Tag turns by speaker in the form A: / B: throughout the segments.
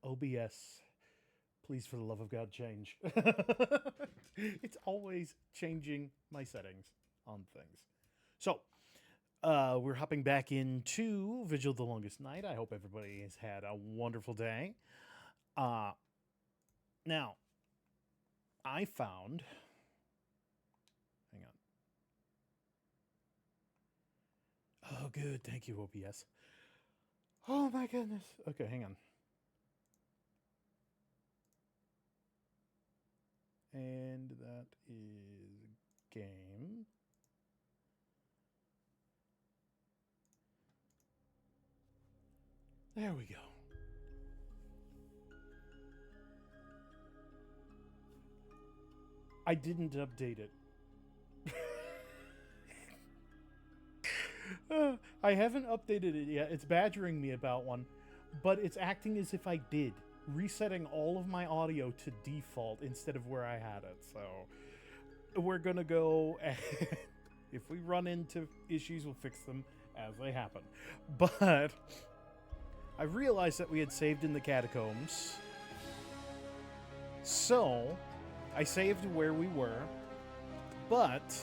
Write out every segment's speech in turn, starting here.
A: OBS, please, for the love of God, change. It's always changing my settings on things. So, we're hopping back into Vigil the Longest Night. I hope everybody has had a wonderful day. Now, I found Oh, good. Thank you, OBS. Oh my goodness. Okay, hang on. And that is game. There we go. I didn't update it. I haven't updated it yet. It's badgering me about one, but it's acting as if I did, resetting all of my audio to default instead of where I had it. So we're gonna go, and if we run into issues, we'll fix them as they happen. But I realized that we had saved in the catacombs, so I saved where we were, but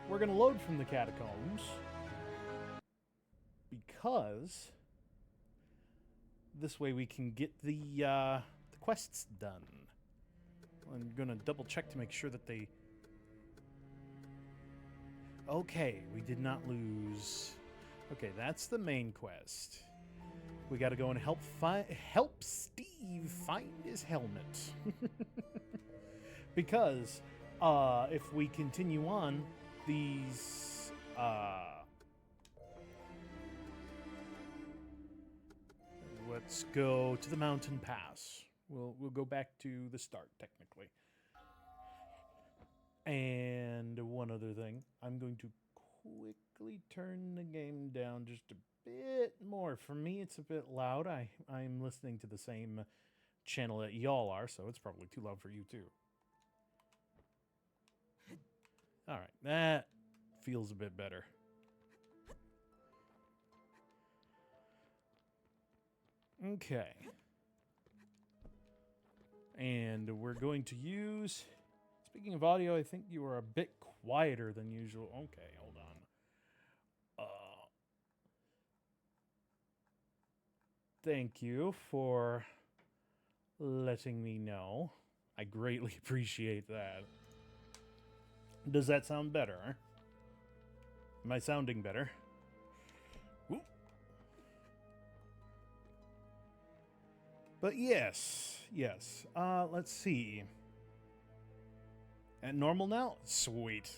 A: we're going to load from the catacombs because this way we can get the quests done. I'm going to double check to make sure that they... Okay, we did not lose. Okay, that's the main quest. We got to go and help Steve find his helmet. Because if we continue on, these let's go to the mountain pass. We'll go back to the start technically. And one other thing, I'm going to quickly turn the game down just a bit more. For me, it's a bit loud. I'm listening to the same channel that y'all are, so it's probably too loud for you too. All right, that feels a bit better. Okay. And we're going to use... Speaking of audio, I think you are a bit quieter than usual. Okay, hold on. Thank you for letting me know. I greatly appreciate that. Does that sound better? Am I sounding better? Ooh. But yes. Let's see. At normal now? Sweet.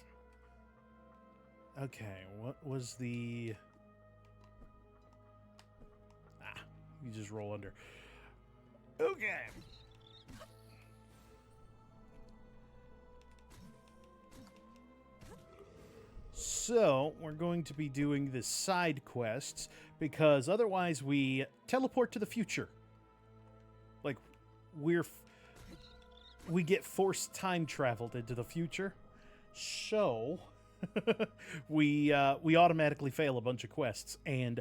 A: Okay, what was the... you just roll under. Okay. So, we're going to be doing the side quests, because otherwise we teleport to the future. Like, we get forced time traveled into the future. So, we automatically fail a bunch of quests, and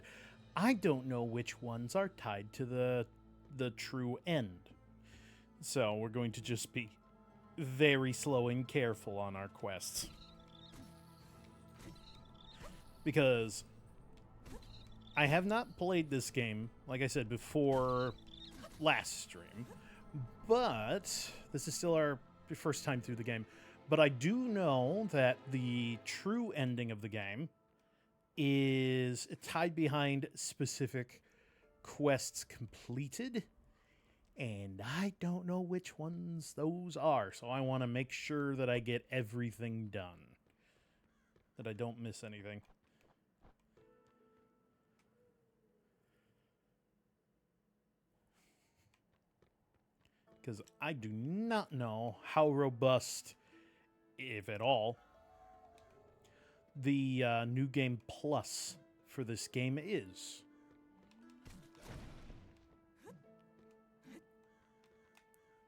A: I don't know which ones are tied to the true end. So, we're going to just be very slow and careful on our quests. Because I have not played this game, like I said, before last stream. But this is still our first time through the game. But I do know that the true ending of the game is tied behind specific quests completed. And I don't know which ones those are. So I want to make sure that I get everything done. That I don't miss anything. Because I do not know how robust, if at all, the New Game Plus for this game is.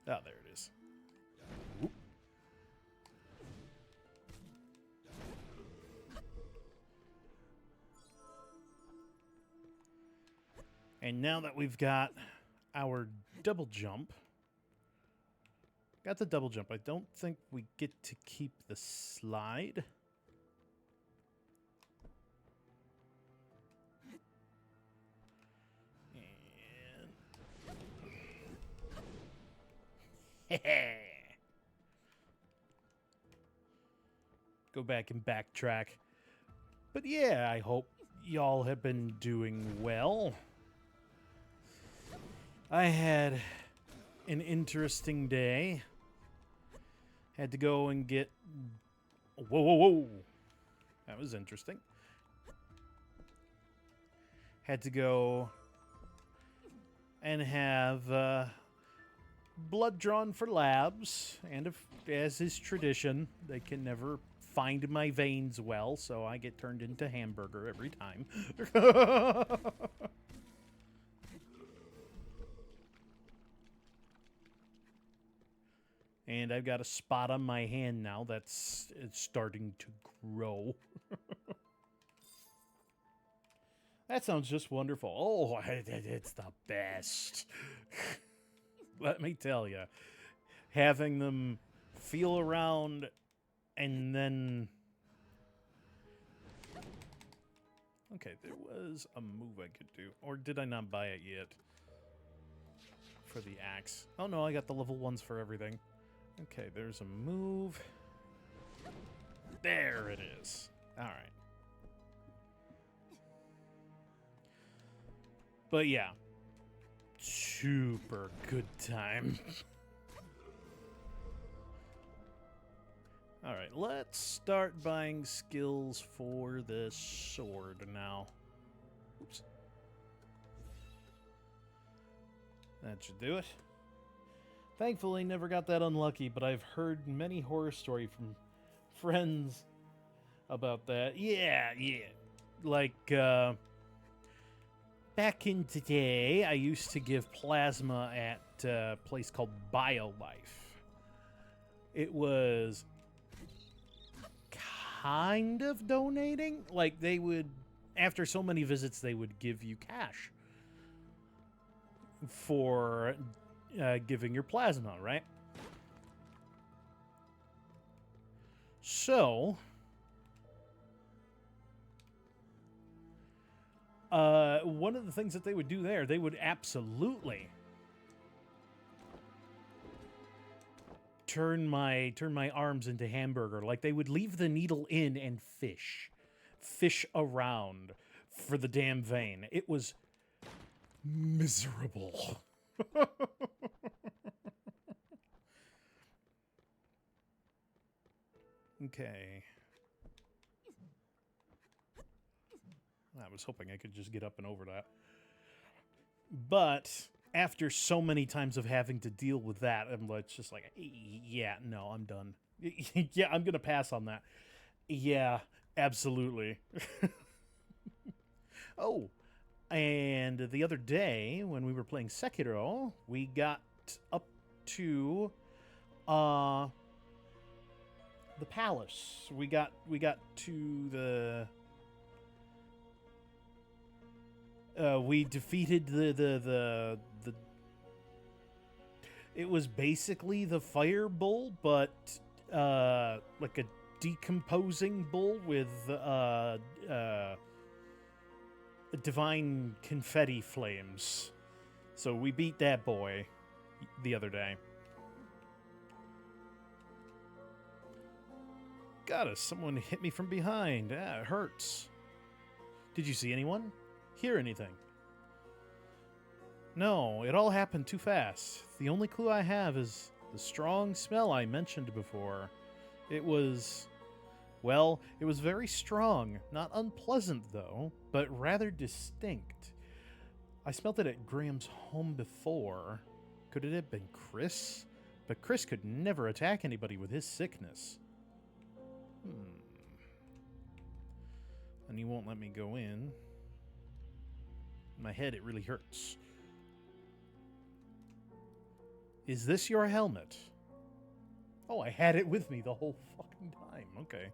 A: Ah, there it is. Oop. And now that we've got our double jump... Got the double jump. I don't think we get to keep the slide. And... Go back and backtrack. But yeah, I hope y'all have been doing well. I had an interesting day. Had to go and get... Whoa, whoa, whoa. That was interesting. Had to go and have blood drawn for labs. And if, as is tradition, they can never find my veins well, so I get turned into hamburger every time. And I've got a spot on my hand now it's starting to grow. That sounds just wonderful. Oh, it's the best. Let me tell you. Having them feel around and then... Okay, there was a move I could do. Or did I not buy it yet? For the axe. Oh no, I got the level 1s for everything. Okay, there's a move. There it is. Alright. But yeah. Super good time. Alright, let's start buying skills for this sword now. Oops. That should do it. Thankfully, never got that unlucky, but I've heard many horror stories from friends about that. Yeah. Like, back in the day, I used to give plasma at a place called BioLife. It was kind of donating. Like, they would, after so many visits, they would give you cash for giving your plasma, right? So, one of the things that they would do there, they would absolutely turn my arms into hamburger. Like, they would leave the needle in and fish around for the damn vein. It was miserable. Okay. I was hoping I could just get up and over that. But after so many times of having to deal with that, I'm just like, yeah, no, I'm done. Yeah, I'm going to pass on that. Yeah, absolutely. Oh, and the other day when we were playing Sekiro, we got up to the palace. We got to the we defeated the it was basically the fire bull, but like a decomposing bull with divine confetti flames. So we beat that boy the other day. Gotta, someone hit me from behind. Ah, it hurts. Did you see anyone? Hear anything? No, it all happened too fast. The only clue I have is the strong smell I mentioned before. It was... well, it was very strong. Not unpleasant, though, but rather distinct. I smelt it at Graham's home before. Could it have been Chris? But Chris could never attack anybody with his sickness. And he won't let me go in. In my head, it really hurts. Is this your helmet? Oh, I had it with me the whole fucking time. Okay.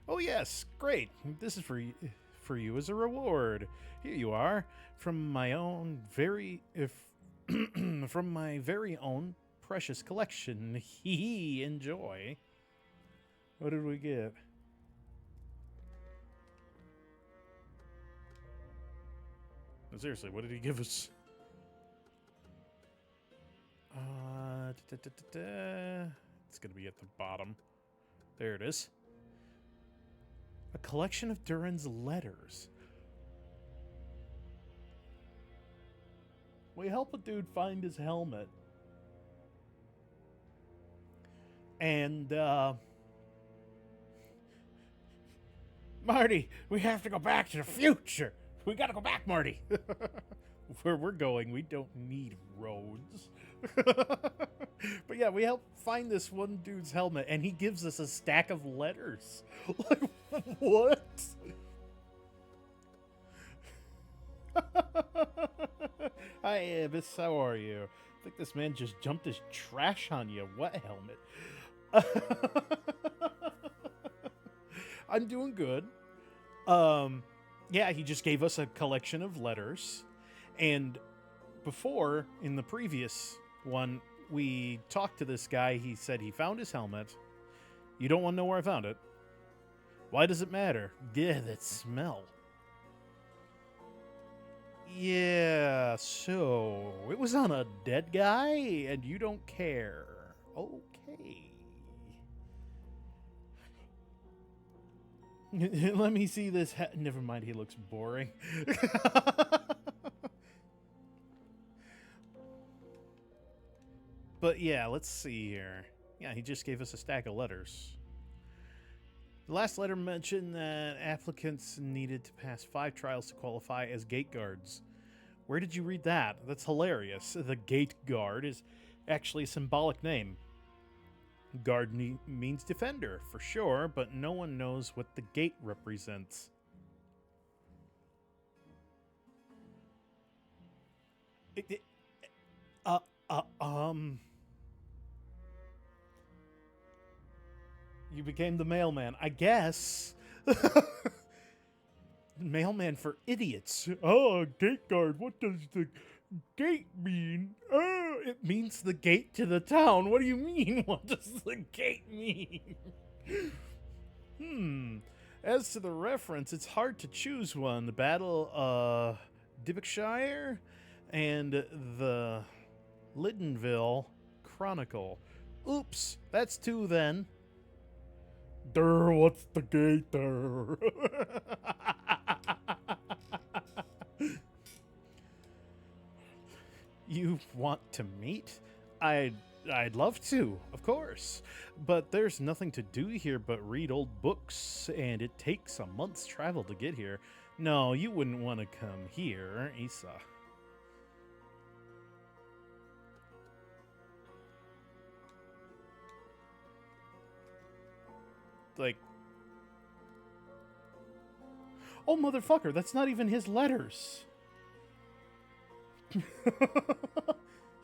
A: Oh, yes. Great. This is for you as a reward. Here you are. From my own from my very own precious collection. Hee enjoy. What did we get? Seriously, what did he give us? It's gonna be at the bottom. There it is. A collection of Durin's letters. We help a dude find his helmet. And, Marty, we have to go back to the future. We gotta go back, Marty. Where we're going, we don't need roads. But yeah, we help find this one dude's helmet, and he gives us a stack of letters. Like, what? Hi, Abyss, how are you? I think this man just jumped his trash on you. What helmet? I'm doing good. Yeah, he just gave us a collection of letters. And before, in the previous one, we talked to this guy. He said he found his helmet. You don't want to know where I found it. Why does it matter? Yeah, that smell. Yeah, so it was on a dead guy, and you don't care. Okay. Let me see this. Never mind, he looks boring. But yeah, let's see here. Yeah, he just gave us a stack of letters. The last letter mentioned that applicants needed to pass 5 trials to qualify as gate guards. Where did you read that? That's hilarious. The gate guard is actually a symbolic name. Guard means defender, for sure, but no one knows what the gate represents. You became the mailman, I guess. Mailman for idiots. Oh, gate guard. What does the gate mean? Oh, it means the gate to the town. What do you mean? What does the gate mean? As to the reference, it's hard to choose one. The Battle of Dibbockshire and the Lyttonville Chronicle. Oops, that's 2 then. Durr, what's the gate there? You want to meet? I'd love to, of course. But there's nothing to do here but read old books, and it takes a month's travel to get here. No, you wouldn't want to come here, Isa. Like, oh, motherfucker, that's not even his letters.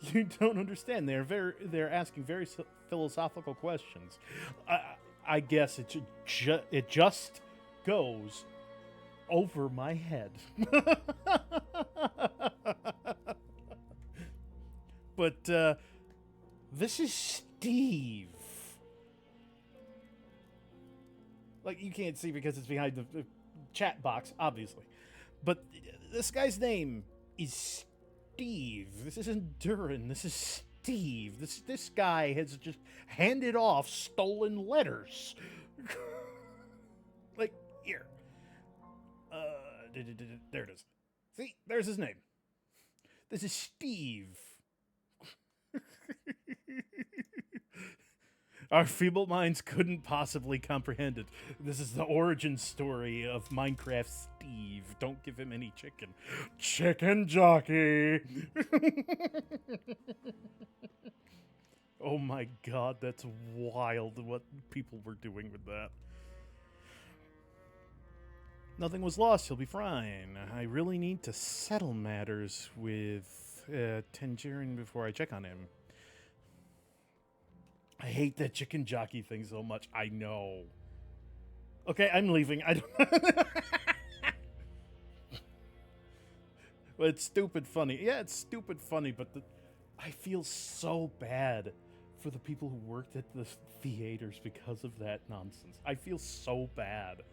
A: You don't understand. They're asking very philosophical questions. I guess it just goes over my head. But this is Steve. Like, you can't see because it's behind the chat box, obviously. But this guy's name is Steve. This isn't Durin. This is Steve. This guy has just handed off stolen letters. Like, here. There it is. See? There's his name. This is Steve. Our feeble minds couldn't possibly comprehend it. This is the origin story of Minecraft Steve. Don't give him any chicken. Chicken jockey! Oh my god, that's wild what people were doing with that. Nothing was lost, he'll be fine. I really need to settle matters with Tangerine before I check on him. I hate that chicken jockey thing so much. I know. Okay, I'm leaving. I don't. Well, it's stupid funny. Yeah, it's stupid funny, but I feel so bad for the people who worked at the theaters because of that nonsense. I feel so bad.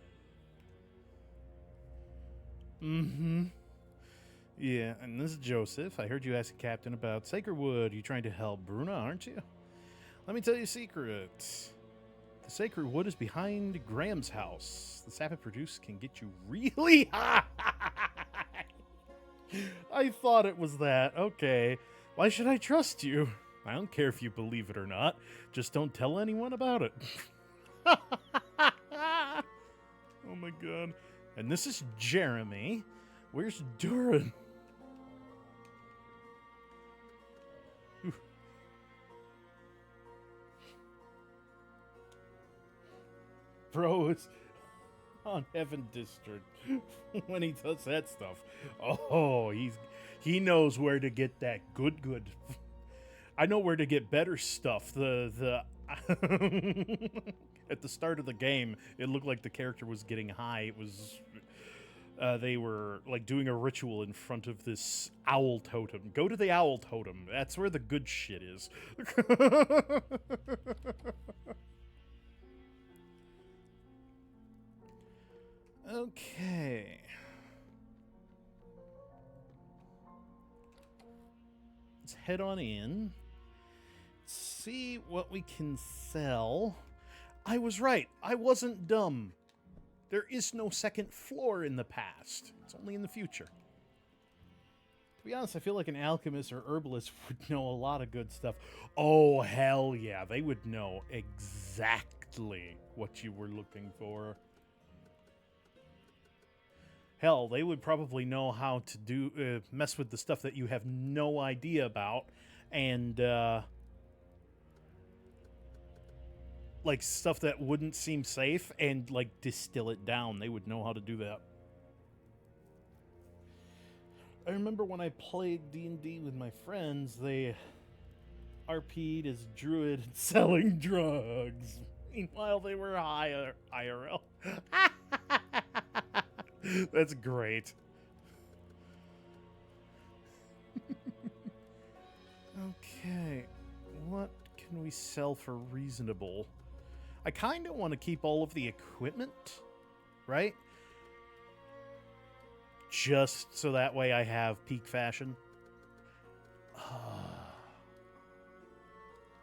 A: Yeah, and this is Joseph. I heard you ask the captain about Sacredwood. You're trying to help Bruna, aren't you? Let me tell you a secret. The sacred wood is behind Graham's house. The sap it produces can get you really high. I thought it was that. Okay. Why should I trust you? I don't care if you believe it or not. Just don't tell anyone about it. Oh my god. And this is Jeremy. Where's Duran? Bro is on Heaven District when he does that stuff. Oh, he knows where to get that good. I know where to get better stuff. The at the start of the game, it looked like the character was getting high. It was they were like doing a ritual in front of this owl totem. Go to the owl totem. That's where the good shit is. Okay. Let's head on in. See what we can sell. I was right. I wasn't dumb. There is no second floor in the past. It's only in the future. To be honest, I feel like an alchemist or herbalist would know a lot of good stuff. Oh, hell yeah. They would know exactly what you were looking for. Hell, they would probably know how to do mess with the stuff that you have no idea about, and like stuff that wouldn't seem safe, and like distill it down. They would know how to do that. I remember when I played D&D with my friends, they RP'd as druid selling drugs. Meanwhile, they were high IRL. That's great. Okay, what can we sell for reasonable? I kind of want to keep all of the equipment, right? Just so that way I have peak fashion.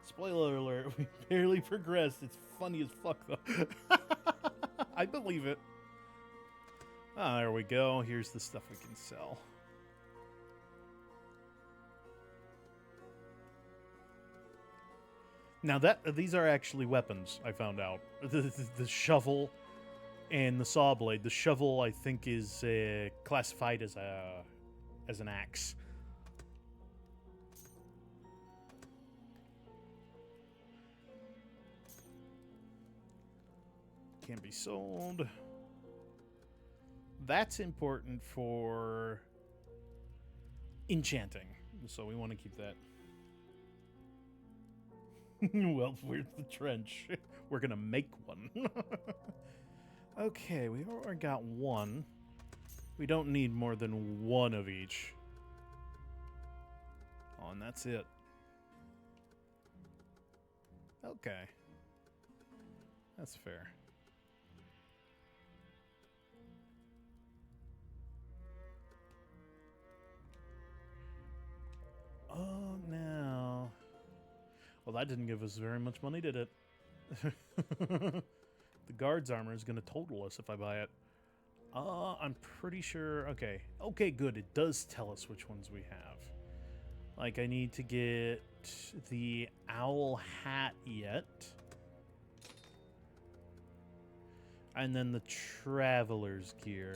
A: Spoiler alert, we barely progressed. It's funny as fuck, though. I believe it. Ah, there we go. Here's the stuff we can sell. Now these are actually weapons, I found out. The shovel and the saw blade. The shovel, I think, is classified as an axe. Can't be sold. That's important for enchanting, so we want to keep that. Well, where's the trench? We're gonna make one. Okay, we already got one. We don't need more than one of each. Oh, and that's it. Okay. That's fair. Oh, no. Well, that didn't give us very much money, did it? The guard's armor is going to total us if I buy it. I'm pretty sure... Okay. Okay, good. It does tell us which ones we have. Like, I need to get the owl hat yet. And then the traveler's gear.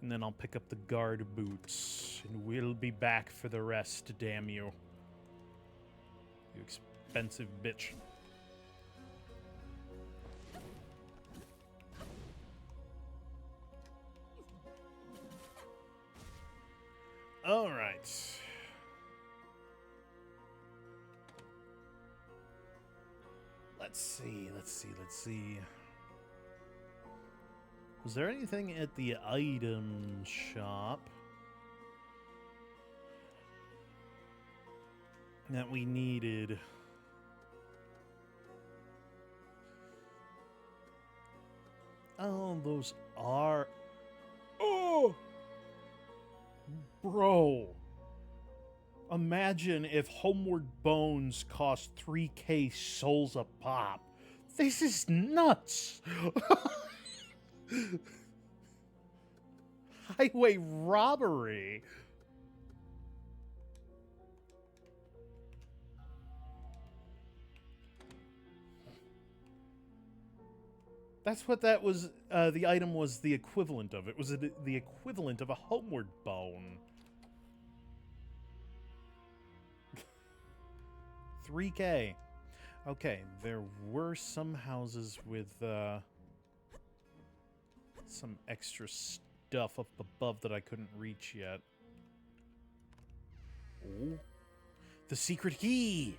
A: And then I'll pick up the guard boots. And we'll be back for the rest, damn you. You expensive bitch. All right. Let's see. Was there anything at the item shop that we needed? Oh, those are... Oh! Bro! Imagine if Homeward Bones cost 3K souls a pop. This is nuts! Highway robbery! That's what that was, the item was the equivalent of. It was the equivalent of a Homeward Bone. 3K. Okay, there were some houses with some extra stuff up above that I couldn't reach yet. Ooh. The secret key!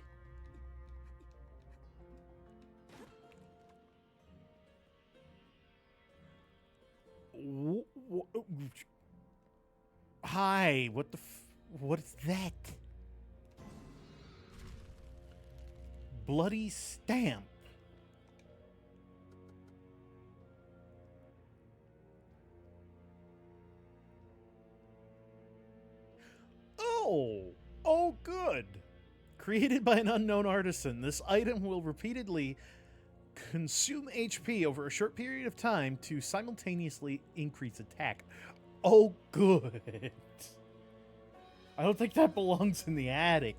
A: Hi, what the what is that? Bloody stamp. Oh, good. Created by an unknown artisan, this item will repeatedly consume HP over a short period of time to simultaneously increase attack. Oh, good. I don't think that belongs in the attic.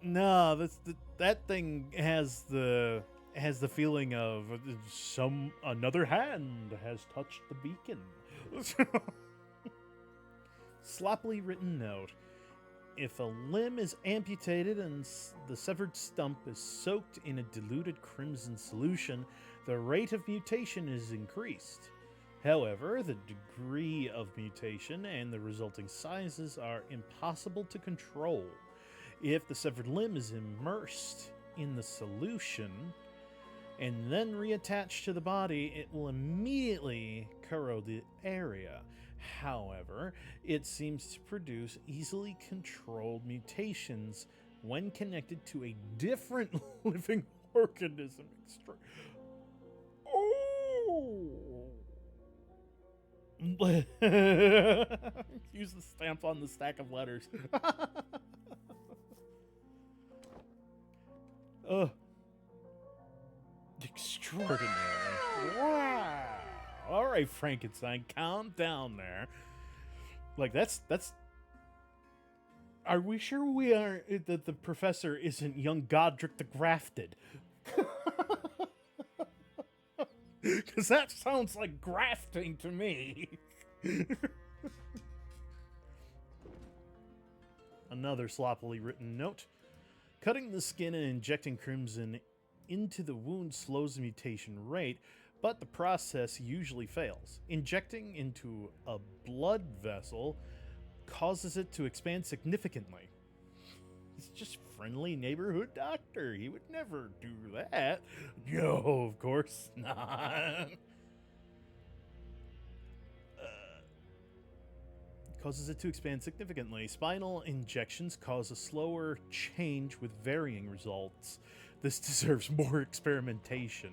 A: No, that thing has the feeling of another hand has touched the beacon. Sloppily written note. If a limb is amputated and the severed stump is soaked in a diluted crimson solution, the rate of mutation is increased. However, the degree of mutation and the resulting sizes are impossible to control. If the severed limb is immersed in the solution and then reattached to the body, it will immediately corrode the area. However, it seems to produce easily controlled mutations when connected to a different living organism. Oh! Use the stamp on the stack of letters. Extraordinary. Wow. All right, Frankenstein, calm down there. Like, that's... Are we sure we are... that the professor isn't young Godric the Grafted? Because that sounds like grafting to me. Another sloppily written note. Cutting the skin and injecting crimson into the wound slows the mutation rate, but the process usually fails. Injecting into a blood vessel causes it to expand significantly. He's just friendly neighborhood doctor. He would never do that. No, of course not. Causes it to expand significantly. Spinal injections cause a slower change with varying results. This deserves more experimentation.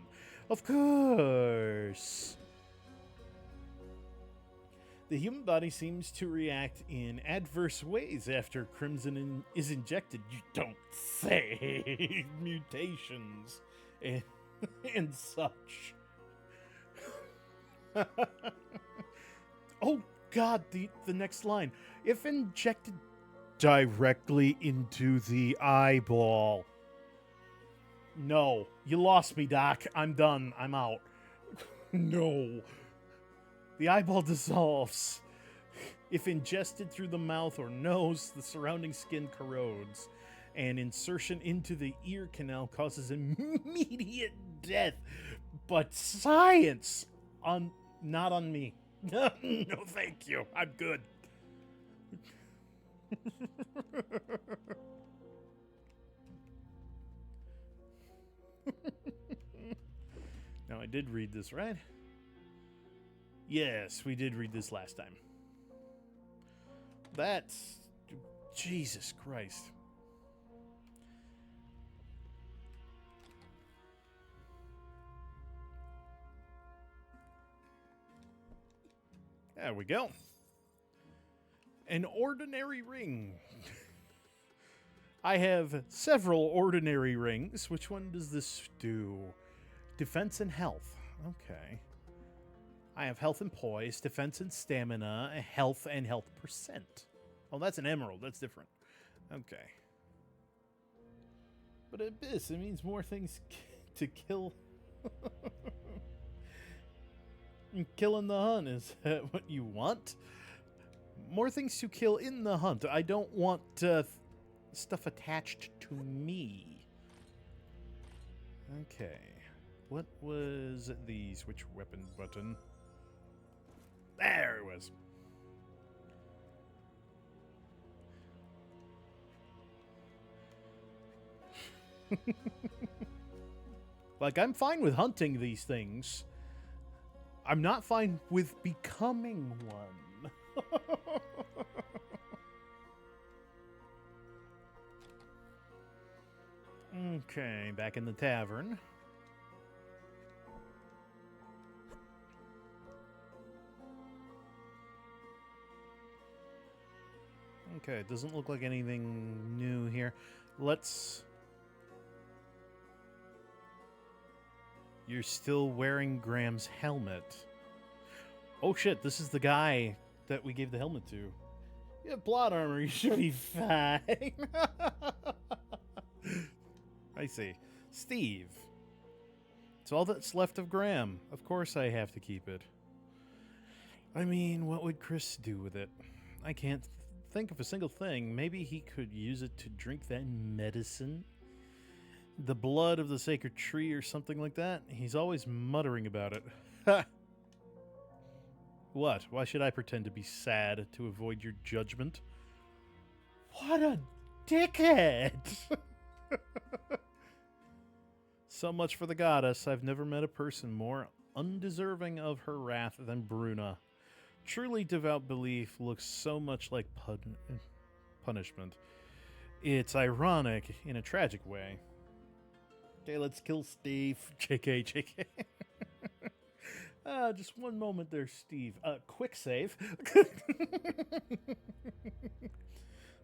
A: Of course. The human body seems to react in adverse ways after crimson is injected. You don't say. Mutations and such. Oh God, the next line. If injected directly into the eyeball. No, you lost me, Doc. I'm done. I'm out. No. The eyeball dissolves. If ingested through the mouth or nose, the surrounding skin corrodes. And insertion into the ear canal causes immediate death. But science! Not on me. No, thank you. I'm good. Now, I did read this, right? Yes, we did read this last time. That's... Jesus Christ. There we go. An ordinary ring. I have several ordinary rings. Which one does this do? Defense and health. Okay. I have health and poise, defense and stamina, health and health percent. Oh, that's an emerald. That's different. Okay. But Abyss, it means more things to kill. Killing the hunt, is that what you want? More things to kill in the hunt. I don't want stuff attached to me. Okay. What was the switch weapon button? There it was. Like, I'm fine with hunting these things. I'm not fine with becoming one. Okay, back in the tavern. Okay, it doesn't look like anything new here. Let's... You're still wearing Graham's helmet. Oh shit, this is the guy that we gave the helmet to. You have plot armor, you should be fine. I see. Steve. It's all that's left of Graham. Of course I have to keep it. I mean, what would Chris do with it? I can't think of a single thing. Maybe he could use it to drink that medicine? The blood of the sacred tree or something like that? He's always muttering about it. Ha! What? Why should I pretend to be sad to avoid your judgment? What a dickhead! So much for the goddess. I've never met a person more undeserving of her wrath than Bruna. Truly devout belief looks so much like punishment. It's ironic in a tragic way. Okay, let's kill Steve. JK, JK. Just one moment there, Steve. Quick save.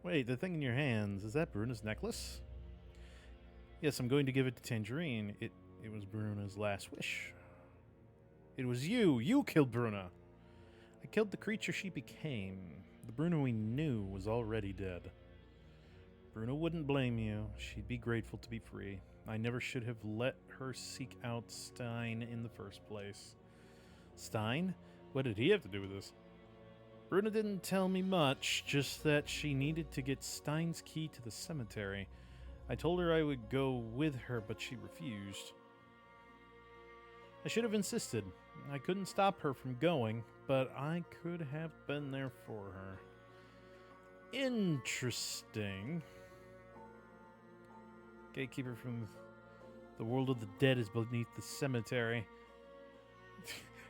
A: Wait, the thing in your hands, is that Bruna's necklace? Yes, I'm going to give it to Tangerine. It was Bruna's last wish. It was you. You killed Bruna. I killed the creature she became. The Bruna we knew was already dead. Bruna wouldn't blame you. She'd be grateful to be free. I never should have let her seek out Stein in the first place. Stein? What did he have to do with this? Bruna didn't tell me much, just that she needed to get Stein's key to the cemetery. I told her I would go with her, but she refused. I should have insisted. I couldn't stop her from going, but I could have been there for her. Interesting. Gatekeeper from the world of the dead is beneath the cemetery.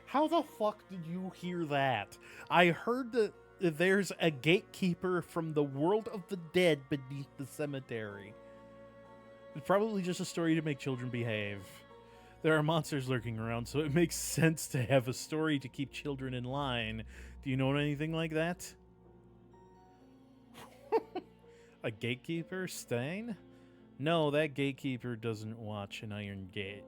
A: How the fuck did you hear that? I heard that there's a gatekeeper from the world of the dead beneath the cemetery. It's probably just a story to make children behave. There are monsters lurking around, so it makes sense to have a story to keep children in line. Do you know anything like that? A gatekeeper? Stein? No, that gatekeeper doesn't watch an iron gate.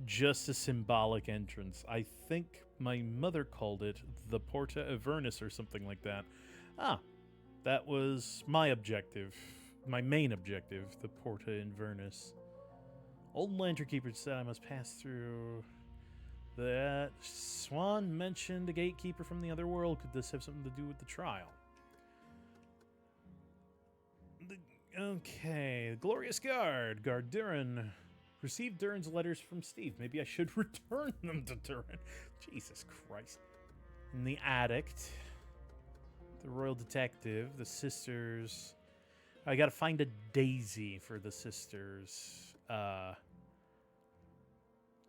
A: Just a symbolic entrance. I think my mother called it the Porta Avernus or something like that. Ah, that was my objective. My main objective, the Porta Invernus. Old Lantern Keeper said I must pass through. That Swan mentioned a gatekeeper from the other world. Could this have something to do with the trial? Okay, the Glorious Guard. Guard Durin. Received Durin's letters from Steve. Maybe I should return them to Durin. Jesus Christ. And the Addict. The Royal Detective. The Sisters. I gotta find a Daisy for the Sisters.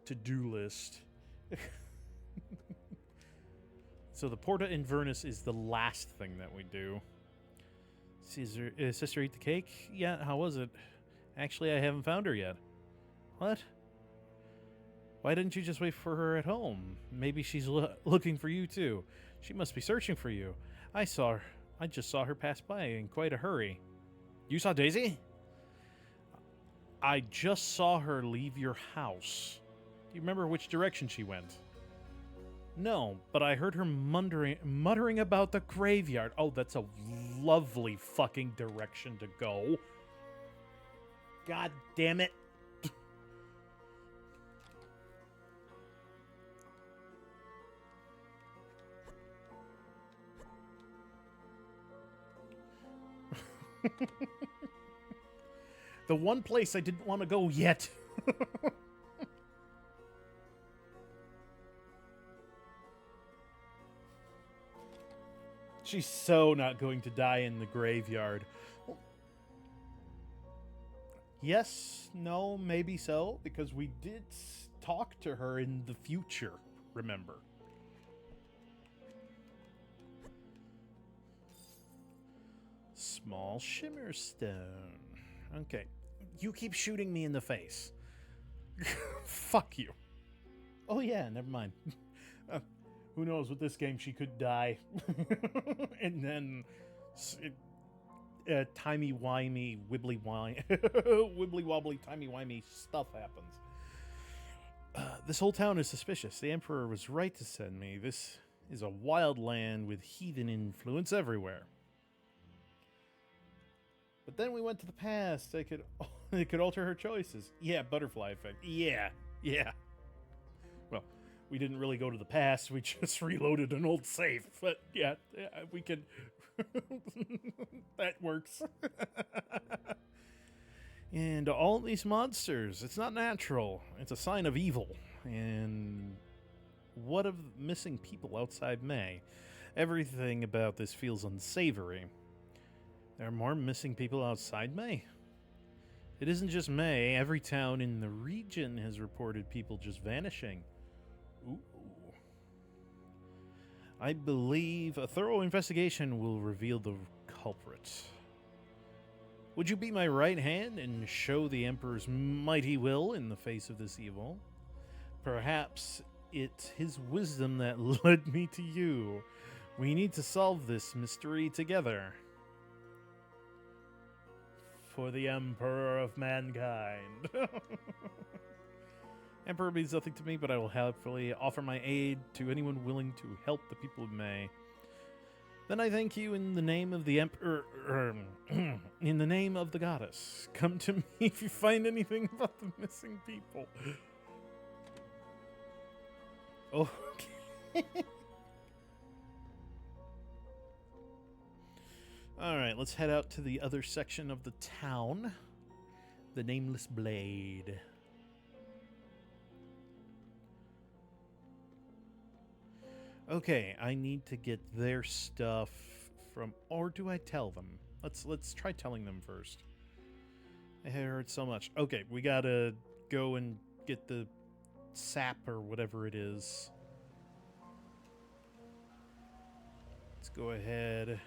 A: To-do list. So the Porta Invernus is the last thing that we do. Sister eat the cake? Yeah, how was it? Actually, I haven't found her yet. What? Why didn't you just wait for her at home? Maybe she's looking for you too. She must be searching for you. I just saw her pass by in quite a hurry. You saw Daisy? I just saw her leave your house. Do you remember which direction she went? No, but I heard her muttering about the graveyard. Oh, that's a lovely fucking direction to go. God damn it. The one place I didn't want to go yet. She's so not going to die in the graveyard. Yes, no, maybe so, because we did talk to her in the future, remember? Small shimmer stone. Okay. You keep shooting me in the face. Fuck you. Oh yeah, never mind. Who knows, with this game she could die. And then timey-wimey, wibbly-wobbly, timey-wimey stuff happens. This whole town is suspicious. The Emperor was right to send me. This is a wild land with heathen influence everywhere. But then we went to the past. It could alter her choices. Yeah, butterfly effect. Yeah. Well, we didn't really go to the past. We just reloaded an old safe. But yeah, we could. That works. And all these monsters, it's not natural. It's a sign of evil. And what of missing people outside May? Everything about this feels unsavory. There are more missing people outside May. It isn't just May. Every town in the region has reported people just vanishing. Ooh. I believe a thorough investigation will reveal the culprit. Would you be my right hand and show the Emperor's mighty will in the face of this evil? Perhaps it's his wisdom that led me to you. We need to solve this mystery together. For the Emperor of Mankind. Emperor means nothing to me, but I will happily offer my aid to anyone willing to help the people of May. Then I thank you in the name of the Emperor, in the name of the goddess. Come to me if you find anything about the missing people. Okay. Alright, let's head out to the other section of the town. The Nameless Blade. Okay, I need to get their stuff from... Or do I tell them? Let's try telling them first. I heard so much. Okay, we gotta go and get the sap or whatever it is. Let's go ahead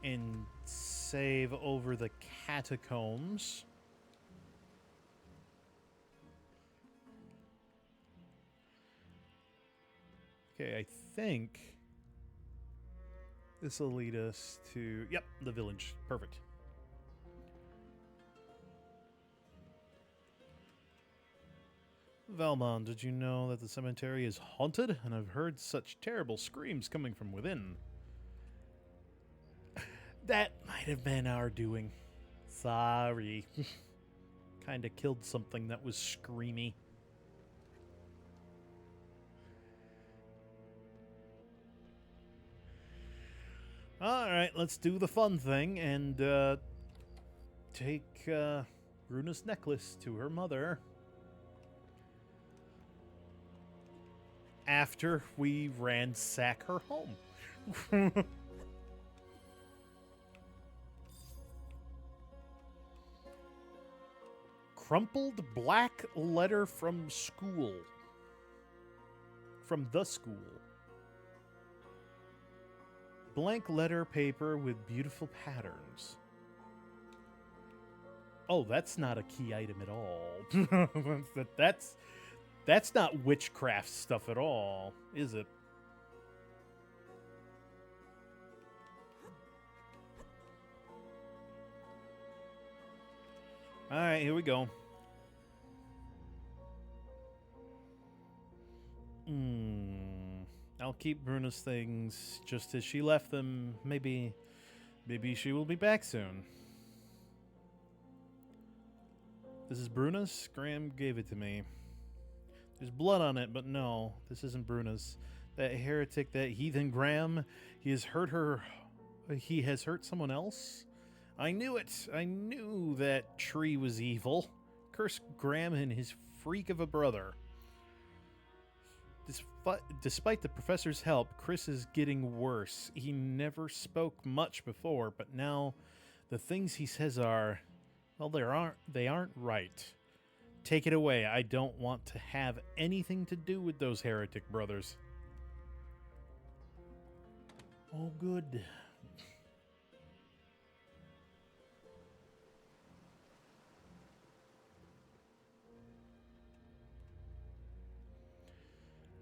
A: and save over the catacombs. Okay, I think this will lead us to... Yep, the village. Perfect. Valmont, did you know that the cemetery is haunted? And I've heard such terrible screams coming from within. That might have been our doing. Sorry. Kinda killed something that was screamy. Alright, let's do the fun thing and take Runa's necklace to her mother. After we ransack her home. Crumpled black letter from school. From the school. Blank letter paper with beautiful patterns. Oh, that's not a key item at all. That's not witchcraft stuff at all, is it? Alright, here we go. I'll keep Bruna's things just as she left them. Maybe she will be back soon. This is Bruna's? Graham gave it to me. There's blood on it, but no, this isn't Bruna's. That heretic, that heathen Graham, he has hurt her. He has hurt someone else? I knew it. I knew that tree was evil. Curse Graham and his freak of a brother. Despite the professor's help, Chris is getting worse. He never spoke much before, but now the things he says are, well, they aren't right. Take it away. I don't want to have anything to do with those heretic brothers. Oh, good.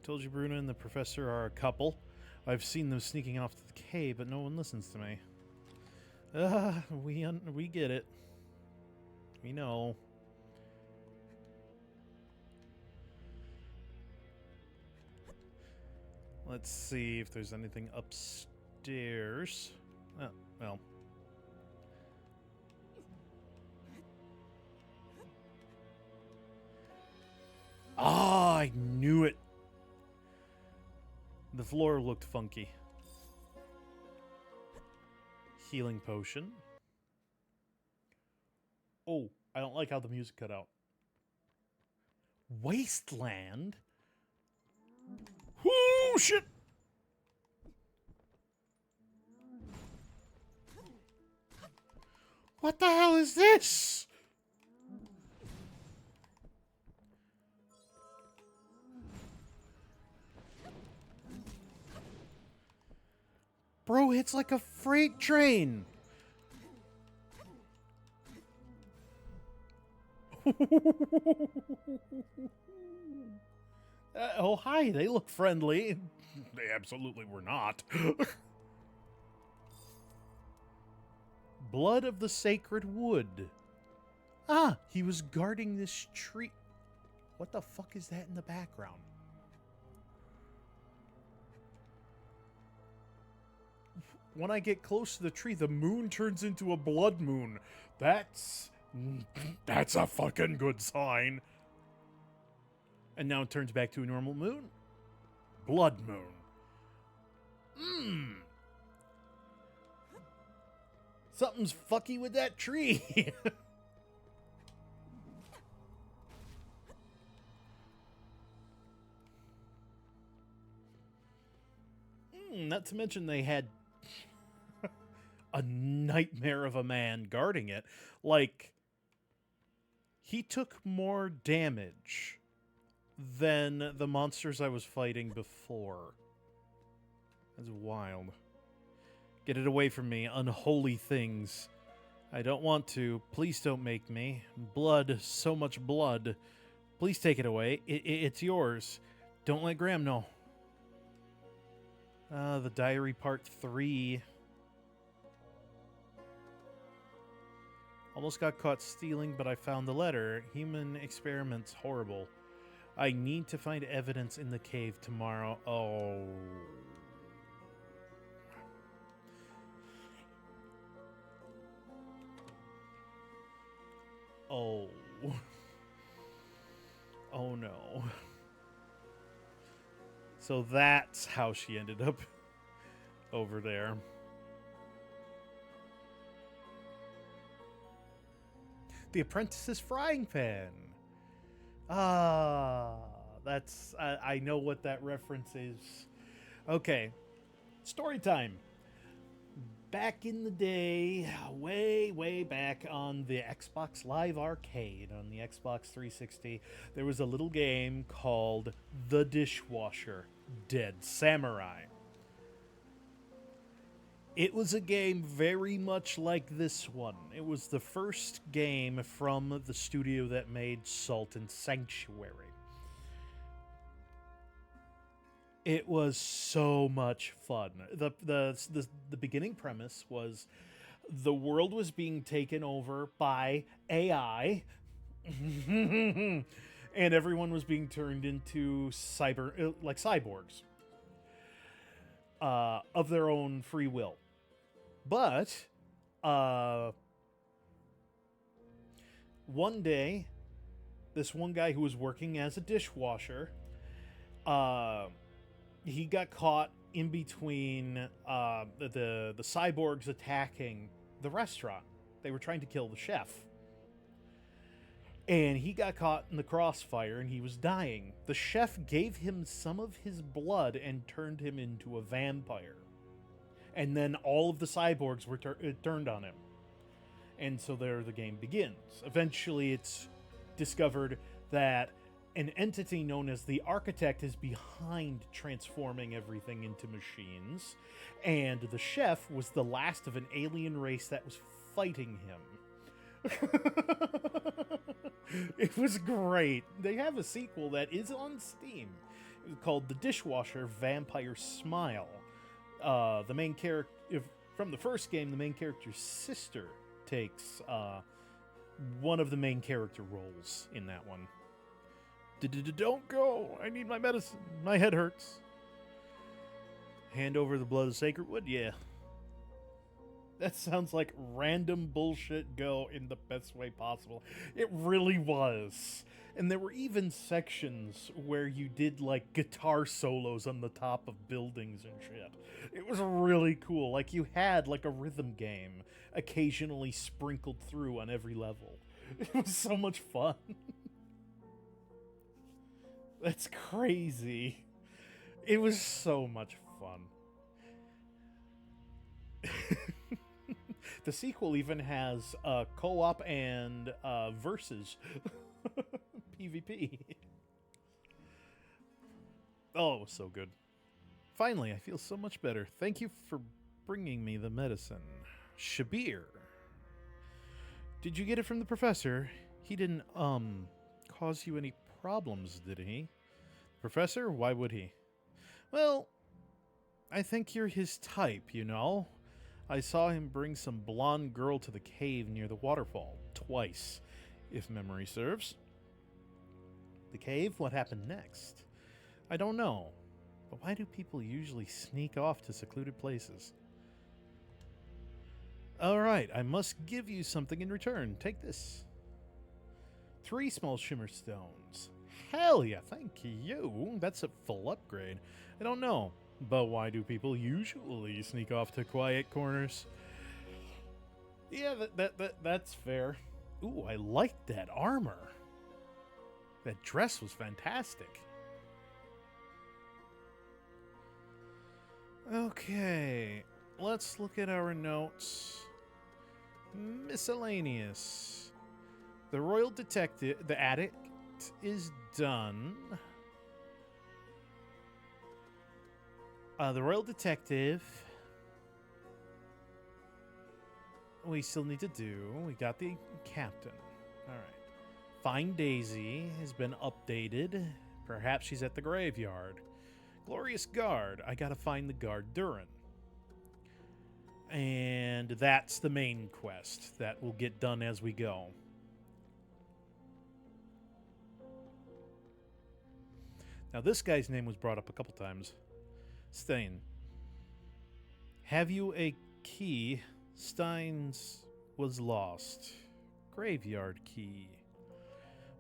A: Told you Bruna and the professor are a couple. I've seen them sneaking off to the cave, but no one listens to me. We get it. We know. Let's see if there's anything upstairs. Oh, well. Ah, I knew it. The floor looked funky. Healing potion. Oh, I don't like how the music cut out. Wasteland? Oh, shit! What the hell is this? Bro hits like a freight train. Oh, hi, they look friendly. They absolutely were not. Blood of the sacred wood. Ah, he was guarding this tree. What the fuck is that in the background? When I get close to the tree, the moon turns into a blood moon. That's a fucking good sign. And now it turns back to a normal moon. Blood moon. Something's fucky with that tree. Not to mention they had a nightmare of a man guarding it. Like, he took more damage than the monsters I was fighting before. That's wild. Get it away from me, unholy things. I don't want to. Please don't make me. Blood, so much blood. Please take it away. It's yours. Don't let Graham know. The diary part 3. Almost got caught stealing, but I found the letter. Human experiments horrible. I need to find evidence in the cave tomorrow. Oh. Oh. Oh no. So that's how she ended up over there. The Apprentice's frying pan. Ah, that's... I know what that reference is. Okay. Story time. Back in the day, way back on the Xbox Live Arcade, on the Xbox 360, there was a little game called The Dishwasher Dead Samurai. It was a game very much like this one. It was the first game from the studio that made Salt and Sanctuary. It was so much fun. The beginning premise was The world was being taken over by AI, and everyone was being turned into like cyborgs, of their own free will. But uh, one day, this one guy who was working as a dishwasher, uh, he got caught in between the cyborgs attacking the restaurant. They were trying to kill the chef. And he got caught in the crossfire and he was dying. The chef gave him some of his blood and turned him into a vampire. And then all of the cyborgs were turned on him. And so there the game begins. Eventually it's discovered that an entity known as the Architect is behind transforming everything into machines. And the chef was the last of an alien race that was fighting him. It was great. They have a sequel that is on Steam. It's called The Dishwasher Vampire Smile. The main character from the first game, the main character's sister takes one of the main character roles in that one. Don't go! I need my medicine. My head hurts. Hand over the blood of sacred wood? Yeah. That sounds like random bullshit go in the best way possible. It really was. And there were even sections where you did like guitar solos on the top of buildings and shit. It was really cool. Like you had like a rhythm game occasionally sprinkled through on every level. It was so much fun. That's crazy. It was so much fun. The sequel even has co-op and versus PvP. Oh, so good. Finally, I feel so much better. Thank you for bringing me the medicine. Shabir. Did you get it from the professor? He didn't, cause you any problems, did he? Professor? Why would he? Well, I think you're his type, you know? I saw him bring some blonde girl to the cave near the waterfall. Twice, if memory serves. The cave? What happened next? I don't know. But why do people usually sneak off to secluded places? Alright, I must give you something in return. Take this. 3 small shimmer stones. Hell yeah, thank you. That's a full upgrade. I don't know. But why do people usually sneak off to quiet corners? Yeah, that's fair. Ooh, I like that armor. That dress was fantastic. Okay, let's look at our notes. Miscellaneous. The Royal Detective, the Addict, is done. The Royal Detective, we still need to do. We got the Captain. Alright. Find Daisy has been updated. Perhaps she's at the graveyard. Glorious Guard. I gotta find the guard Durin. And that's the main quest that will get done as we go. Now this guy's name was brought up a couple times. Stein. Have you a key? Stein's was lost. Graveyard key.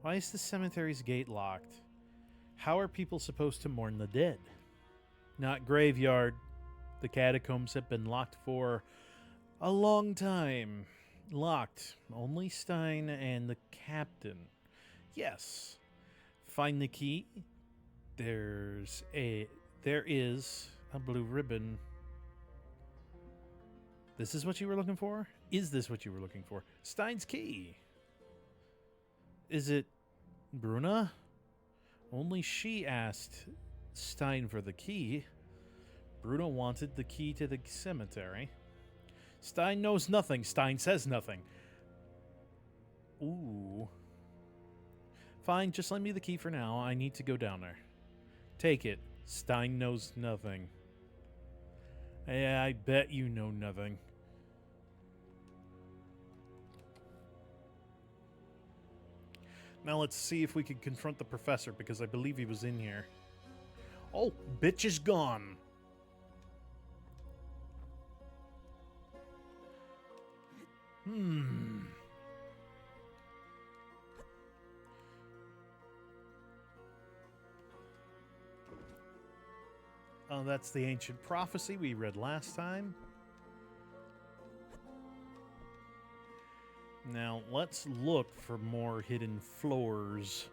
A: Why is the cemetery's gate locked? How are people supposed to mourn the dead? Not graveyard. The catacombs have been locked for a long time. Locked. Only Stein and the captain. Yes. Find the key. There is a blue ribbon. This is what you were looking for? Is this what you were looking for? Stein's key. Is it Bruna? Only she asked Stein for the key. Bruna wanted the key to the cemetery. Stein knows nothing. Stein says nothing. Ooh. Fine, just lend me the key for now. I need to go down there. Take it. Stein knows nothing. Yeah, I bet you know nothing. now let's see if we can confront the professor, because I believe he was in here. Oh, bitch is gone. Oh, that's the ancient prophecy we read last time. Now, let's look for more hidden floors.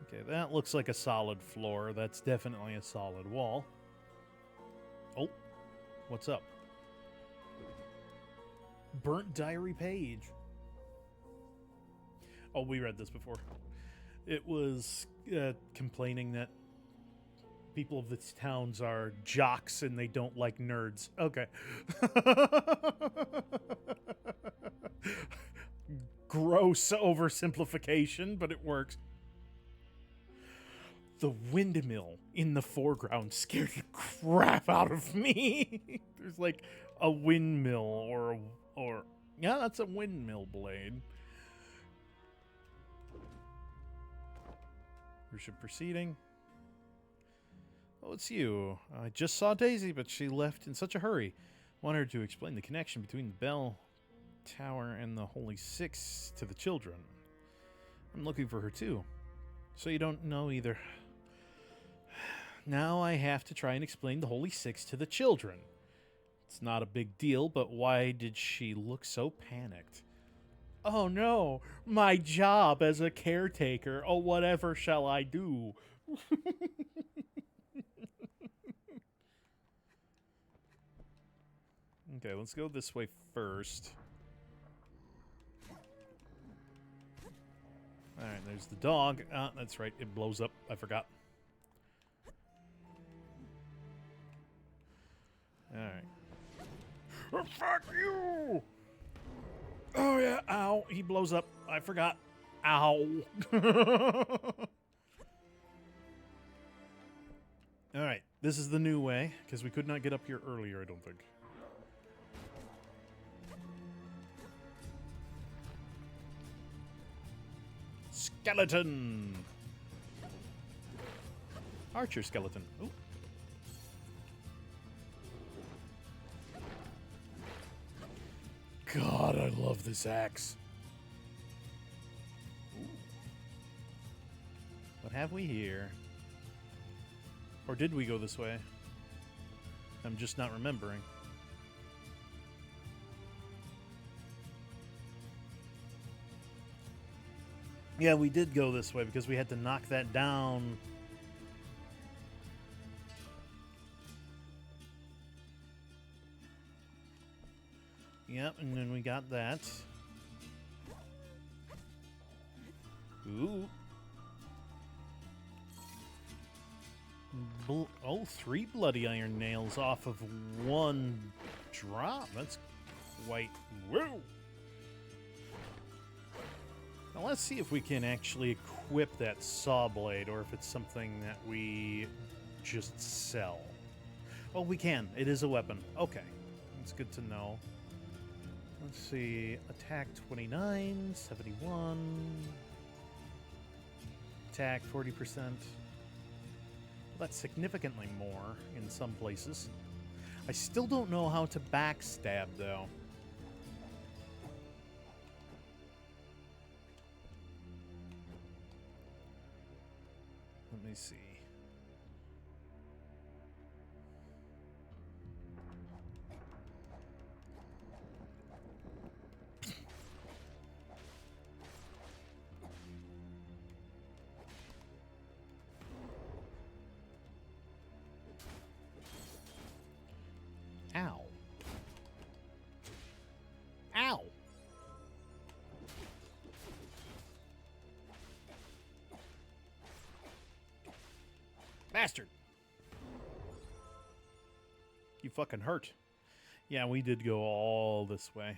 A: Okay, that looks like a solid floor. That's definitely a solid wall. Oh, what's up? Burnt diary page. Oh, we read this before. It was complaining that people of these towns are jocks and they don't like nerds. Okay. Gross oversimplification, but it works. The windmill in the foreground scared the crap out of me. There's like a windmill or yeah, that's a windmill blade. Worship proceeding. Oh, it's you. I just saw Daisy, but she left in such a hurry. Wanted her to explain the connection between the bell tower and the Holy Six to the children. I'm looking for her too. So you don't know either. Now I have to try and explain the Holy Six to the children. It's not a big deal, but why did she look so panicked? Oh no, my job as a caretaker. Oh, whatever shall I do? Okay, let's go this way first. Alright, there's the dog. Ah, that's right, it blows up. I forgot. Alright. Oh, fuck you! Oh yeah, ow. He blows up. I forgot. Ow. Alright, this is the new way, because we could not get up here earlier, I don't think. Skeleton! Archer skeleton. Ooh. God, I love this axe. Ooh. What have we here? Or did we go this way? I'm just not remembering. Yeah, we did go this way because we had to knock that down. Yep, and then we got that. Ooh. Oh, 3 bloody iron nails off of 1 drop. That's quite... Whoa! Now let's see if we can actually equip that saw blade, or if it's something that we just sell. Oh, we can. It is a weapon. Okay. That's good to know. Let's see. Attack 29, 71. Attack 40%. That's significantly more in some places. I still don't know how to backstab, though. Let me see. Ow. Ow! Bastard! You fucking hurt. Yeah, we did go all this way.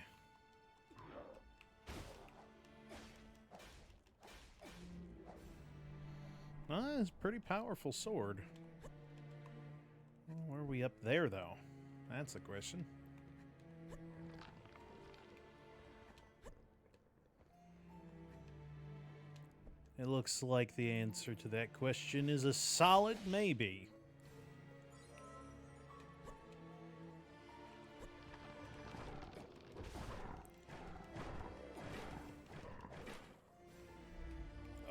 A: It's a pretty powerful sword. Where are we up there, though? That's the question. It looks like the answer to that question is a solid maybe.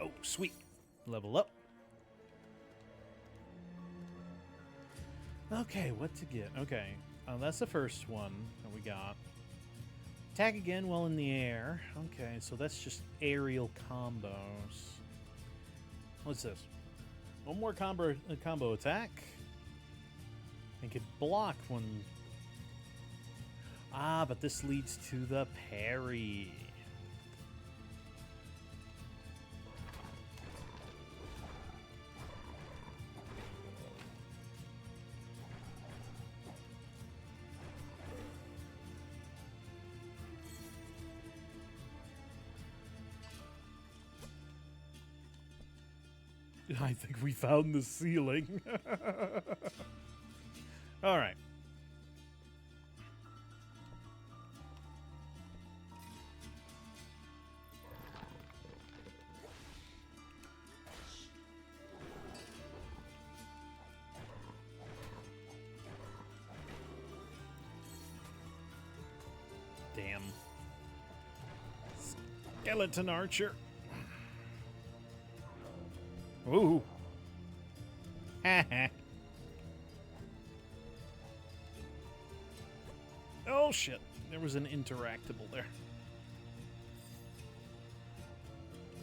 A: Oh, sweet. Level up. Okay, what to get? Okay, that's the first one that we got. Attack again while in the air. Okay, so that's just aerial combos. What's this? One more combo attack. And could block when... Ah, but this leads to the parry. I think we found the ceiling. All right. Damn. Skeleton archer. Ooh. Oh, shit. There was an interactable there.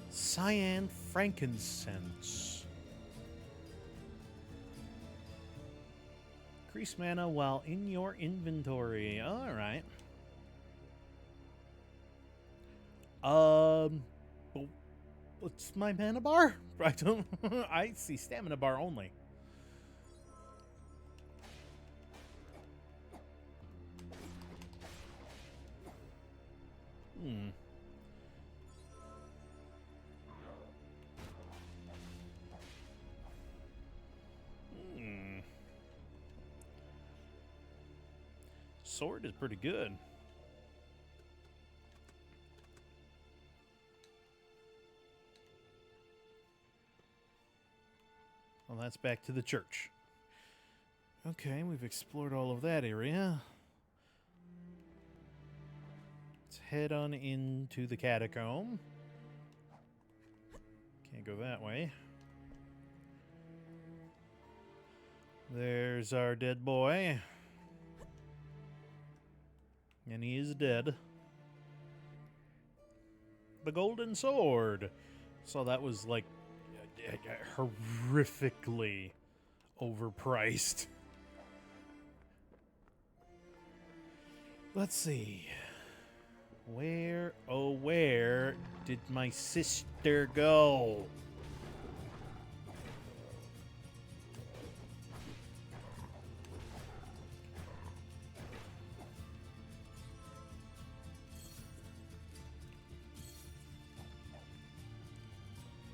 A: Cyan frankincense. Increase mana while in your inventory. All right. What's my mana bar? I don't. I see stamina bar only. Sword is pretty good. Well, that's back to the church. Okay, we've explored all of that area. Let's head on into the catacomb. Can't go that way. There's our dead boy. And he is dead. The golden sword. So that was like horrifically overpriced. Let's see. Where, oh where did my sister go?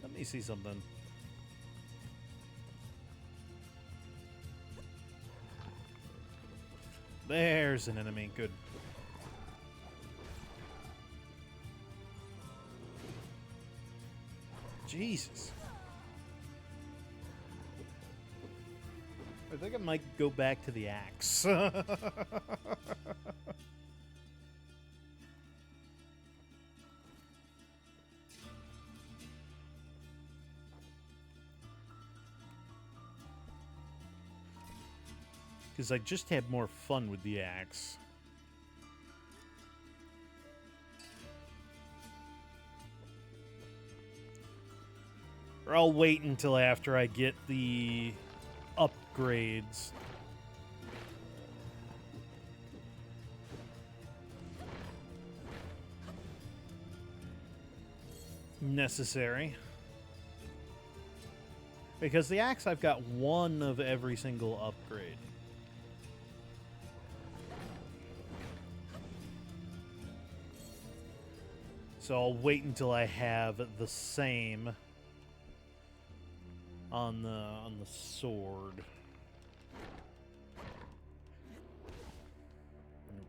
A: Let me see something. There's an enemy. Good. Jesus. I think I might go back to the axe. Because I just had more fun with the axe. Or I'll wait until after I get the upgrades. Necessary. Because the axe, I've got one of every single upgrade. So I'll wait until I have the same on the sword.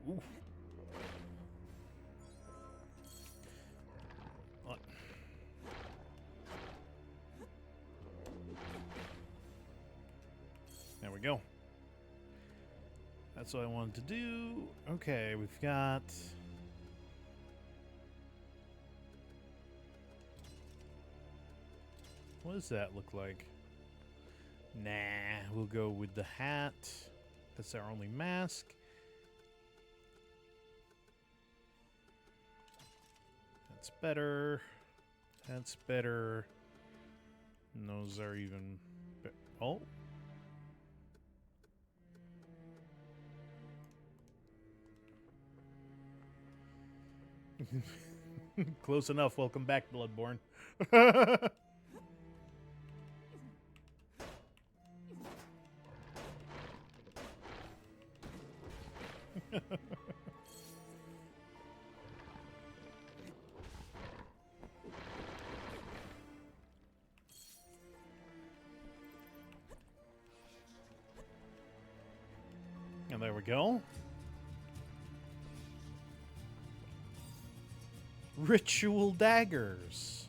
A: Ooh. What? There we go. That's what I wanted to do. Okay, we've got... What does that look like? Nah, we'll go with the hat. That's our only mask. That's better. That's better. And those are even... Oh. Close enough. Welcome back, Bloodborne. And there we go. Ritual daggers.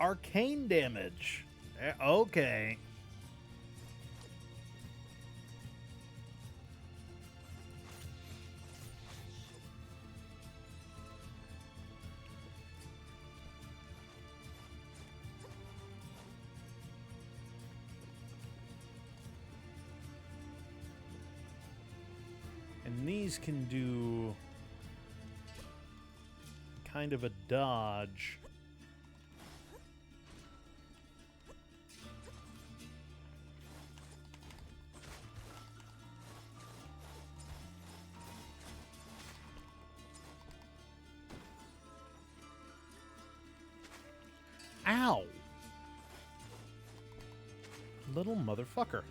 A: Arcane damage. Okay. And these can do kind of a dodge. Ow! Little motherfucker.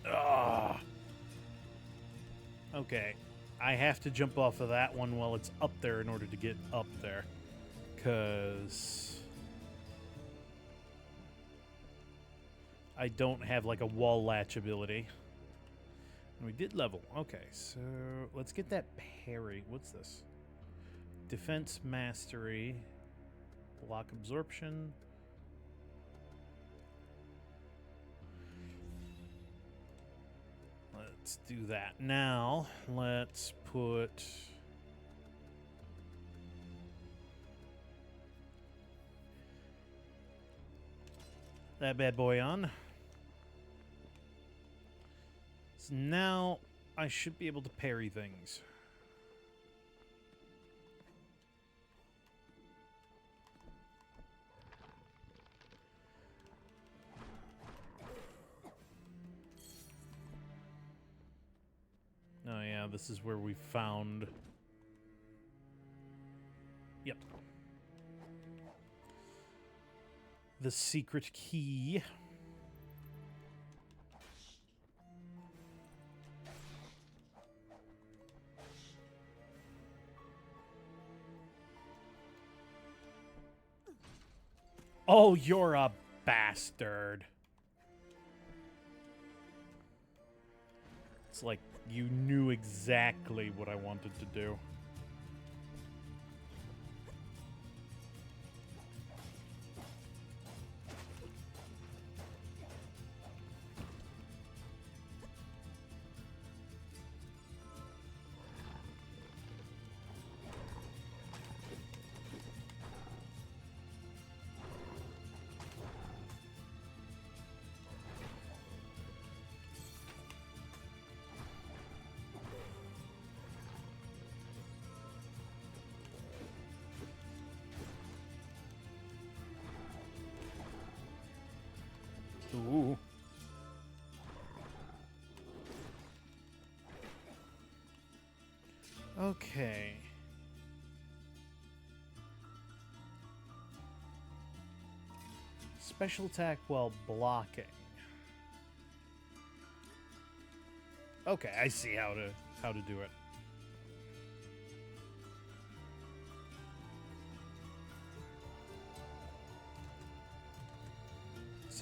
A: Ah. Okay. I have to jump off of that one while it's up there in order to get up there. Because I don't have like a wall latch ability. And we did level. Okay, so let's get that parry. What's this? Defense mastery. Block absorption. Let's do that. Now, let's put... that bad boy on. So now I should be able to parry things. Oh yeah, this is where we found... Yep. The secret key. Oh, you're a bastard. It's like you knew exactly what I wanted to do. Ooh. Okay. Special attack while blocking. Okay, I see how to do it.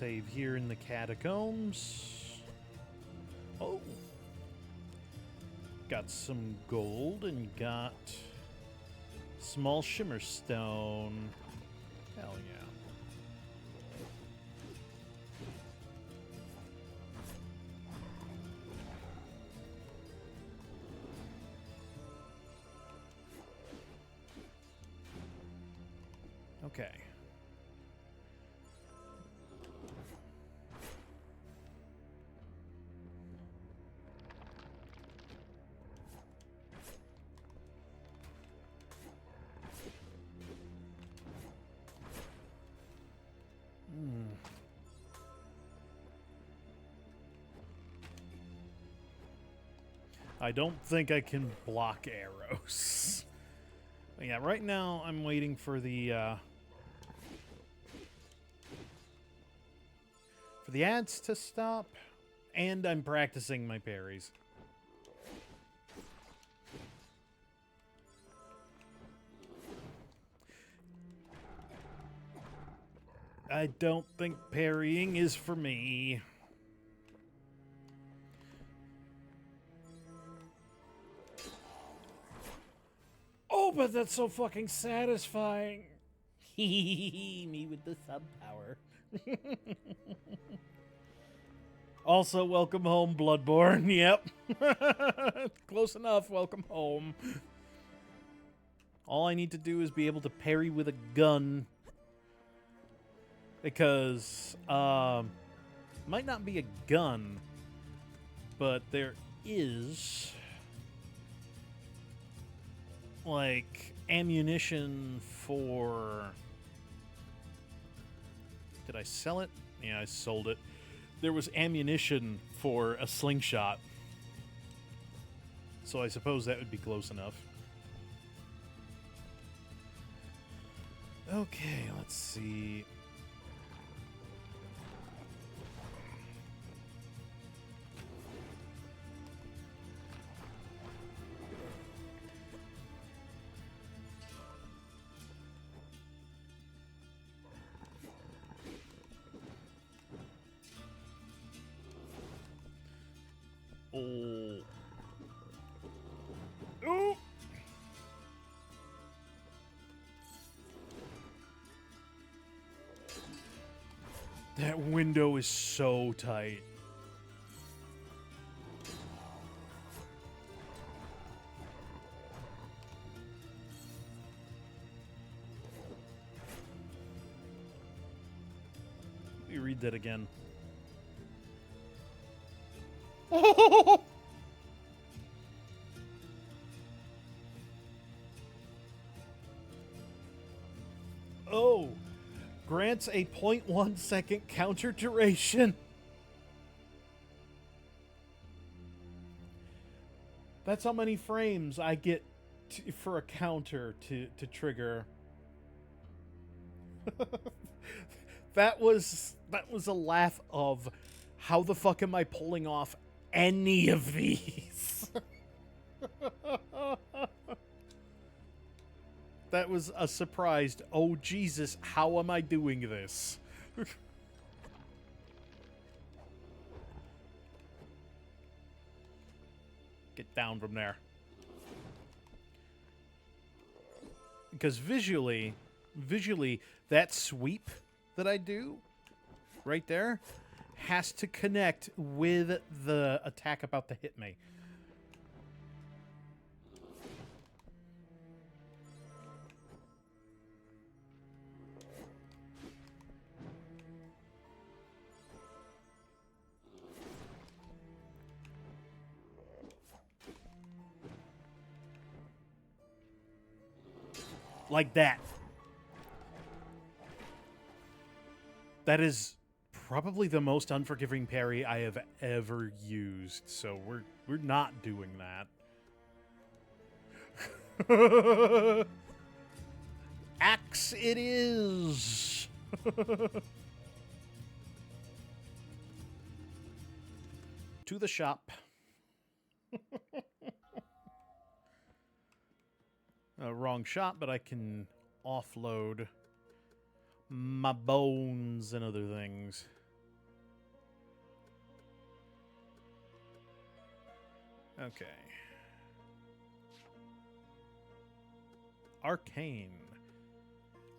A: save here in the catacombs. Oh. Got some gold and got small shimmer stone. Hell yeah. Okay. I don't think I can block arrows. Yeah, right now I'm waiting for the ads to stop, and I'm practicing my parries. I don't think parrying is for me. Oh, but that's so fucking satisfying. Me with the sub power. Also, welcome home, Bloodborne. Yep. Close enough. Welcome home. All I need to do is be able to parry with a gun. Because, might not be a gun, but there is, like, ammunition for... Did I sell it? Yeah, I sold it. There was ammunition for a slingshot. So I suppose that would be close enough. Okay, let's see. Oh. Oh. That window is so tight. Let me read that again. Oh, grants a 0.1 second counter duration. That's how many frames I get for a counter to trigger. That was a laugh of how the fuck am I pulling off any of these? That was a surprised, oh Jesus, how am I doing this? Get down from there. Because visually, that sweep that I do right there has to connect with the attack about to hit me. Like that. That is probably the most unforgiving parry I have ever used, so we're not doing that. Axe it is. To the shop. Wrong shop, but I can offload my bones and other things. Okay. Arcane.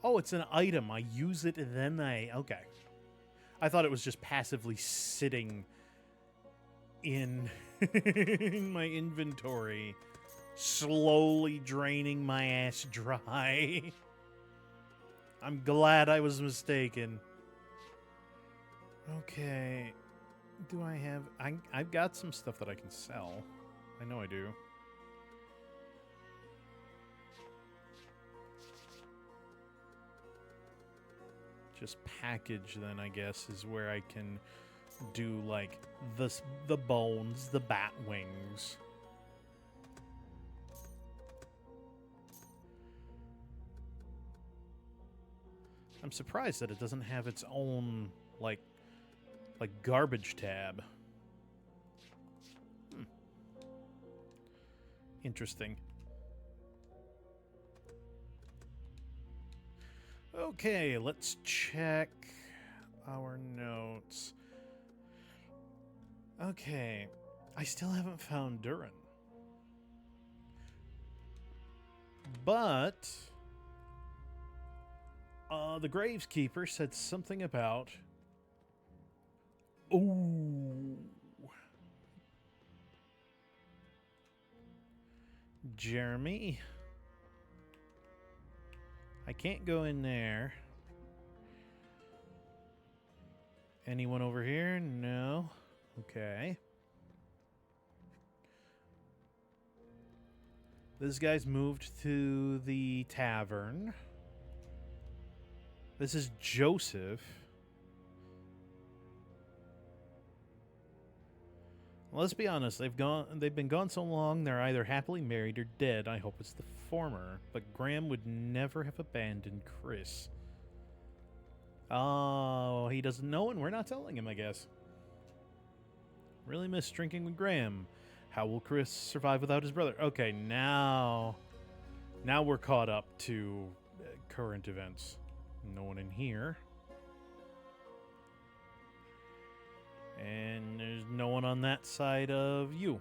A: Oh, it's an item. I use it and then okay. I thought it was just passively sitting in, in my inventory, slowly draining my ass dry. I'm glad I was mistaken. Okay. Do I have... I've got some stuff that I can sell. I know I do. Just package, then, I guess, is where I can do, like, the bones, the bat wings. I'm surprised that it doesn't have its own, like garbage tab. Interesting. Okay, let's check our notes. Okay, I still haven't found Durin. But the Graveskeeper said something about... Ooh. Jeremy. I can't go in there. Anyone over here? No. Okay. This guy's moved to the tavern. This is Joseph. Let's be honest, they've been gone so long, they're either happily married or dead. I hope it's the former, but Graham would never have abandoned Chris. Oh, he doesn't know and we're not telling him, I guess. Really miss drinking with Graham. How will Chris survive without his brother? Okay, now we're caught up to current events. No one in here. And there's no one on that side of you.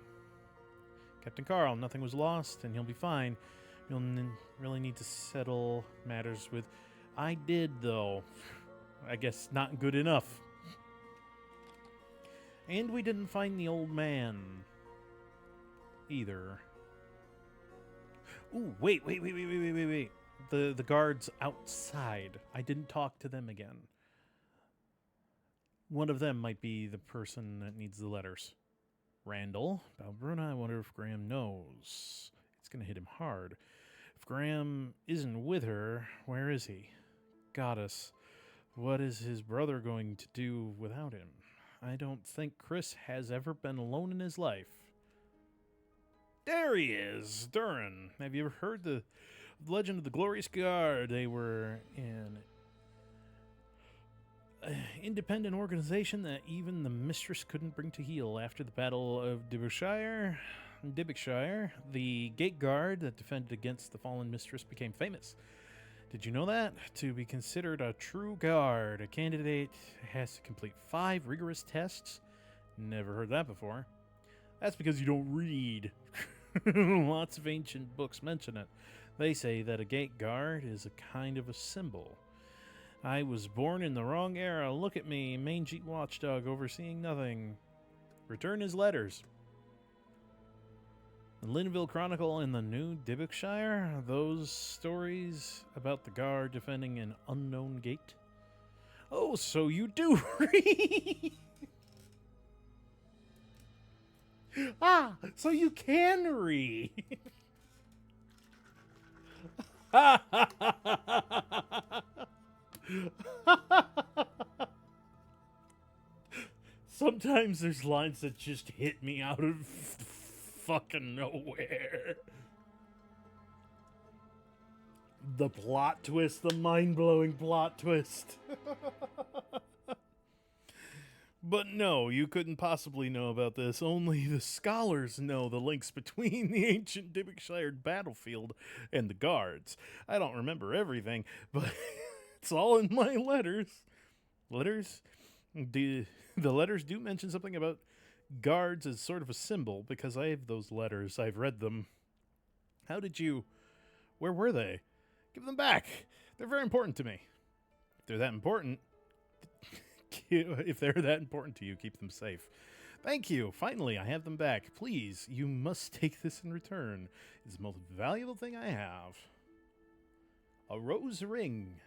A: Captain Carl, nothing was lost, and he'll be fine. You'll really need to settle matters with... I did, though. I guess not good enough. And we didn't find the old man. Either. Ooh, wait. The guards outside. I didn't talk to them again. One of them might be the person that needs the letters. Randall. Balbruna, I wonder if Graham knows. It's going to hit him hard. If Graham isn't with her, where is he? Goddess. What is his brother going to do without him? I don't think Chris has ever been alone in his life. There he is, Durin. Have you ever heard the legend of the Glorious Guard? They were an independent organization that even the mistress couldn't bring to heel. After the Battle of Dibbickshire, the gate guard that defended against the fallen mistress became famous. Did you know that? To be considered a true guard, a candidate has to complete 5 rigorous tests. Never heard that before. That's because you don't read. Lots of ancient books mention it. They say that a gate guard is a kind of a symbol. I was born in the wrong era. Look at me, mangy watchdog overseeing nothing. Return his letters. The Linville Chronicle and the New Dibbickshire, those stories about the guard defending an unknown gate. Oh, so you do read. Ah, so you can read. Sometimes there's lines that just hit me out of fucking nowhere. The plot twist, the mind-blowing plot twist. But no, you couldn't possibly know about this. Only the scholars know the links between the ancient Dibbickshire battlefield and the guards. I don't remember everything, but it's all in my letters. The letters do mention something about guards as sort of a symbol because I have those letters. I've read them. How did you... Where were they? Give them back. They're very important to me. If they're that important... if they're that important to you, keep them safe. Thank you. Finally, I have them back. Please, you must take this in return. It's the most valuable thing I have. A rose ring.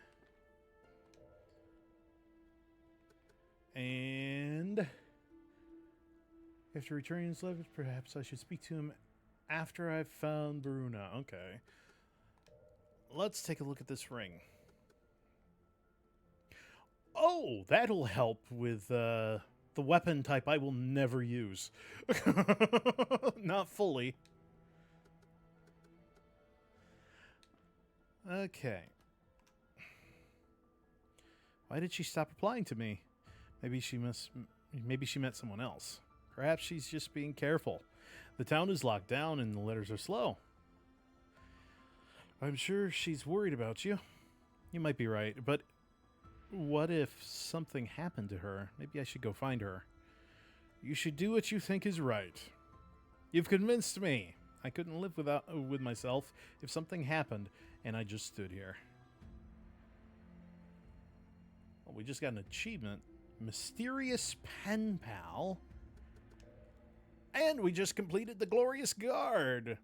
A: And after returning his letters, perhaps I should speak to him after I've found Bruna. Okay. Let's take a look at this ring. Oh, that'll help with the weapon type I will never use. Not fully. Okay. Why did she stop replying to me? Maybe she met someone else. Perhaps she's just being careful. The town is locked down and the letters are slow. I'm sure she's worried about you. You might be right, but what if something happened to her? Maybe I should go find her. You should do what you think is right. You've convinced me. I couldn't live with myself if something happened and I just stood here. Well, we just got an achievement. Mysterious Pen Pal. And we just completed the Glorious Guard.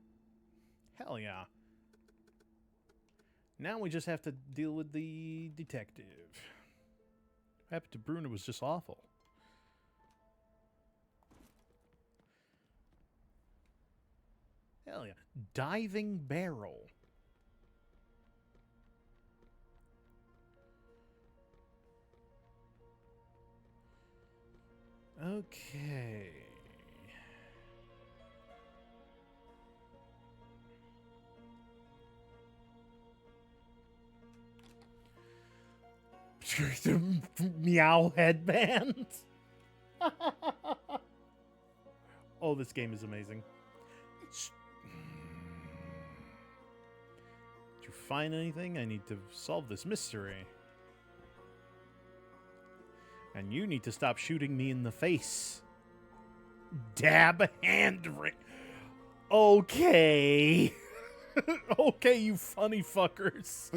A: Hell yeah. Now we just have to deal with the detective. What happened to Bruna was just awful. Hell yeah. Diving Barrel. Okay. Meow headband. Oh, this game is amazing. Did you find anything? I need to solve this mystery. And you need to stop shooting me in the face. Dab hand ring. Okay. Okay, you funny fuckers.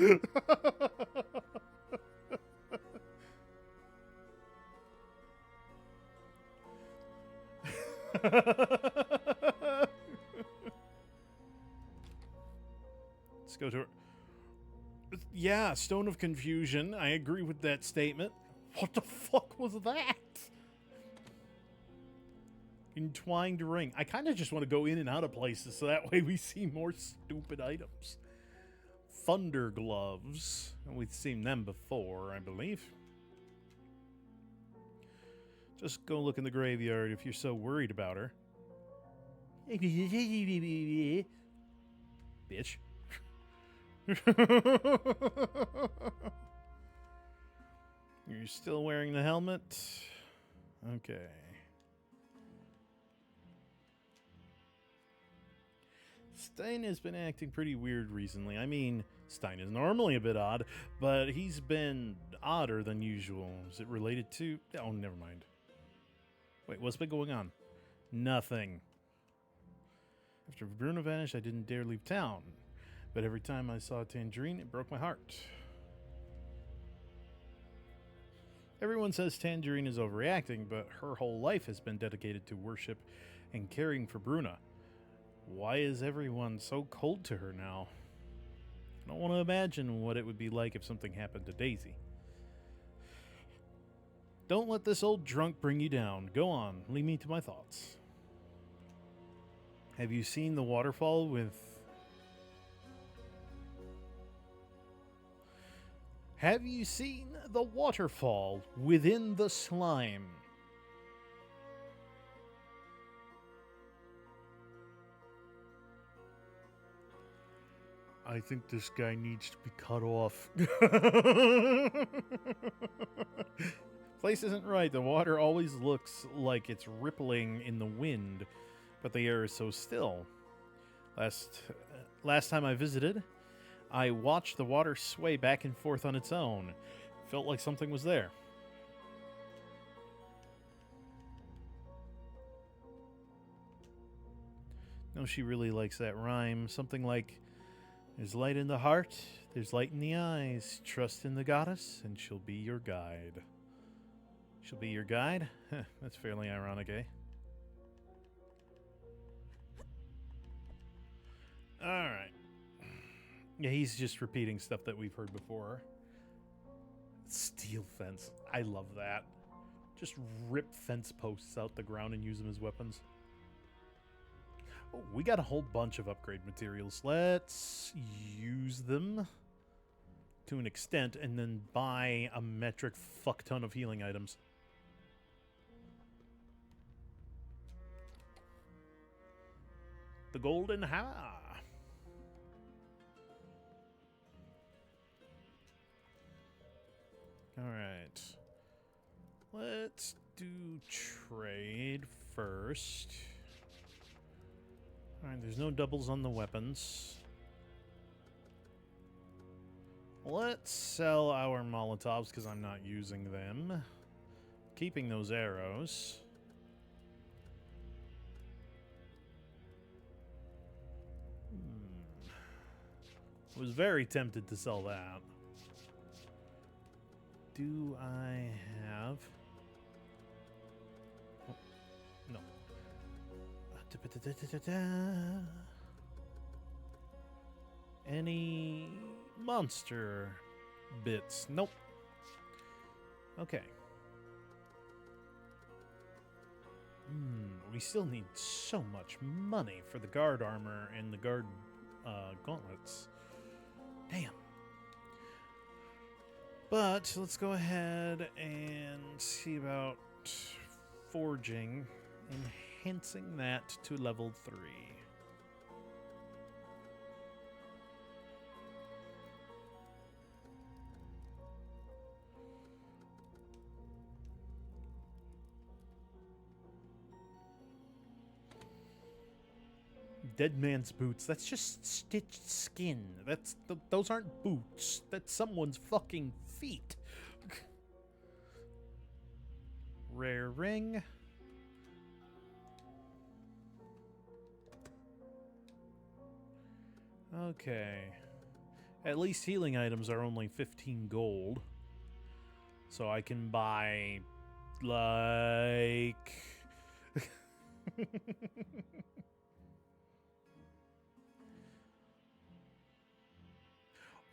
A: Let's go to her. Yeah, Stone of Confusion. I agree with that statement. What the fuck was that? Entwined ring. I kind of just want to go in and out of places so that way we see more stupid items. Thunder gloves. We've seen them before, I believe. Just go look in the graveyard if you're so worried about her. Bitch. You're still wearing the helmet? Okay. Stein has been acting pretty weird recently. I mean, Stein is normally a bit odd, but he's been odder than usual. Is it related to... Oh, never mind. Wait, what's been going on? Nothing. After Bruna vanished, I didn't dare leave town. But every time I saw Tangerine, it broke my heart. Everyone says Tangerine is overreacting, but her whole life has been dedicated to worship and caring for Bruna. Why is everyone so cold to her now? I don't want to imagine what it would be like if something happened to Daisy. Don't let this old drunk bring you down. Go on, lead me to my thoughts. Have you seen the waterfall with... Have you seen the waterfall within the slime? I think this guy needs to be cut off. Place isn't right. The water always looks like it's rippling in the wind, but the air is so still. Last time I visited, I watched the water sway back and forth on its own. Felt like something was there. Oh, she really likes that rhyme. Something like, there's light in the heart, there's light in the eyes. Trust in the goddess, and she'll be your guide. She'll be your guide? That's fairly ironic, eh? Alright. Yeah, he's just repeating stuff that we've heard before. Steel fence. I love that. Just rip fence posts out the ground and use them as weapons. Oh, we got a whole bunch of upgrade materials. Let's use them to an extent and then buy a metric fuck ton of healing items. The golden hammer. Alright. Let's do trade first. Alright, there's no doubles on the weapons. Let's sell our Molotovs because I'm not using them. Keeping those arrows. Was very tempted to sell that. Do I have... Oh, no. Any monster bits? Nope. Okay. We still need so much money for the guard armor and the guard gauntlets. Damn. But let's go ahead and see about forging, enhancing that to level 3. Dead man's boots. That's just stitched skin. Those aren't boots. That's someone's fucking feet. Rare ring. Okay. At least healing items are only 15 gold. So I can buy like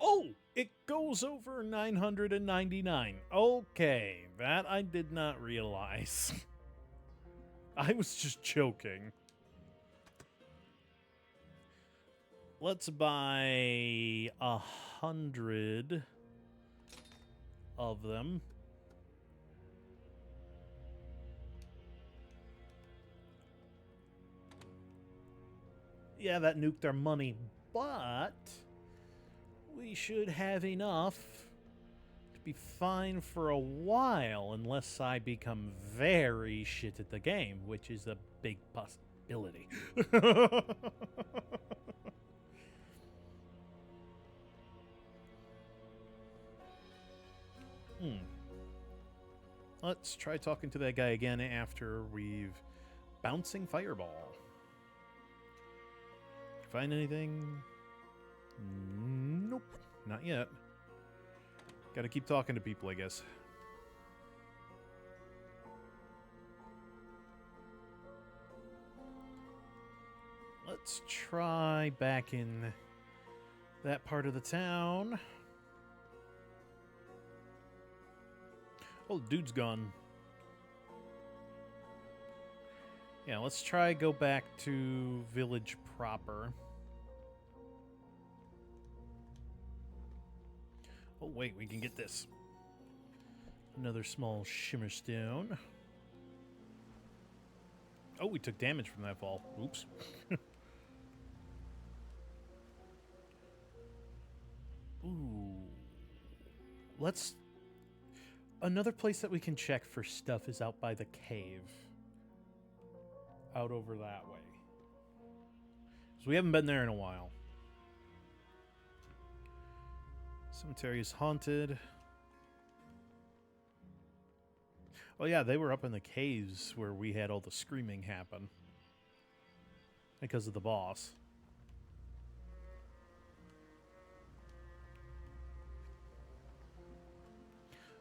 A: Oh, it goes over 999. Okay, that I did not realize. I was just joking. Let's buy 100 of them. Yeah, that nuked our money, but we should have enough to be fine for a while unless I become very shit at the game, which is a big possibility. Let's try talking to that guy again after we've bouncing fireball. Find anything? Nope, not yet. Gotta keep talking to people, I guess. Let's try back in that part of the town. Oh, dude's gone. Yeah, let's try go back to village proper. Oh, wait, we can get this. Another small shimmer stone. Oh, we took damage from that fall. Oops. Ooh. Let's... Another place that we can check for stuff is out by the cave. Out over that way. So we haven't been there in a while. Cemetery is haunted. Oh yeah, they were up in the caves where we had all the screaming happen. because of the boss.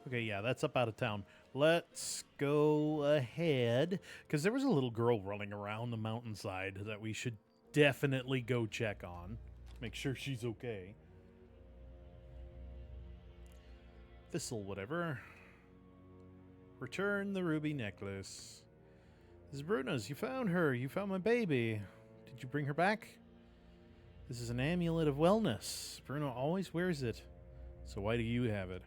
A: Okay, yeah, that's up out of town. Let's go ahead, because there was a little girl running around the mountainside that we should definitely go check on. Make sure she's okay. Thistle, whatever. Return the ruby necklace. This is Bruna's. You found her. You found my baby. Did you bring her back? This is an amulet of wellness. Bruno always wears it. So why do you have it?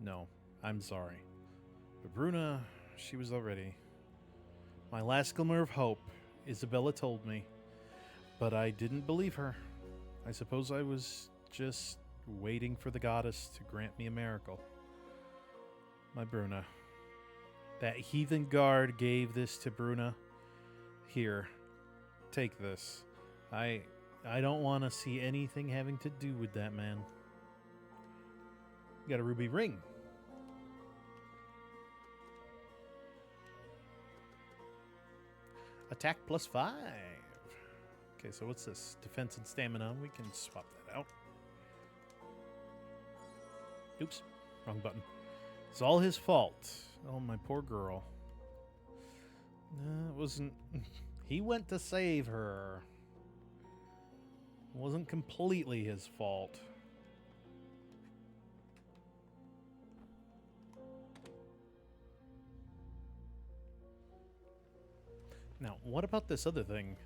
A: No, I'm sorry. But Bruna, she was already. My last glimmer of hope, Isabella told me. But I didn't believe her. I suppose I was just waiting for the goddess to grant me a miracle. My Bruna. That heathen guard gave this to Bruna. Here, take this. I don't want to see anything having to do with that man. You got a ruby ring. Attack +5. Okay, so what's this? Defense and stamina. We can swap that out. Oops, wrong button. It's all his fault. Oh, my poor girl. No, it wasn't. He went to save her. It wasn't completely his fault. Now, what about this other thing?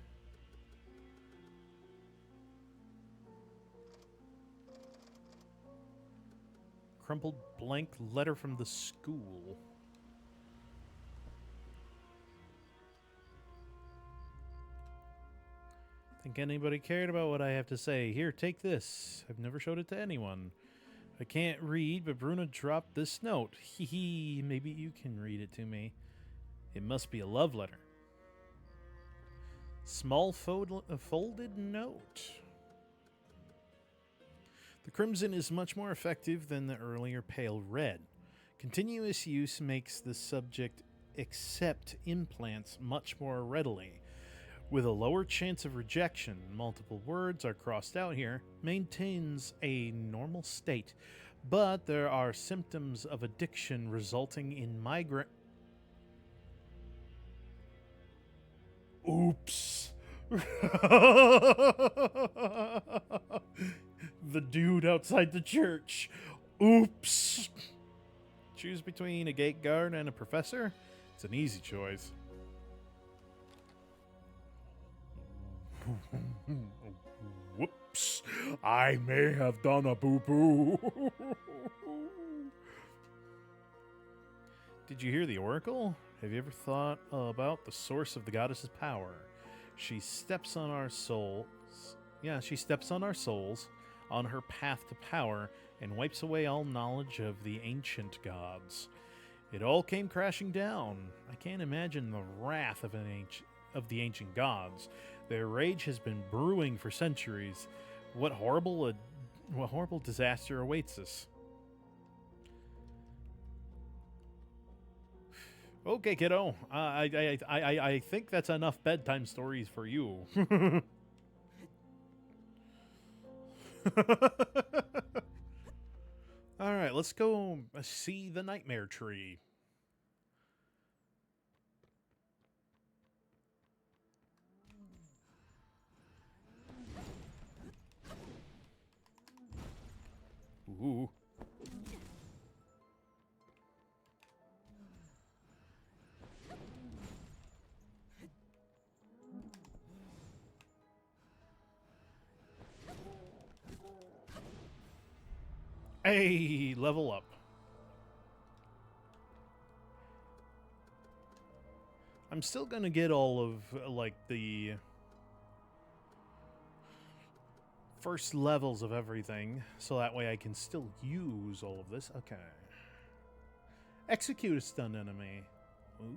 A: Crumpled blank letter from the school. Think anybody cared about what I have to say? Here, take this. I've never showed it to anyone. I can't read, but Bruna dropped this note. Hee hee, maybe you can read it to me. It must be a love letter. Small folded note. The crimson is much more effective than the earlier pale red. Continuous use makes the subject accept implants much more readily. With a lower chance of rejection, multiple words are crossed out here, maintains a normal state, but there are symptoms of addiction resulting in migraine. Oops. The dude outside the church. Oops. Choose between a gate guard and a professor? It's an easy choice. Whoops. I may have done a boo-boo. Did you hear the oracle? Have you ever thought about the source of the goddess's power? She steps on our souls. Yeah, she steps on our souls on her path to power and wipes away all knowledge of the ancient gods. It all came crashing down. I can't imagine the wrath of the ancient gods. Their rage has been brewing for centuries. What horrible disaster awaits us. Okay, kiddo. I think that's enough bedtime stories for you. All right, let's go see the nightmare tree. Ooh. Hey, level up. I'm still gonna get all of, like, the first levels of everything, so that way I can still use all of this. Okay. Execute a stunned enemy. Ooh.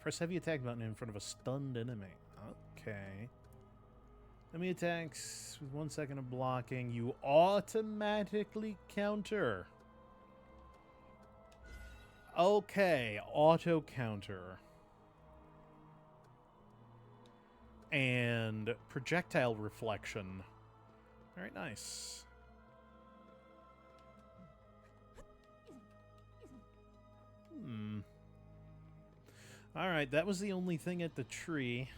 A: Press heavy attack button in front of a stunned enemy. Okay. Enemy attacks with 1 second of blocking. You automatically counter. Okay, auto counter. and projectile reflection. Very nice. Alright, that was the only thing at the tree.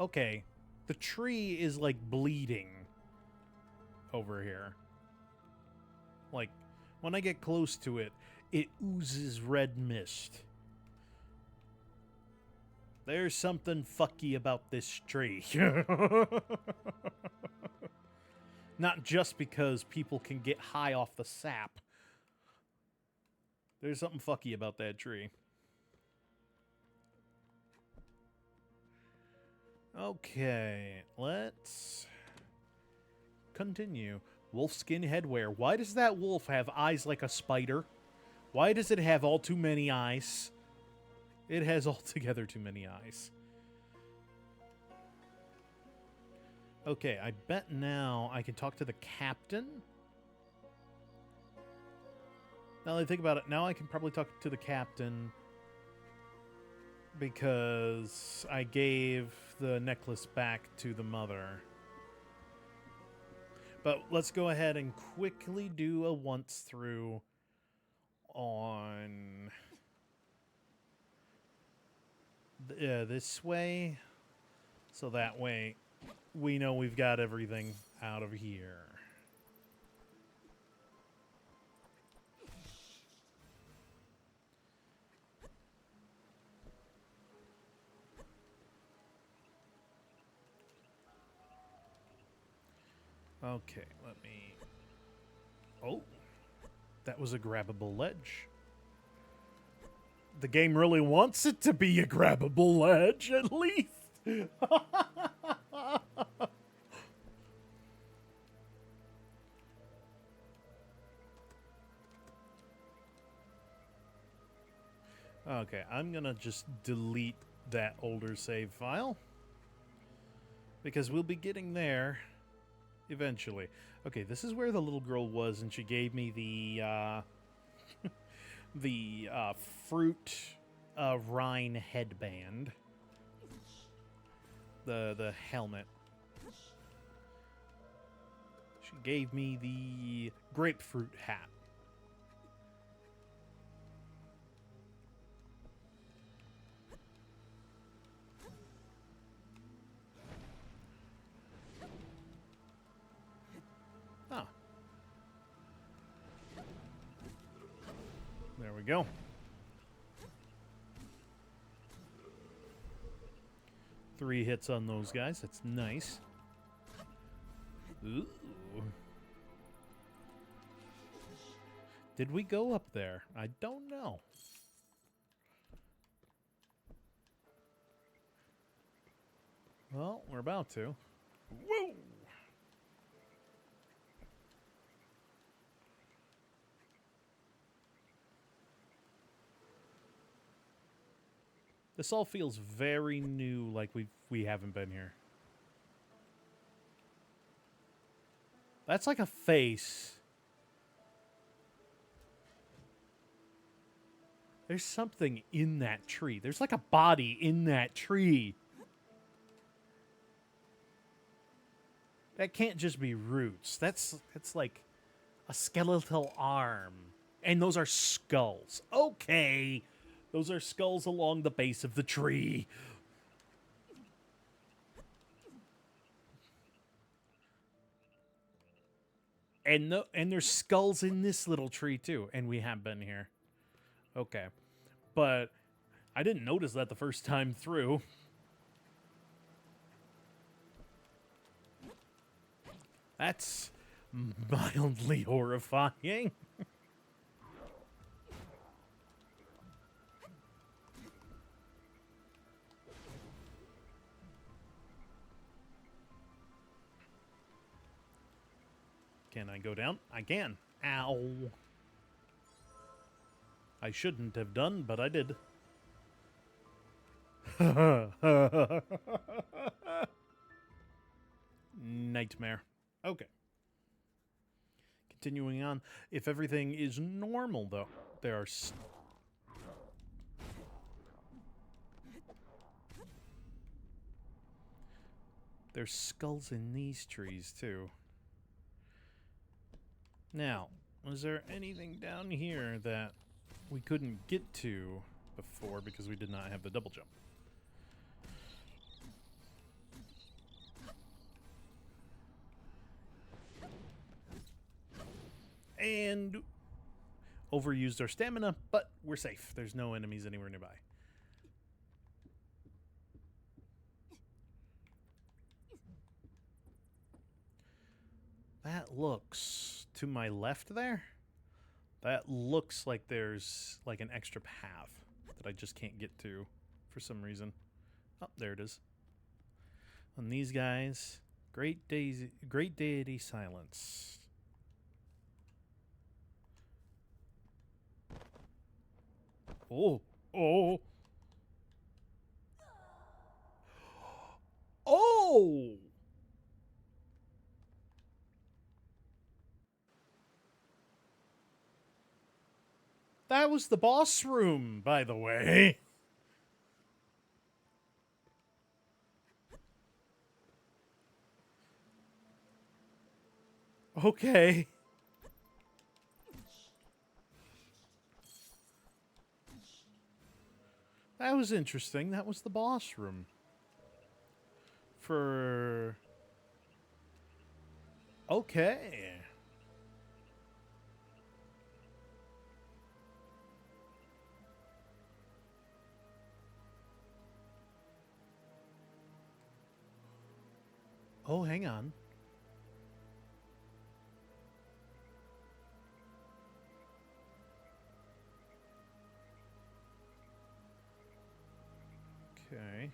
A: Okay, the tree is like bleeding over here. Like, when I get close to it, it oozes red mist. There's something fucky about this tree. Not just because people can get high off the sap. There's something fucky about that tree. Okay, let's continue. Wolfskin headwear. Why does that wolf have eyes like a spider? Why does it have all too many eyes? It has altogether too many eyes. Okay, I bet now I can talk to the captain. Now that I think about it, now I can probably talk to the captain because I gave the necklace back to the mother. But let's go ahead and quickly do a once through on this way, so that way we know we've got everything out of here. Okay, let me... Oh, that was a grabbable ledge. The game really wants it to be a grabbable ledge, at least. Okay, I'm gonna just delete that older save file because we'll be getting there eventually. Okay, this is where the little girl was, and she gave me the the fruit Rhine headband, the helmet. She gave me the grapefruit hat. Oh. There we go. 3 hits on those guys. That's nice. Ooh. Did we go up there? I don't know. Well, we're about to. Whoa! This all feels very new, like we haven't been here. That's like a face. There's something in that tree. There's like a body in that tree. That can't just be roots. That's like a skeletal arm. And those are skulls. Okay. Those are skulls along the base of the tree. And there's skulls in this little tree too. And we have been here. Okay. But I didn't notice that the first time through. That's mildly horrifying. Can I go down? I can. Ow. I shouldn't have done, but I did. Nightmare. Okay. Continuing on. If everything is normal, though, there are... There's skulls in these trees, too. Now, was there anything down here that we couldn't get to before because we did not have the double jump? And overused our stamina, but we're safe. There's no enemies anywhere nearby. That looks to my left there. That looks like there's like an extra path that I just can't get to for some reason. Oh, there it is. On these guys, great deity silence. Oh, oh. Oh! That was the boss room, by the way. Okay. That was interesting. That was the boss room. For... Okay. Oh, hang on. Okay.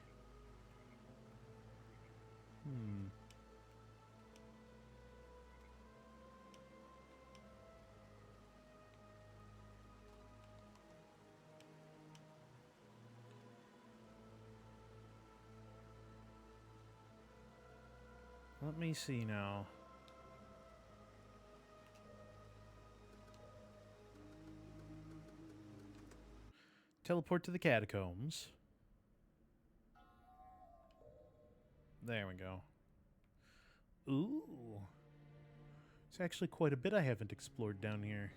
A: Let me see now. Teleport to the catacombs. There we go. Ooh. It's actually quite a bit I haven't explored down here.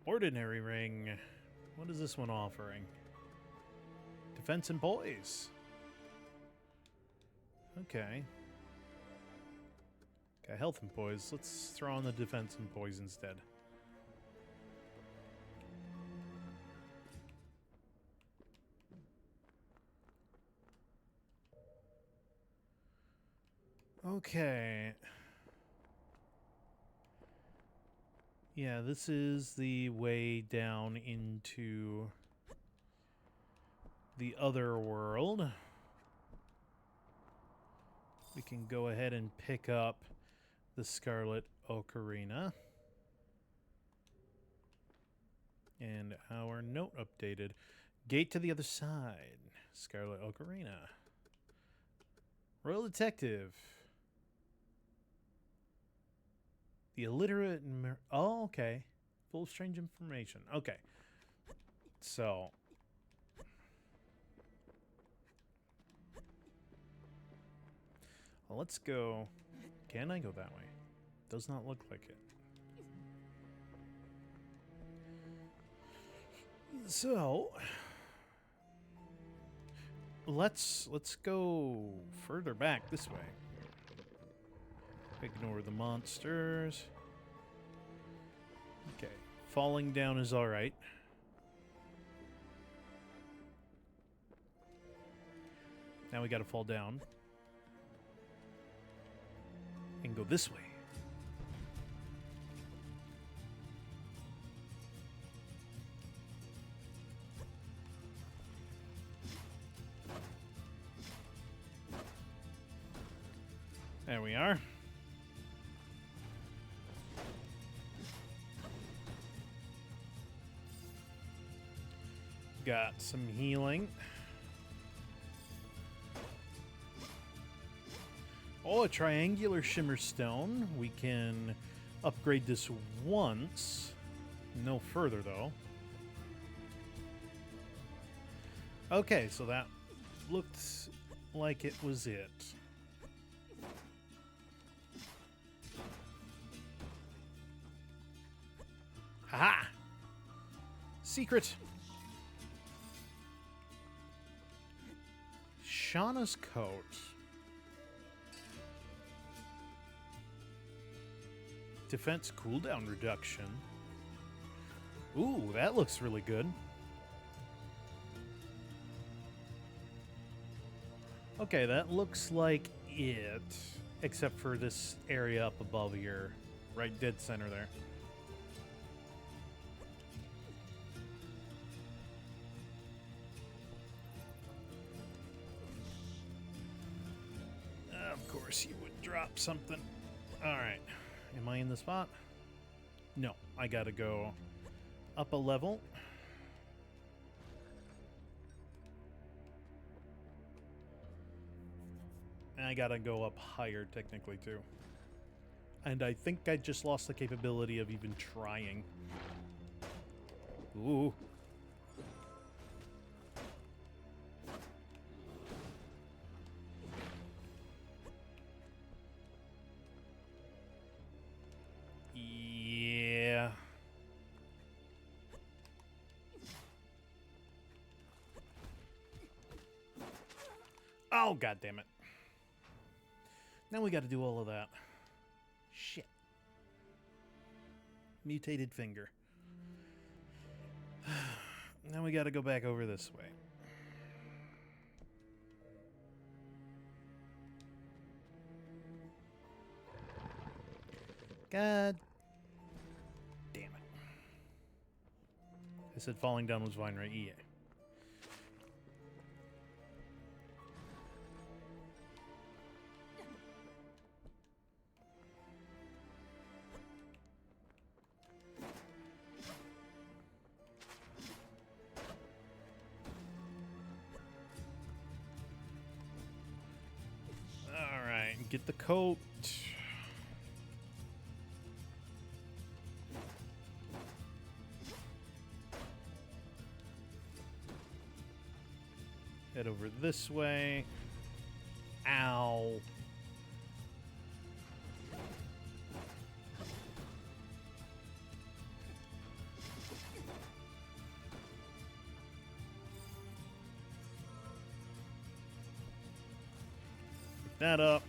A: Ordinary ring. What is this one offering? Defense and poise. Okay. Got health and poise. Let's throw on the defense and poise instead. Okay. Yeah, this is the way down into the other world. We can go ahead and pick up the Scarlet Ocarina. And our note updated. Gate to the other side. Scarlet Ocarina. Royal Detective. The illiterate... Oh, okay. Full of strange information. Okay. So... Well, let's go... Can I go that way? Does not look like it. So... Let's go further back this way. Ignore the monsters. Okay. Falling down is alright. Now we gotta fall down. And go this way. There we are. Got some healing. Oh, a triangular shimmer stone. We can upgrade this once. No further, though. Okay, so that looked like it was it. Haha! Secret! Shauna's coat. Defense cooldown reduction. Ooh, that looks really good. Okay, that looks like it, except for this area up above here, right dead center there. Of course you would drop something. Alright, am I in the spot? No, I gotta go up a level. I gotta go up higher, technically, too. And I think I just lost the capability of even trying. Ooh. Yeah. Oh, God damn it. Now we got to do all of that. Shit. Mutated finger. Now we got to go back over this way. God damn it. I said falling down was fine, right? Yeah. Get the coat. Head over this way. Ow. Pick that up.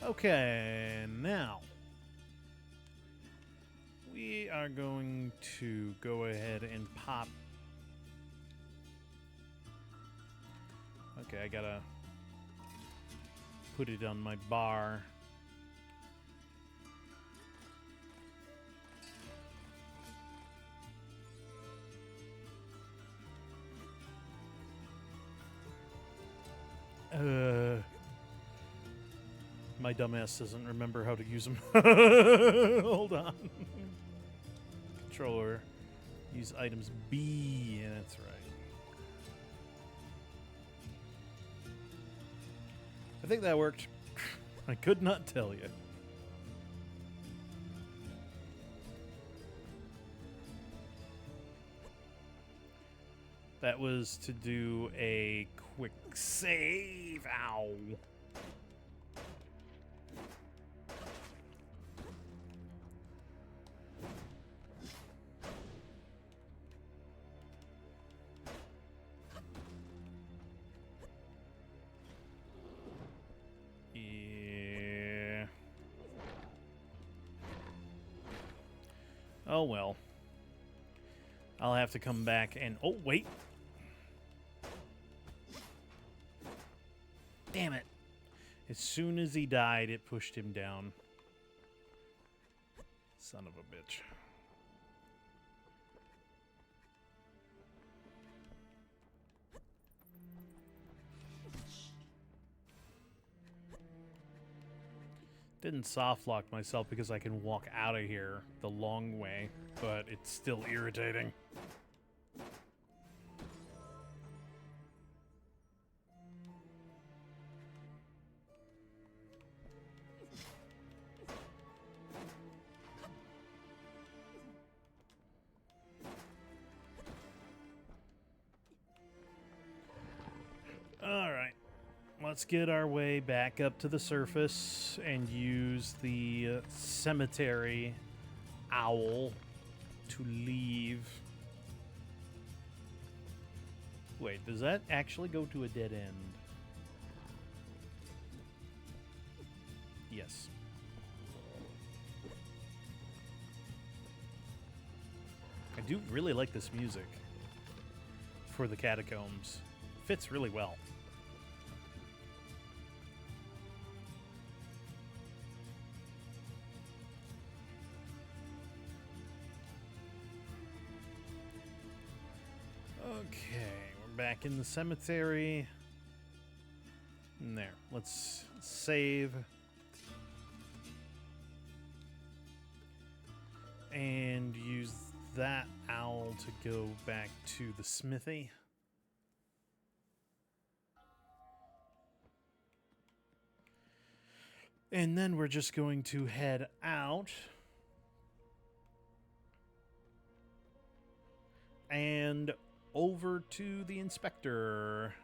A: Okay, now we are going to go ahead and pop. Okay, I gotta put it on my bar. My dumbass doesn't remember how to use them. Hold on. Controller. Use items B. Yeah, that's right. I think that worked. I could not tell you. That was to do a quick save. Ow. Oh well. I'll have to come back and... Oh, wait. Damn it. As soon as he died, it pushed him down. Son of a bitch. Didn't soft lock myself because I can walk out of here the long way, but it's still irritating. let's get our way back up to the surface and use the cemetery owl to leave. Wait, does that actually go to a dead end? Yes. I do really like this music for the catacombs. Fits really well. Okay, we're back in the cemetery. And there, let's save. And use that owl to go back to the smithy. And then we're just going to head out. And over to the inspector.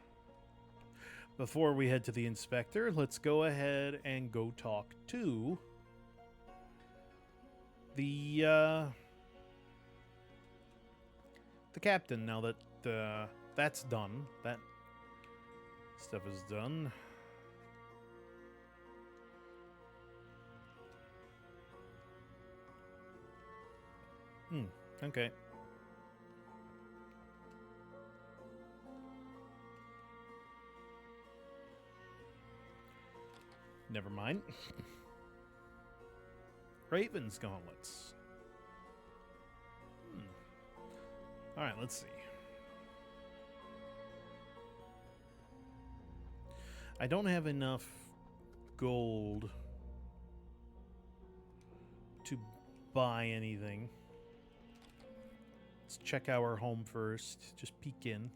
A: Before we head to the inspector, let's go ahead and go talk to the captain. Now that that's done, that stuff is done. Okay. Never mind. Raven's gauntlets. Alright, let's see. I don't have enough gold to buy anything. Let's check our home first. Just peek in.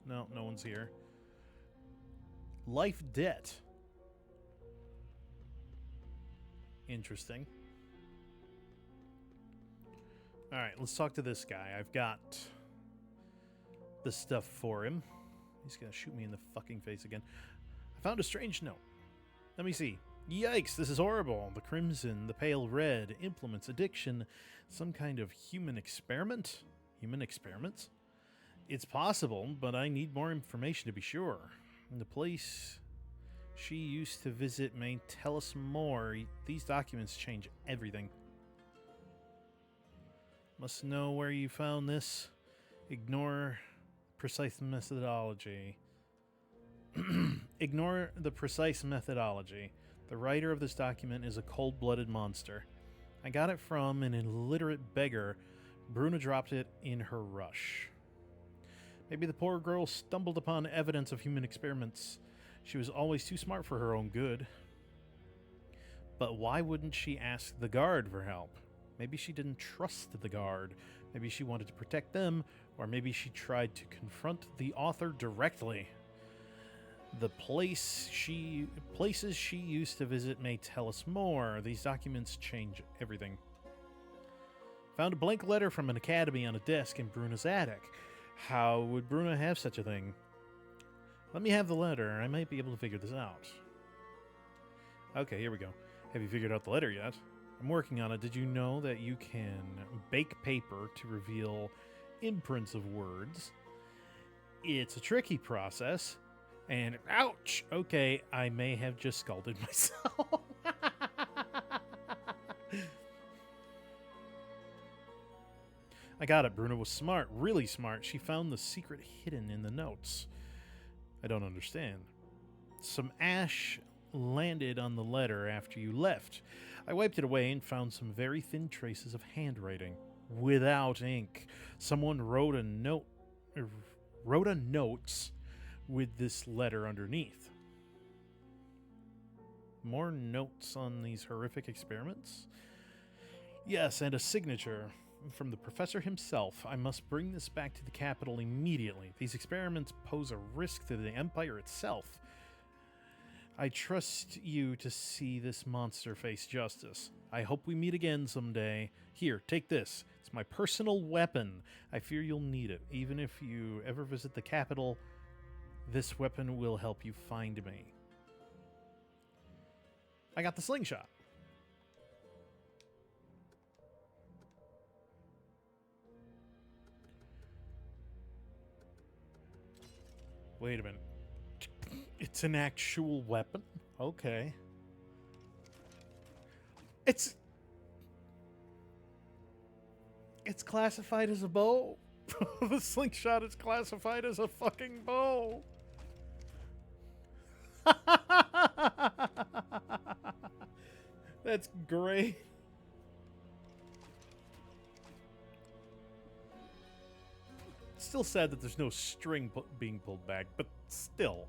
A: No, no one's here. Life debt. Interesting. Alright, let's talk to this guy. I've got the stuff for him. He's gonna shoot me in the fucking face again. I found a strange note. Let me see. Yikes, this is horrible. The crimson, the pale red, implements addiction, some kind of human experiment? Human experiments? It's possible, but I need more information to be sure. The place she used to visit may tell us more. These documents change everything. Must know where you found this. Ignore precise methodology. Ignore the precise methodology. The writer of this document is a cold-blooded monster. I got it from an illiterate beggar. Bruna dropped it in her rush. Maybe the poor girl stumbled upon evidence of human experiments. She was always too smart for her own good. But why wouldn't she ask the guard for help? Maybe she didn't trust the guard. Maybe she wanted to protect them, or maybe she tried to confront the author directly. The places she used to visit may tell us more. These documents change everything. Found a blank letter from an academy on a desk in Bruna's attic. How would Bruna have such a thing? Let me have the letter. I might be able to figure this out. Okay, here we go. Have you figured out the letter yet? I'm working on it. Did you know that you can bake paper to reveal imprints of words? It's a tricky process. And ouch! Okay, I may have just scalded myself. I got it. Bruna was smart, really smart. She found the secret hidden in the notes. I don't understand. Some ash landed on the letter after you left. I wiped it away and found some very thin traces of handwriting. Without ink. Someone wrote a note with this letter underneath. More notes on these horrific experiments? Yes, and a signature from the professor himself. I must bring this back to the capital immediately. These experiments pose a risk to the Empire itself. I trust you to see this monster face justice. I hope we meet again someday. Here, take this. It's my personal weapon. I fear you'll need it, even if you ever visit the capital This weapon will help you find me. I got the slingshot. Wait a minute. It's an actual weapon? Okay. It's classified as a bow. The slingshot is classified as a fucking bow. That's great. Still sad that there's no string being pulled back, but still.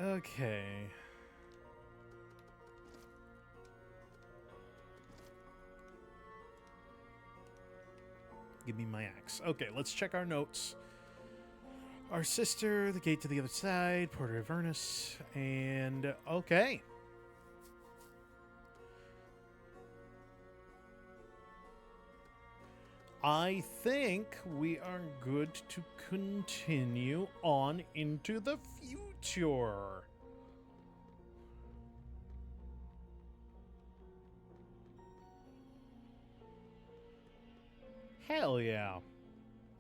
A: Okay. Give me my axe. Okay, let's check our notes. Our sister, the gate to the other side, Port of Avernus, and okay. I think we are good to continue on into the future. Hell yeah.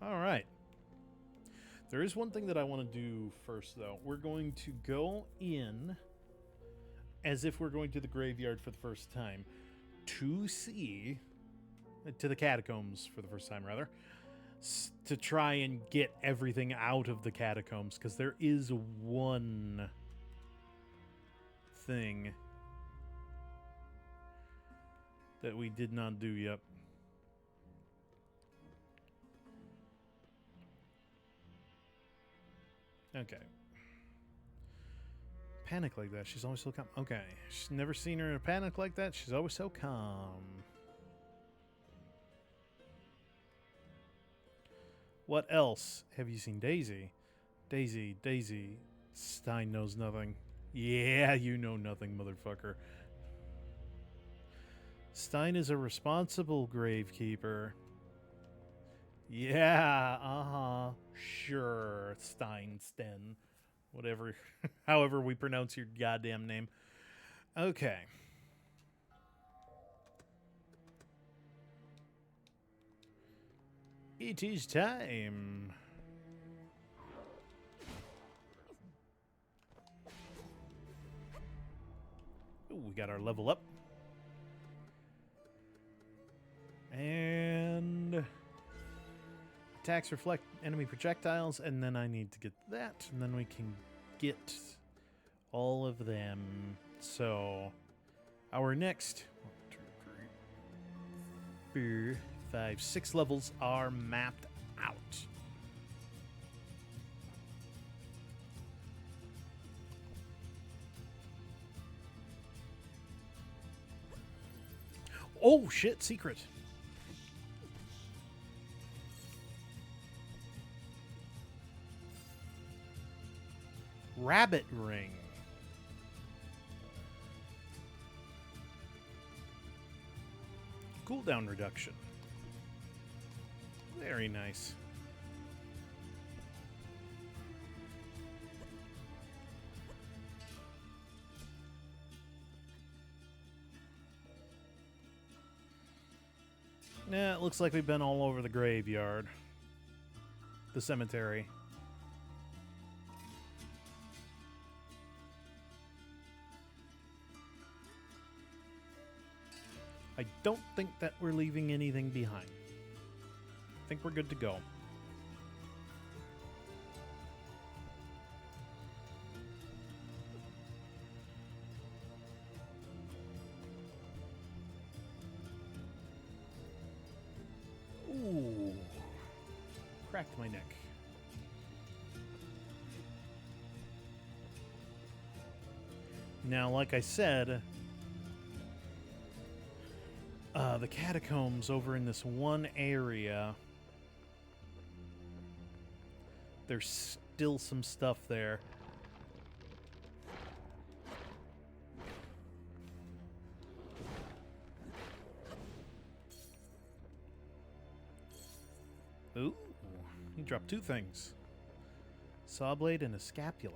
A: All right. There is one thing that I want to do first, though. We're going to go in as if we're going to the graveyard for the first time to see... to the catacombs for the first time, rather, to try and get everything out of the catacombs, because there is one thing that we did not do yet. Okay. Panic like that. She's always so calm. Okay. She's never seen her in a panic like that. She's always so calm. What else have you seen? Daisy. Daisy. Stein knows nothing. Yeah, you know nothing, motherfucker. Stein is a responsible gravekeeper. Yeah, uh-huh. Sure, Sten. Whatever. However we pronounce your goddamn name. Okay. It is time. Ooh, we got our level up. And attacks reflect enemy projectiles, and then I need to get that, and then we can get all of them. So our next 1, 2, 3, 4, 5, 6 levels are mapped out. Oh shit, secret. Rabbit ring. Cooldown reduction. Very nice. Yeah, it looks like we've been all over the graveyard. The cemetery. I don't think that we're leaving anything behind. I think we're good to go. Ooh. Cracked my neck. Now, like I said, the catacombs over in this one area, there's still some stuff there. Ooh, he dropped two things. Saw blade and a scapula.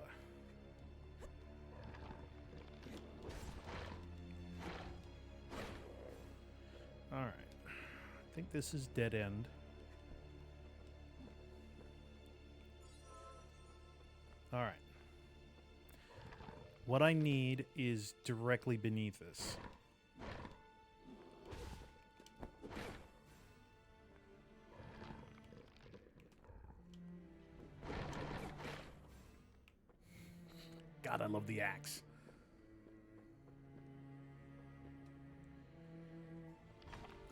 A: Alright. I think this is dead end. Alright. What I need is directly beneath this. God, I love the axe.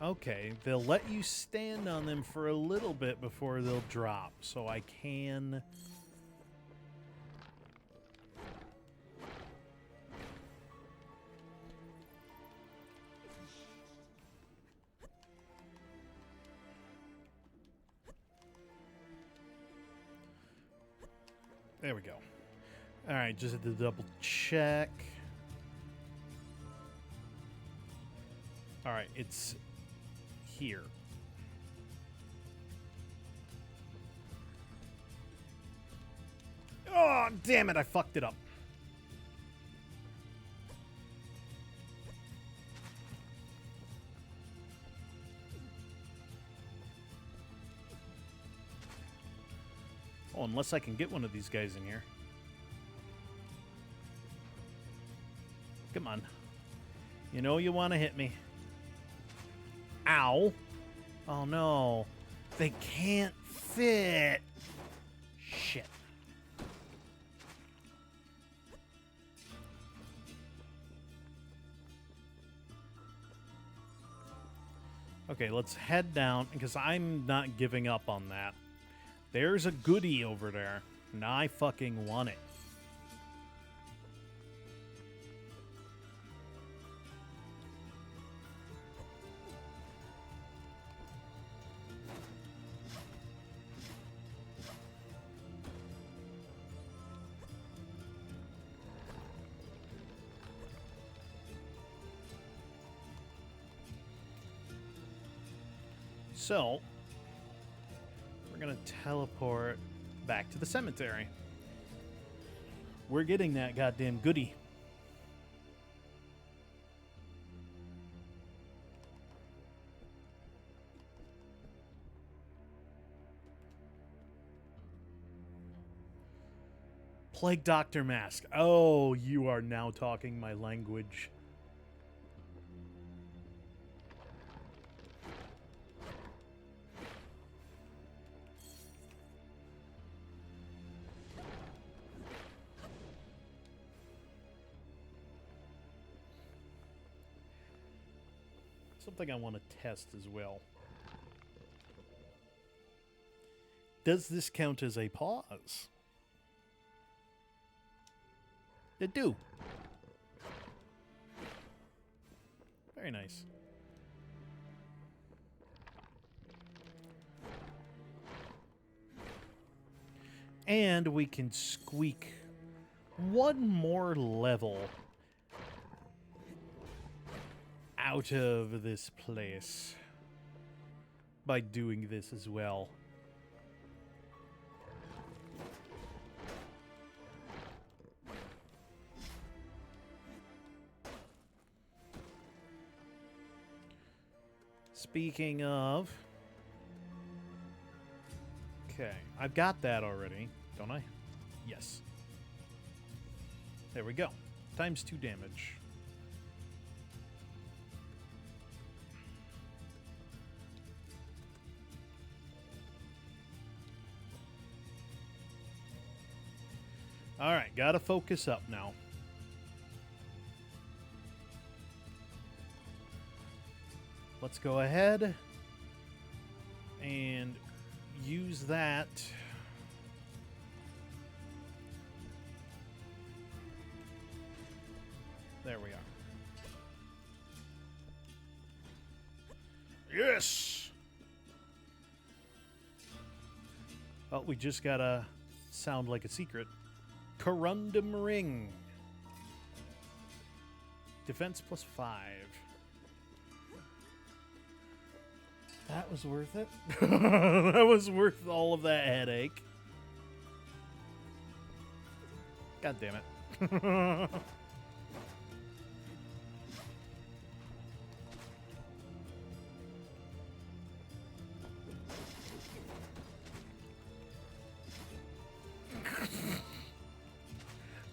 A: Okay, they'll let you stand on them for a little bit before they'll drop, so I can... There we go. Alright, just had to double check. Alright, it's here. Oh, damn it, I fucked it up. Oh, unless I can get one of these guys in here. Come on. You know you want to hit me. Ow. Oh, no. They can't fit. Shit. Okay, let's head down, because I'm not giving up on that. There's a goodie over there, and I fucking want it. So, we're going to teleport back to the cemetery. We're getting that goddamn goodie. Plague Doctor Mask. Oh, you are now talking my language. Something I want to test as well. Does this count as a pause? It do. Very nice. And we can squeak one more level out of this place by doing this as well. Speaking of... Okay, I've got that already, don't I? Yes. There we go. Times 2 damage. Alright, gotta focus up now. Let's go ahead and use that. There we are. Yes! Oh, we just gotta sound like a secret. Corundum Ring. Defense +5. That was worth it. That was worth all of that headache. God damn it.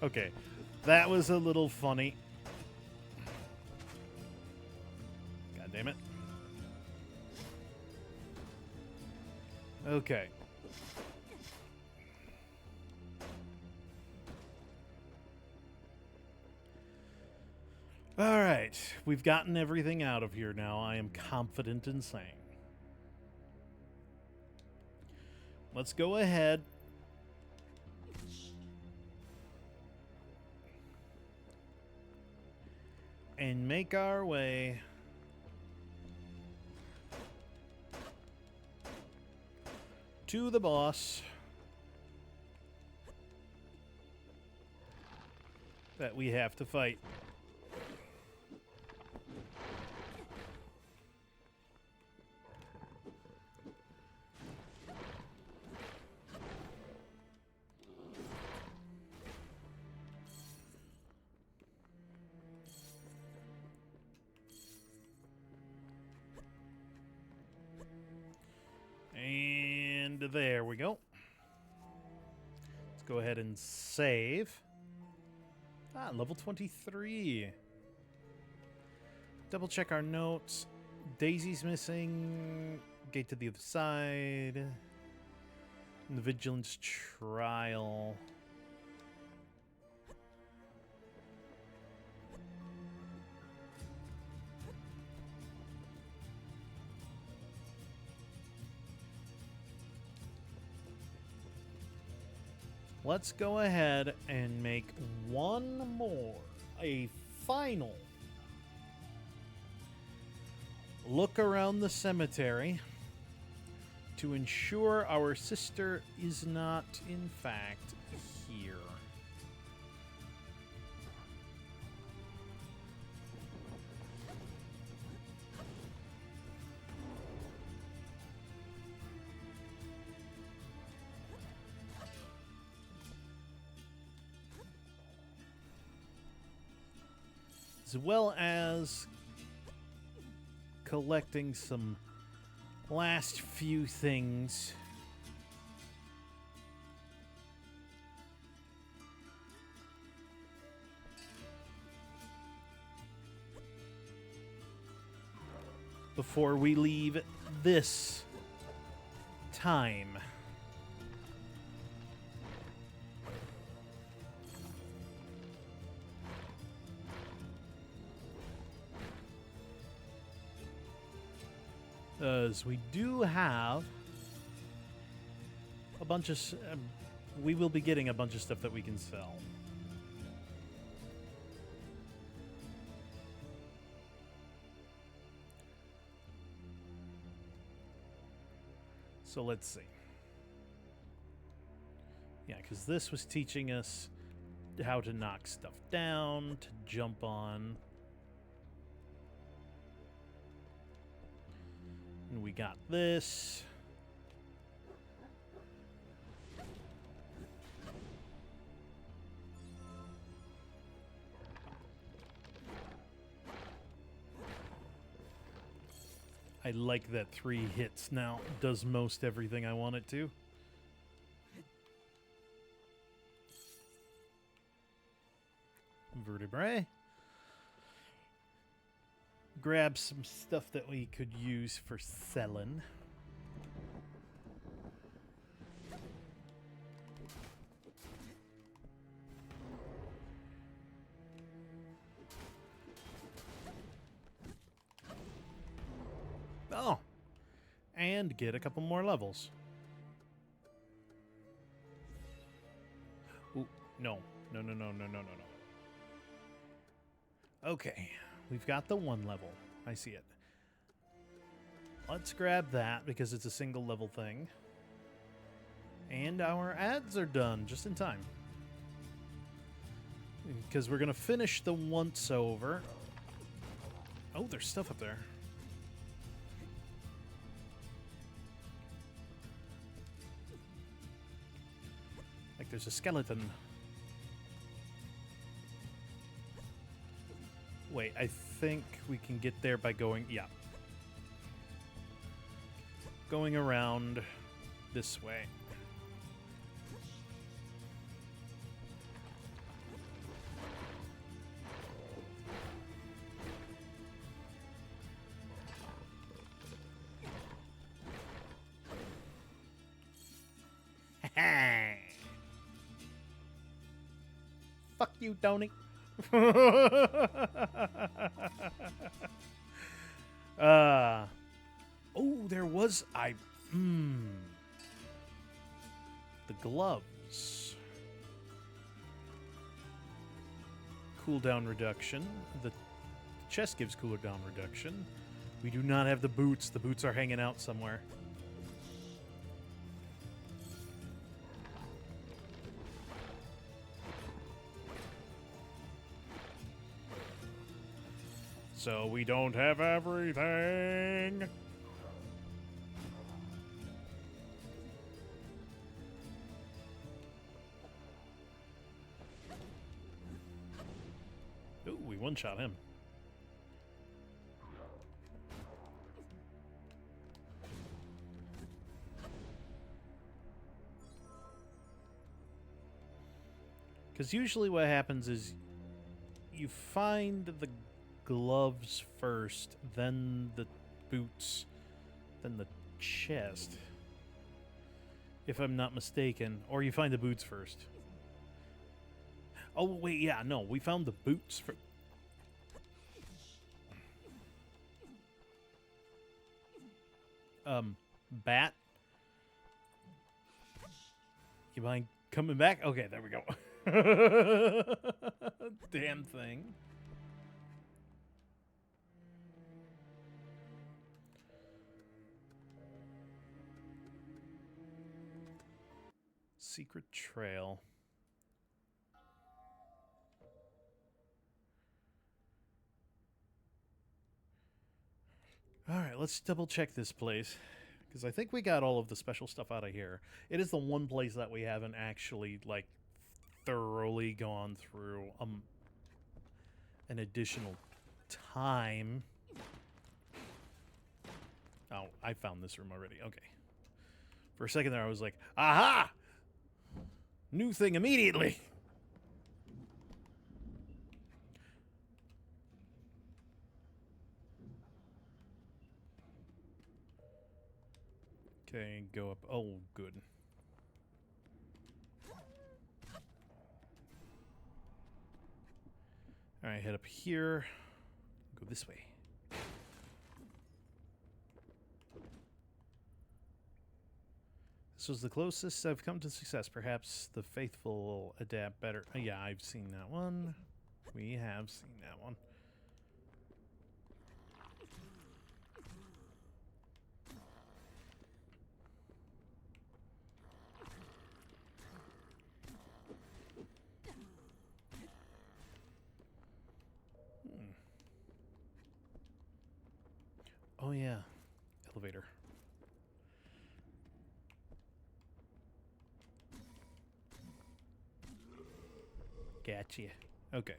A: Okay, that was a little funny. God damn it. Okay. All right, we've gotten everything out of here now. I am confident in saying. Let's go ahead. And make our way to the boss that we have to fight. And there we go. Let's go ahead and save. Ah, level 23. Double check our notes. Daisy's missing. Gate to the other side. And the Vigilance Trial. Let's go ahead and make one more, a final look around the cemetery to ensure our sister is not, in fact, here. As well as collecting some last few things. Before we leave this time. As we do have a bunch of... we will be getting a bunch of stuff that we can sell. So let's see. Yeah, because this was teaching us how to knock stuff down, to jump on. And we got this. I like that 3 hits now. Does most everything I want it to. Vertebrae. Grab some stuff that we could use for selling. Oh, and get a couple more levels. Ooh, no. No. Okay, we've got the 1 level. I see it. Let's grab that because it's a single level thing. And our ads are done just in time. Because we're going to finish the once over. Oh, there's stuff up there. like there's a skeleton. Wait, I think we can get there by going... Yeah. Going around this way. Fuck you, Tony. Oh, there was the gloves. Cooldown reduction. The chest gives cooldown reduction. We do not have the boots. The boots are hanging out somewhere. So we don't have everything. Ooh, we one-shot him. Because usually what happens is you find the gloves first, then the boots, then the chest. If I'm not mistaken. Or you find the boots first. Oh, wait, yeah, no. We found the boots first. Bat? You mind coming back? Okay, there we go. Damn thing. Secret trail. Alright, let's double check this place. Because I think we got all of the special stuff out of here. It is the one place that we haven't actually, like, thoroughly gone through an additional time. Oh, I found this room already. Okay. For a second there, I was like, aha! New thing immediately! Okay, go up. Oh, good. Alright, head up here. Go this way. This was the closest I've come to success. Perhaps the faithful will adapt better. Oh, yeah, I've seen that one. We have seen that one. Oh, yeah. Elevator. Gotcha. Okay.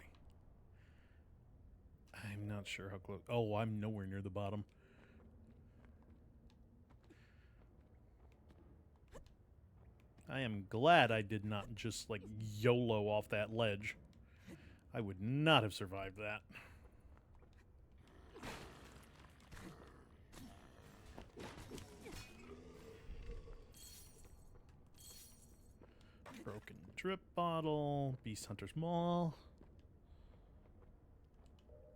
A: I'm not sure how close... Oh, I'm nowhere near the bottom. I am glad I did not just, like, YOLO off that ledge. I would not have survived that. Broken drip bottle. Beast Hunter's Maul.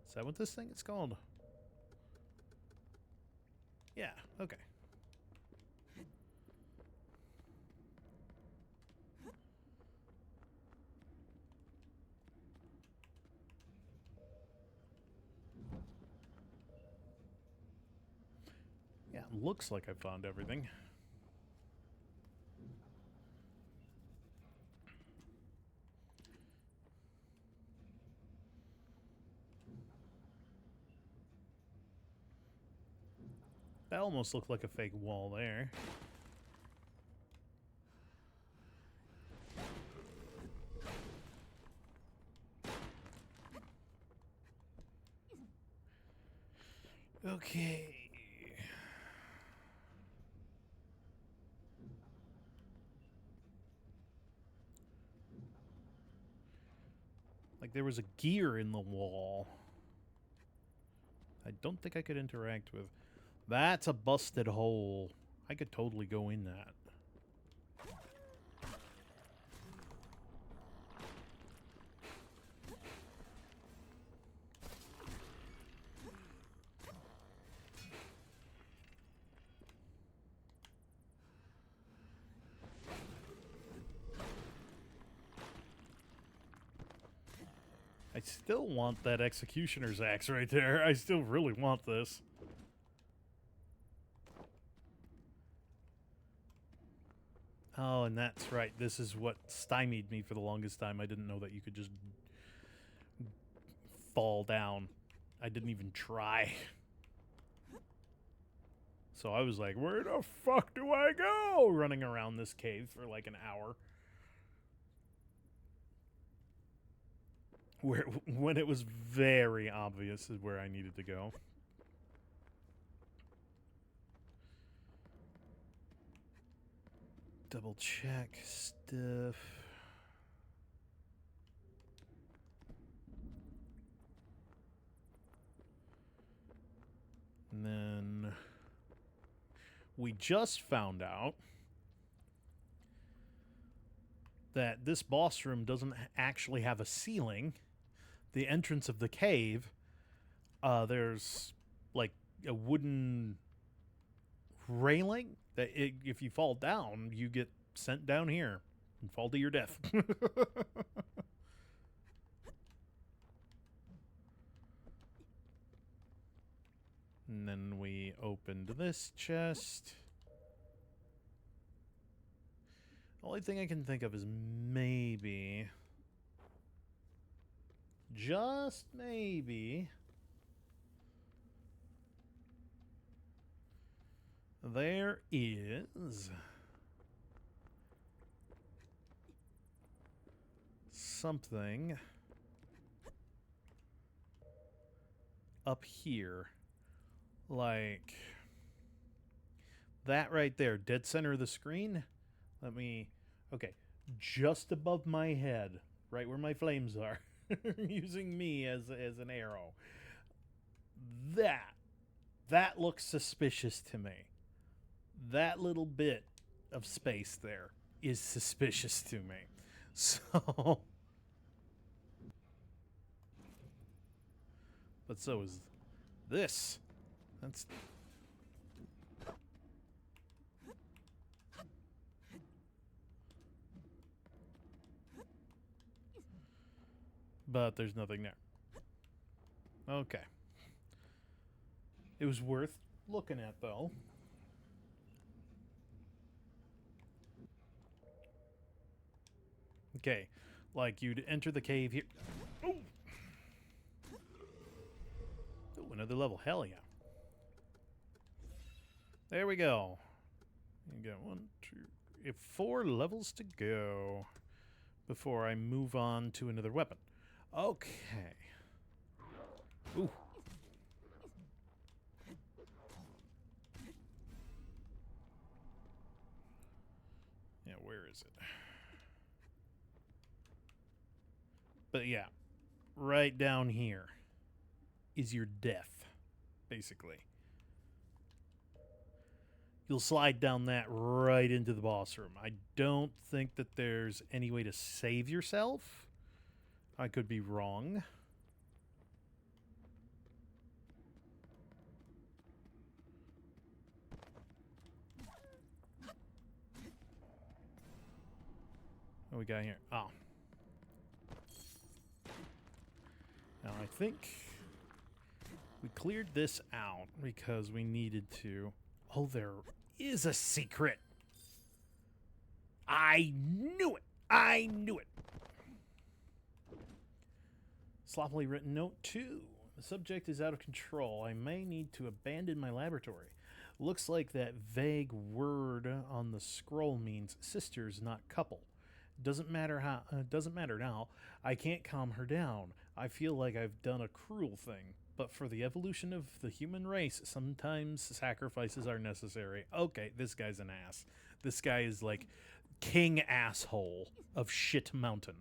A: Is that what this thing is called? Yeah, okay. Yeah, looks like I found everything. That almost looked like a fake wall there. Okay. Like there was a gear in the wall. I don't think I could interact with. That's a busted hole. I could totally go in that. I still want that executioner's axe right there. I still really want this. Oh, and that's right. This is what stymied me for the longest time. I didn't know that you could just fall down. I didn't even try. So I was like, where the fuck do I go? Running around this cave for like an hour. When it was very obvious is where I needed to go. Double check stuff. And then we just found out that this boss room doesn't actually have a ceiling. The entrance of the cave, there's like a wooden railing that if you fall down, you get sent down here and fall to your death. And then we opened this chest. The only thing I can think of is maybe, just maybe, there is something up here. Like that right there, dead center of the screen. Let me, okay, just above my head, right where my flames are, using me as an arrow. That looks suspicious to me. That little bit of space there is suspicious to me. So, but so is this. That's. But there's nothing there. Okay. It was worth looking at, though. Okay. Like, you'd enter the cave here. Oh! Ooh, another level. Hell yeah. There we go. You got 1, 2, 4 levels to go before I move on to another weapon. Okay. Ooh. Yeah, where is it? But yeah, right down here is your death, basically. You'll slide down that right into the boss room. I don't think that there's any way to save yourself. I could be wrong. What we got here? Oh. Now I think we cleared this out because we needed to. Oh, there is a secret. I knew it. I knew it. Sloppily written note 2. The subject is out of control. I may need to abandon my laboratory. Looks like that vague word on the scroll means sisters, not couple. Doesn't matter how. Doesn't matter now. I can't calm her down. I feel like I've done a cruel thing, but for the evolution of the human race, sometimes sacrifices are necessary. Okay, this guy's an ass. This guy is like king asshole of Shit Mountain.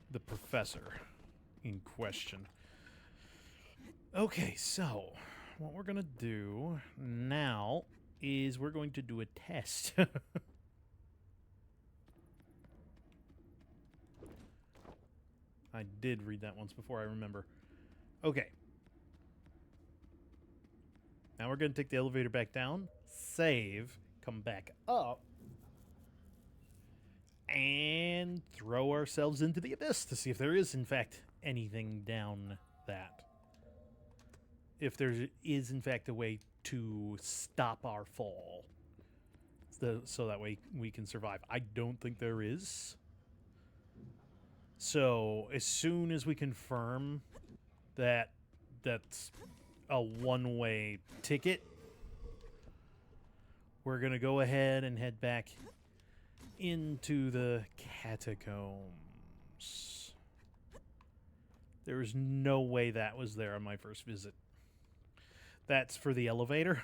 A: The professor in question. Okay, so what we're going to do now is we're going to do a test. I did read that once before, I remember. Okay. Now we're going to take the elevator back down, save, come back up, and throw ourselves into the abyss to see if there is, in fact, anything down that. If there is, in fact, a way to stop our fall. So that way we can survive. I don't think there is. So as soon as we confirm that that's a one-way ticket, we're going to go ahead and head back into the catacombs. There was no way that was there on my first visit. That's for the elevator.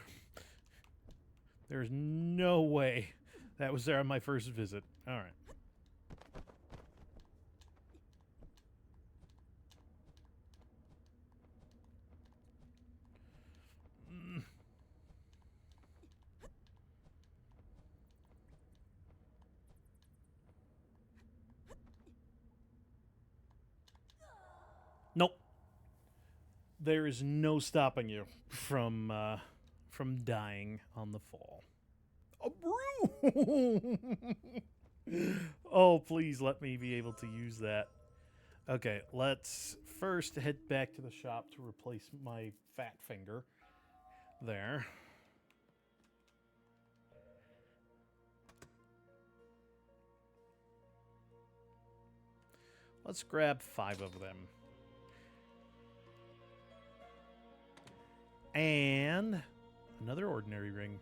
A: There's no way that was there on my first visit. All right. Nope. There is no stopping you from dying on the fall. A broom! Oh, please let me be able to use that. Okay, let's first head back to the shop to replace my fat finger. There. Let's grab 5 of them. And another ordinary ring.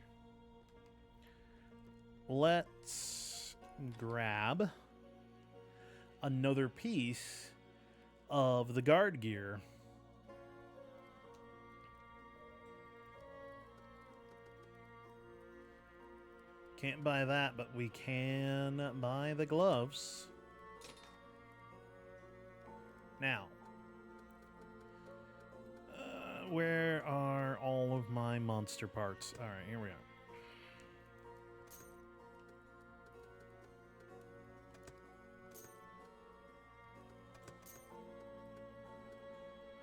A: Let's grab another piece of the guard gear. Can't buy that, but we can buy the gloves. Now, where are all of my monster parts? All right, here we are.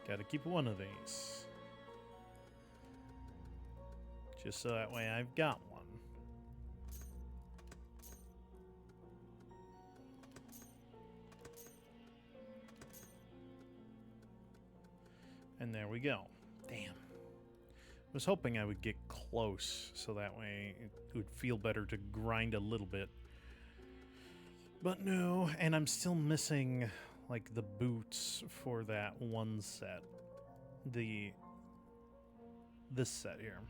A: Gotta keep one of these. Just so that way I've got one. And there we go. Damn. I was hoping I would get close so that way it would feel better to grind a little bit. But no, and I'm still missing like the boots for that one set. This set here.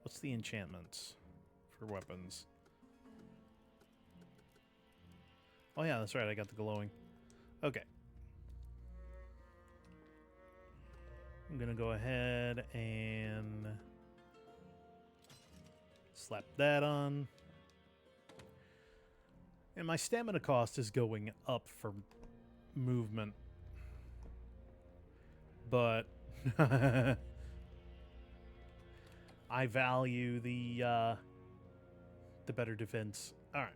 A: What's the enchantments for weapons? Oh yeah, that's right, I got the glowing. Okay. I'm gonna go ahead and slap that on. And my stamina cost is going up for movement. But I value the better defense. Alright.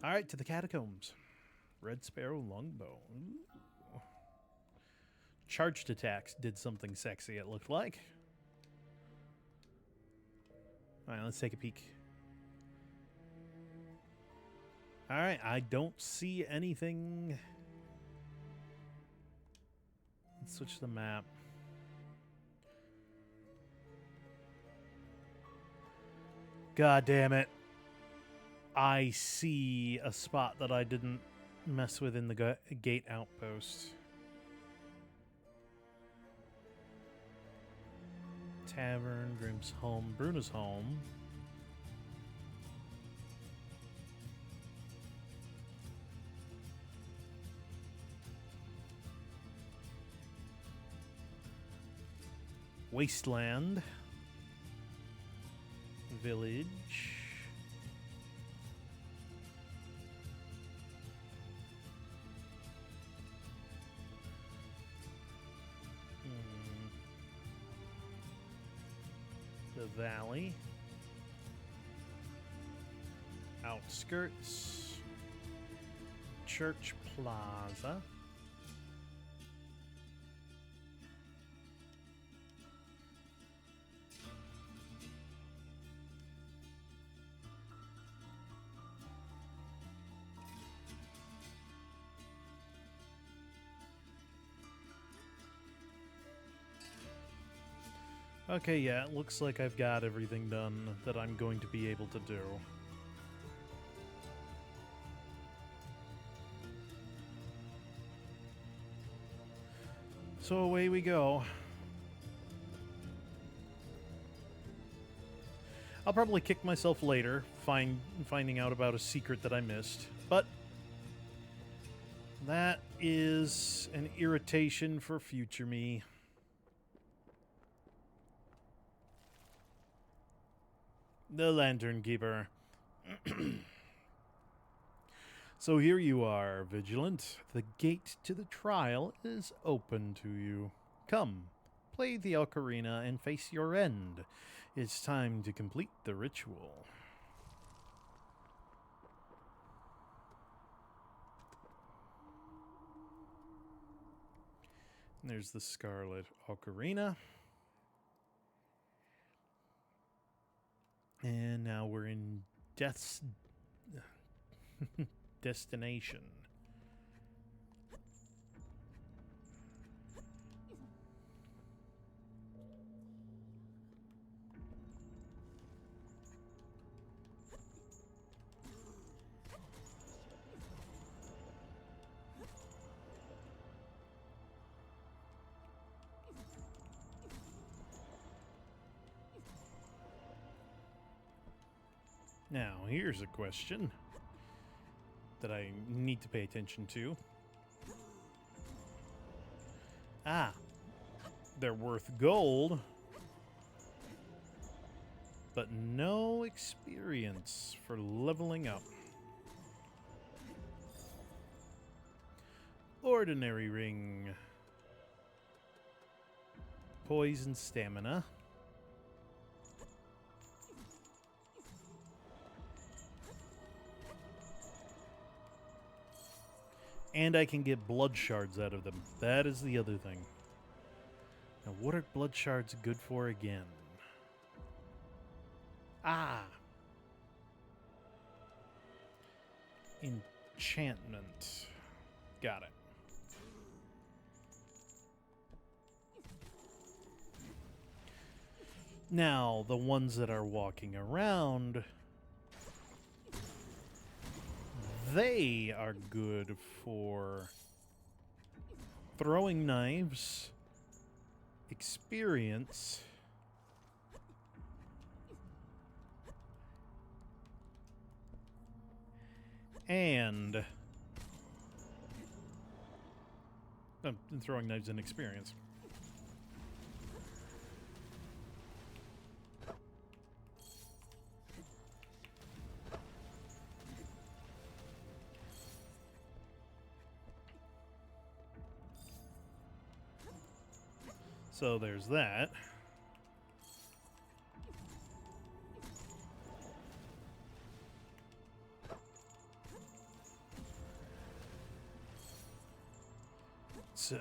A: Alright, to the catacombs. Red Sparrow Longbow. Ooh. Charged attacks did something sexy, it looked like. Alright, let's take a peek. Alright, I don't see anything. Let's switch the map. God damn it. I see a spot that I didn't mess with in the gate outpost. Tavern, Grim's home, Bruna's home. Wasteland. Village. The valley. Outskirts. Church Plaza. Okay, yeah, it looks like I've got everything done that I'm going to be able to do. So away we go. I'll probably kick myself later, finding out about a secret that I missed, but that is an irritation for future me. The Lantern Keeper. So here you are, Vigilant. The gate to the trial is open to you. Come, play the ocarina and face your end. It's time to complete the ritual. And there's the Scarlet Ocarina. And now we're in Death's destination. Now, here's a question that I need to pay attention to. Ah, they're worth gold, but no experience for leveling up. Ordinary ring. Poison stamina. And I can get blood shards out of them. That is the other thing. Now, what are blood shards good for again? Ah! Enchantment. Got it. Now, the ones that are walking around, they are good for throwing knives, experience, and throwing knives and experience. So there's that. So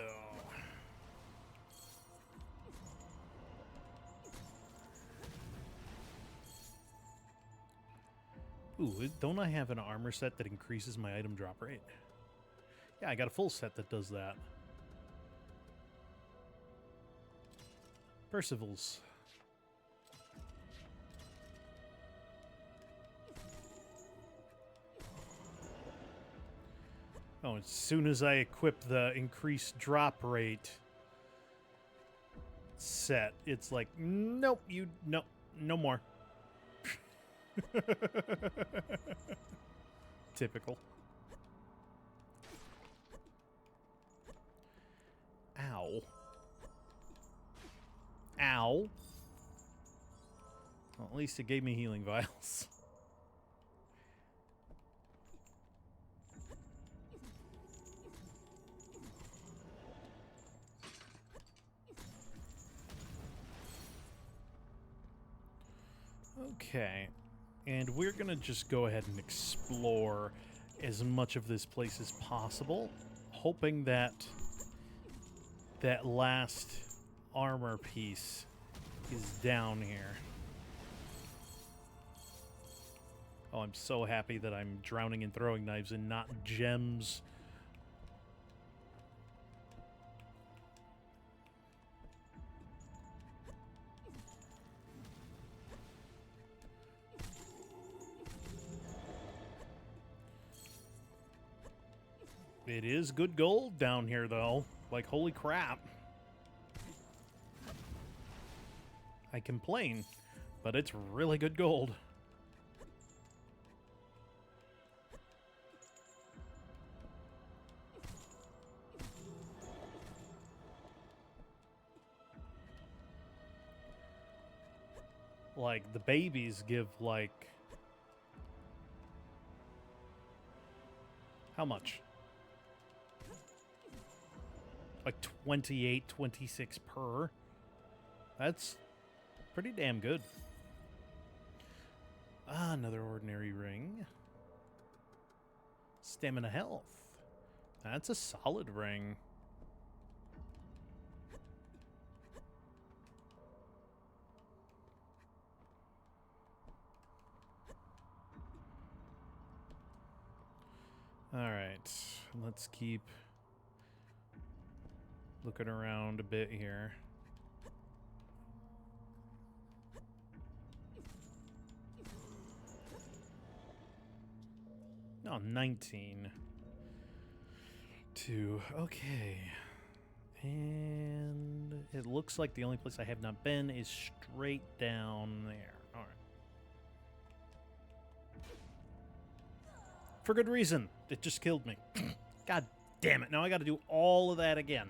A: ooh, don't I have an armor set that increases my item drop rate? Yeah, I got a full set that does that. Percival's. Oh, as soon as I equip the increased drop rate set, it's like, nope, no more. Typical. Ow. Ow. Well, at least it gave me healing vials. Okay. And we're gonna just go ahead and explore as much of this place as possible, hoping that that last armor piece is down here. Oh, I'm so happy that I'm drowning in throwing knives and not gems. It is good gold down here, though. Like, holy crap. I complain, but it's really good gold. Like, the babies give, like... How much? Like 28, 26 per. That's pretty damn good. Ah, another ordinary ring. Stamina health. That's a solid ring. Alright, let's keep looking around a bit here. Oh, 19. 2. Okay. And it looks like the only place I have not been is straight down there. Alright. For good reason. It just killed me. God damn it. Now I gotta do all of that again.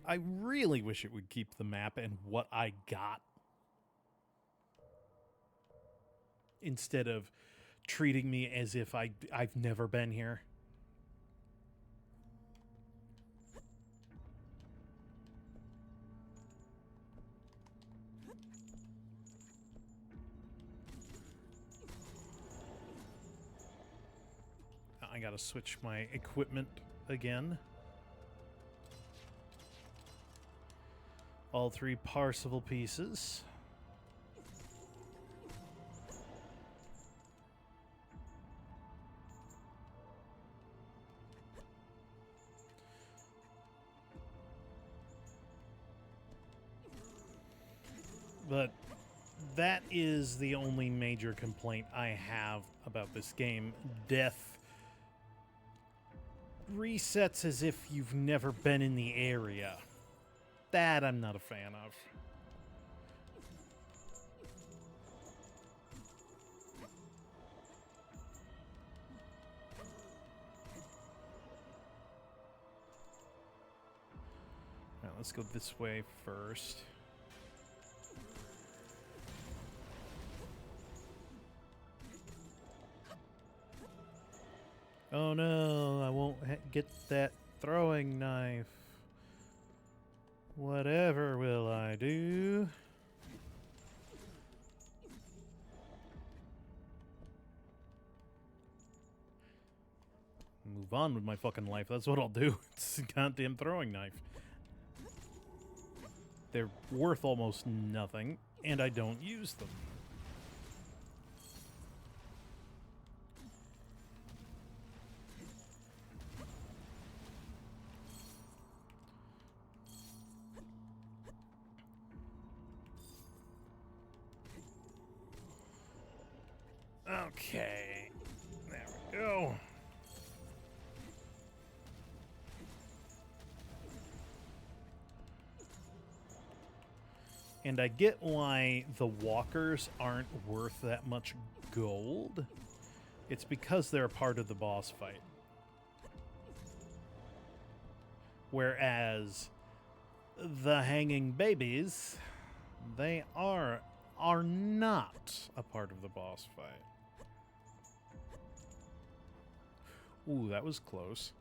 A: I really wish it would keep the map and what I got, instead of treating me as if I've never been here. I gotta switch my equipment again. All 3 Parsifal pieces. But that is the only major complaint I have about this game. Death resets as if you've never been in the area. That I'm not a fan of. Now let's go this way first. Oh no, I won't get that throwing knife. Whatever will I do? Move on with my fucking life. That's what I'll do. It's a goddamn throwing knife. They're worth almost nothing, and I don't use them. Okay. There we go. And I get why the walkers aren't worth that much gold. It's because they're a part of the boss fight. Whereas the hanging babies, they are not a part of the boss fight. Ooh, that was close.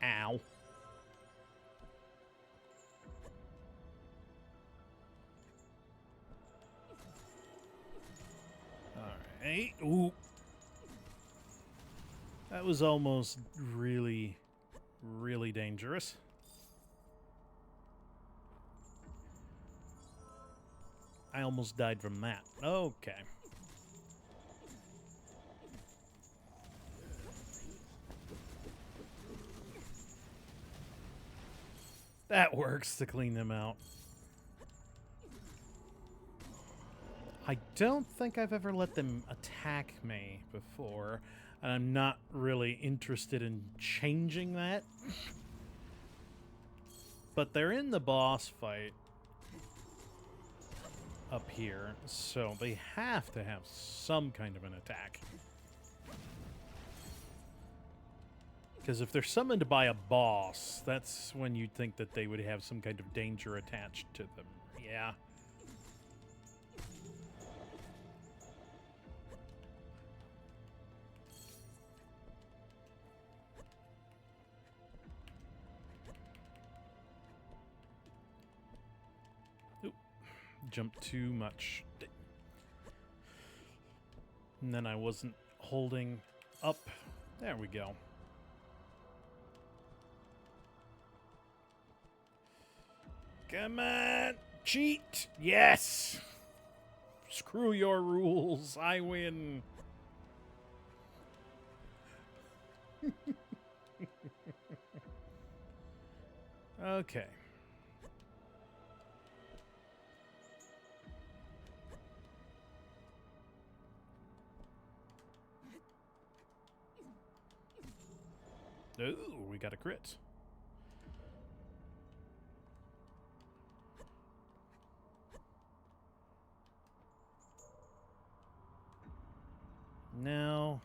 A: Ow. Alright. Ooh. That was almost really, really dangerous. I almost died from that. Okay. That works to clean them out. I don't think I've ever let them attack me before, and I'm not really interested in changing that. But they're in the boss fight up here, so they have to have some kind of an attack. Because if they're summoned by a boss, that's when you'd think that they would have some kind of danger attached to them. Yeah. Oop. Jumped too much. And then I wasn't holding up. There we go. Come on, cheat! Yes! Screw your rules, I win. Okay. Ooh, we got a crit. Now,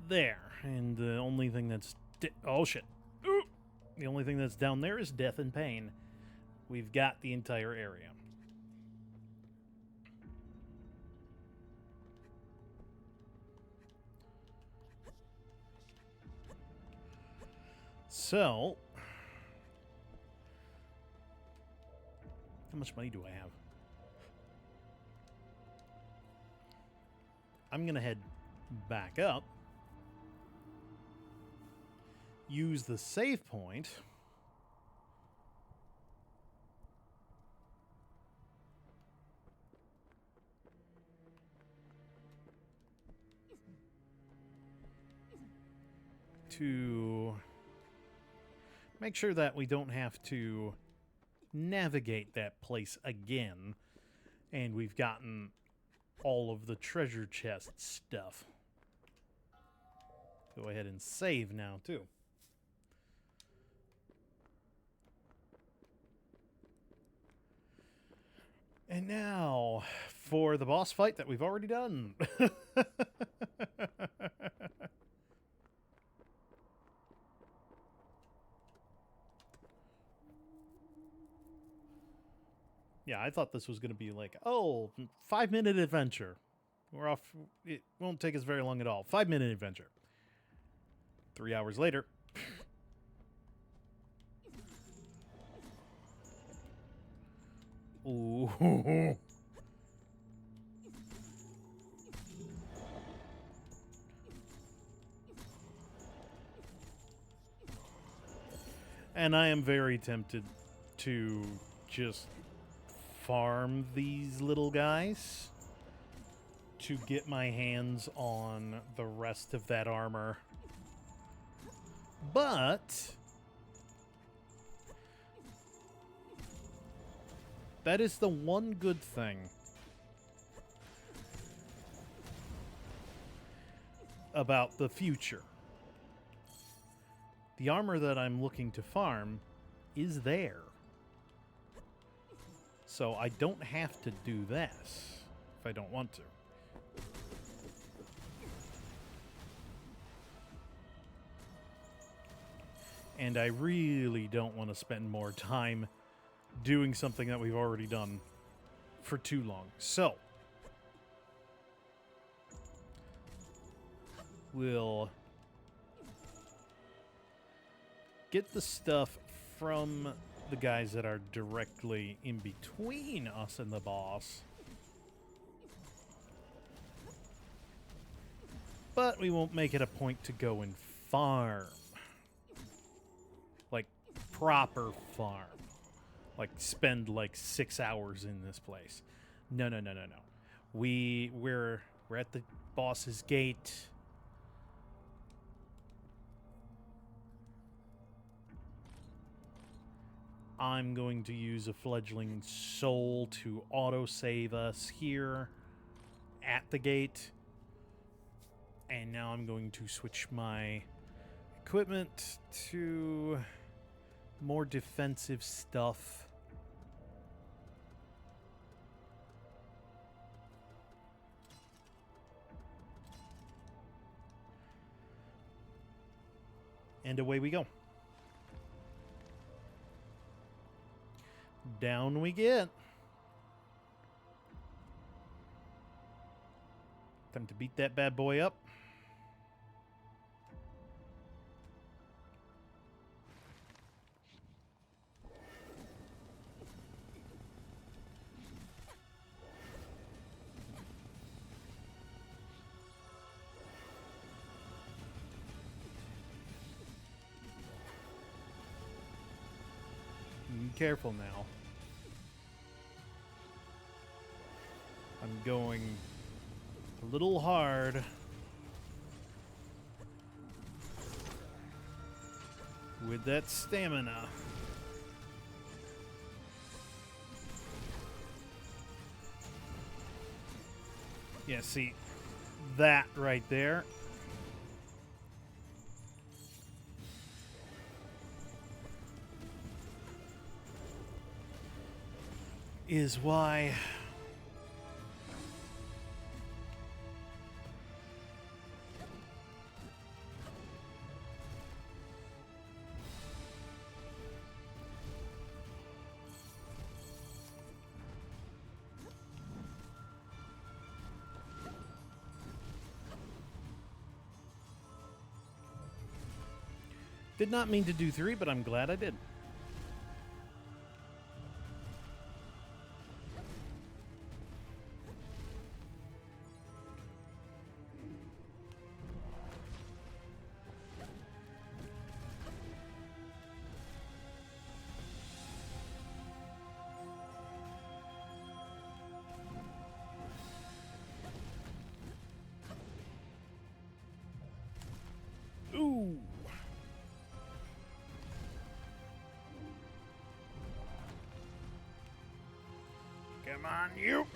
A: there, and the only thing that's oh shit! Ooh. The only thing that's down there is death and pain. We've got the entire area. So, how much money do I have? I'm gonna head back up, use the save point, to make sure that we don't have to navigate that place again, and we've gotten all of the treasure chest stuff. Go ahead and save now, too. And now, for the boss fight that we've already done. Yeah, I thought this was going to be like, oh, 5-minute adventure. We're off. It won't take us very long at all. 5-minute adventure. 3 hours later. Ooh. And I am very tempted to just farm these little guys to get my hands on the rest of that armor. But that is the one good thing about the future. The armor that I'm looking to farm is there. So I don't have to do this if I don't want to. And I really don't want to spend more time doing something that we've already done for too long. So we'll get the stuff from the guys that are directly in between us and the boss. But we won't make it a point to go and farm. Like, proper farm. Like, spend like 6 hours in this place. No. We're at the boss's gate. I'm going to use a fledgling soul to auto-save us here at the gate. And now I'm going to switch my equipment to more defensive stuff. And away we go. Down we get. Time to beat that bad boy up. Be careful now. I'm going a little hard. With that stamina. Yeah, see, that right there is why did not mean to do 3, but I'm glad I did. Ooh. Come on, you.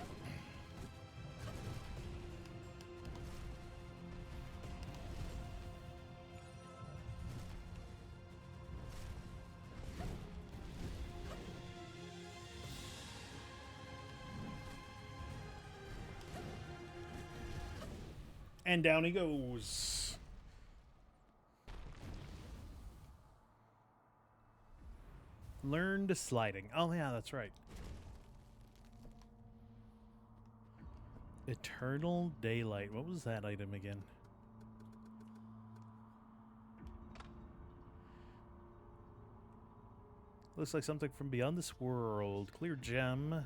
A: And down he goes. Learn to sliding. Oh, yeah, that's right. Eternal Daylight. What was that item again? Looks like something from beyond this world. Clear gem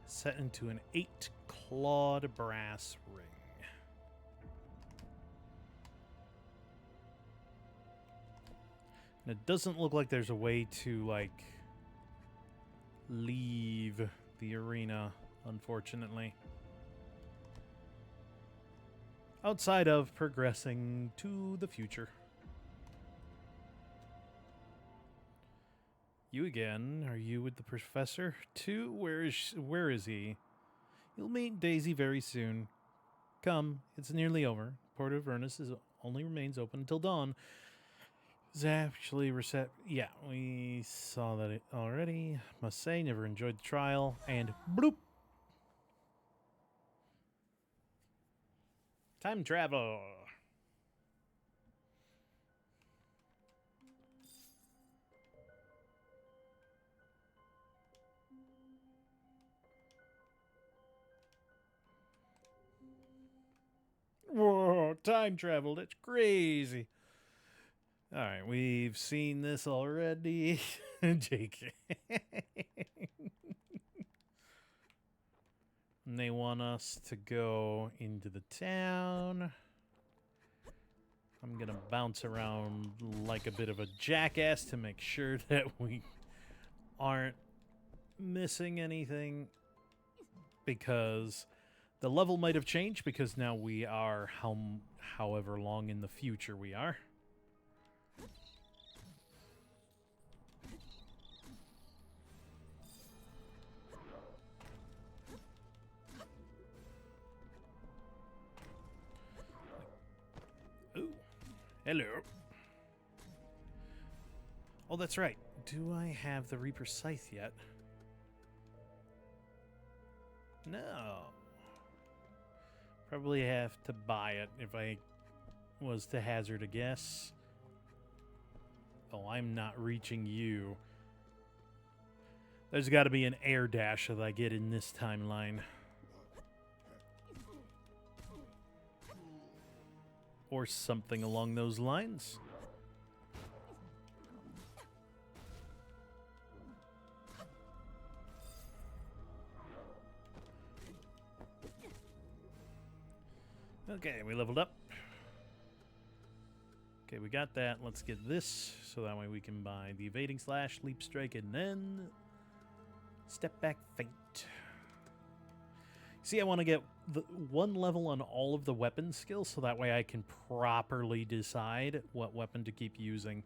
A: set into an 8-clawed brass ring. And it doesn't look like there's a way to, like, leave the arena, unfortunately. Outside of progressing to the future. You again? Are you with the professor too? Where is he? You'll meet Daisy very soon. Come, it's nearly over. Port of Avernus only remains open until dawn. It's actually yeah, we saw that already. Must say, never enjoyed the trial. And bloop. Time travel. Whoa, time travel. That's crazy. All right, we've seen this already. JK. And they want us to go into the town. I'm going to bounce around like a bit of a jackass to make sure that we aren't missing anything. Because the level might have changed because now we are however long in the future we are. Ooh. Hello. Oh, that's right. Do I have the Reaper Scythe yet? No. Probably have to buy it if I was to hazard a guess. Oh, I'm not reaching you. There's got to be an air dash that I get in this timeline. Or something along those lines. Okay, we leveled up. Okay, we got that. Let's get this, so that way we can buy the evading slash, leap strike, and then step back feint. See, I want to get the one level on all of the weapon skills, so that way I can properly decide what weapon to keep using.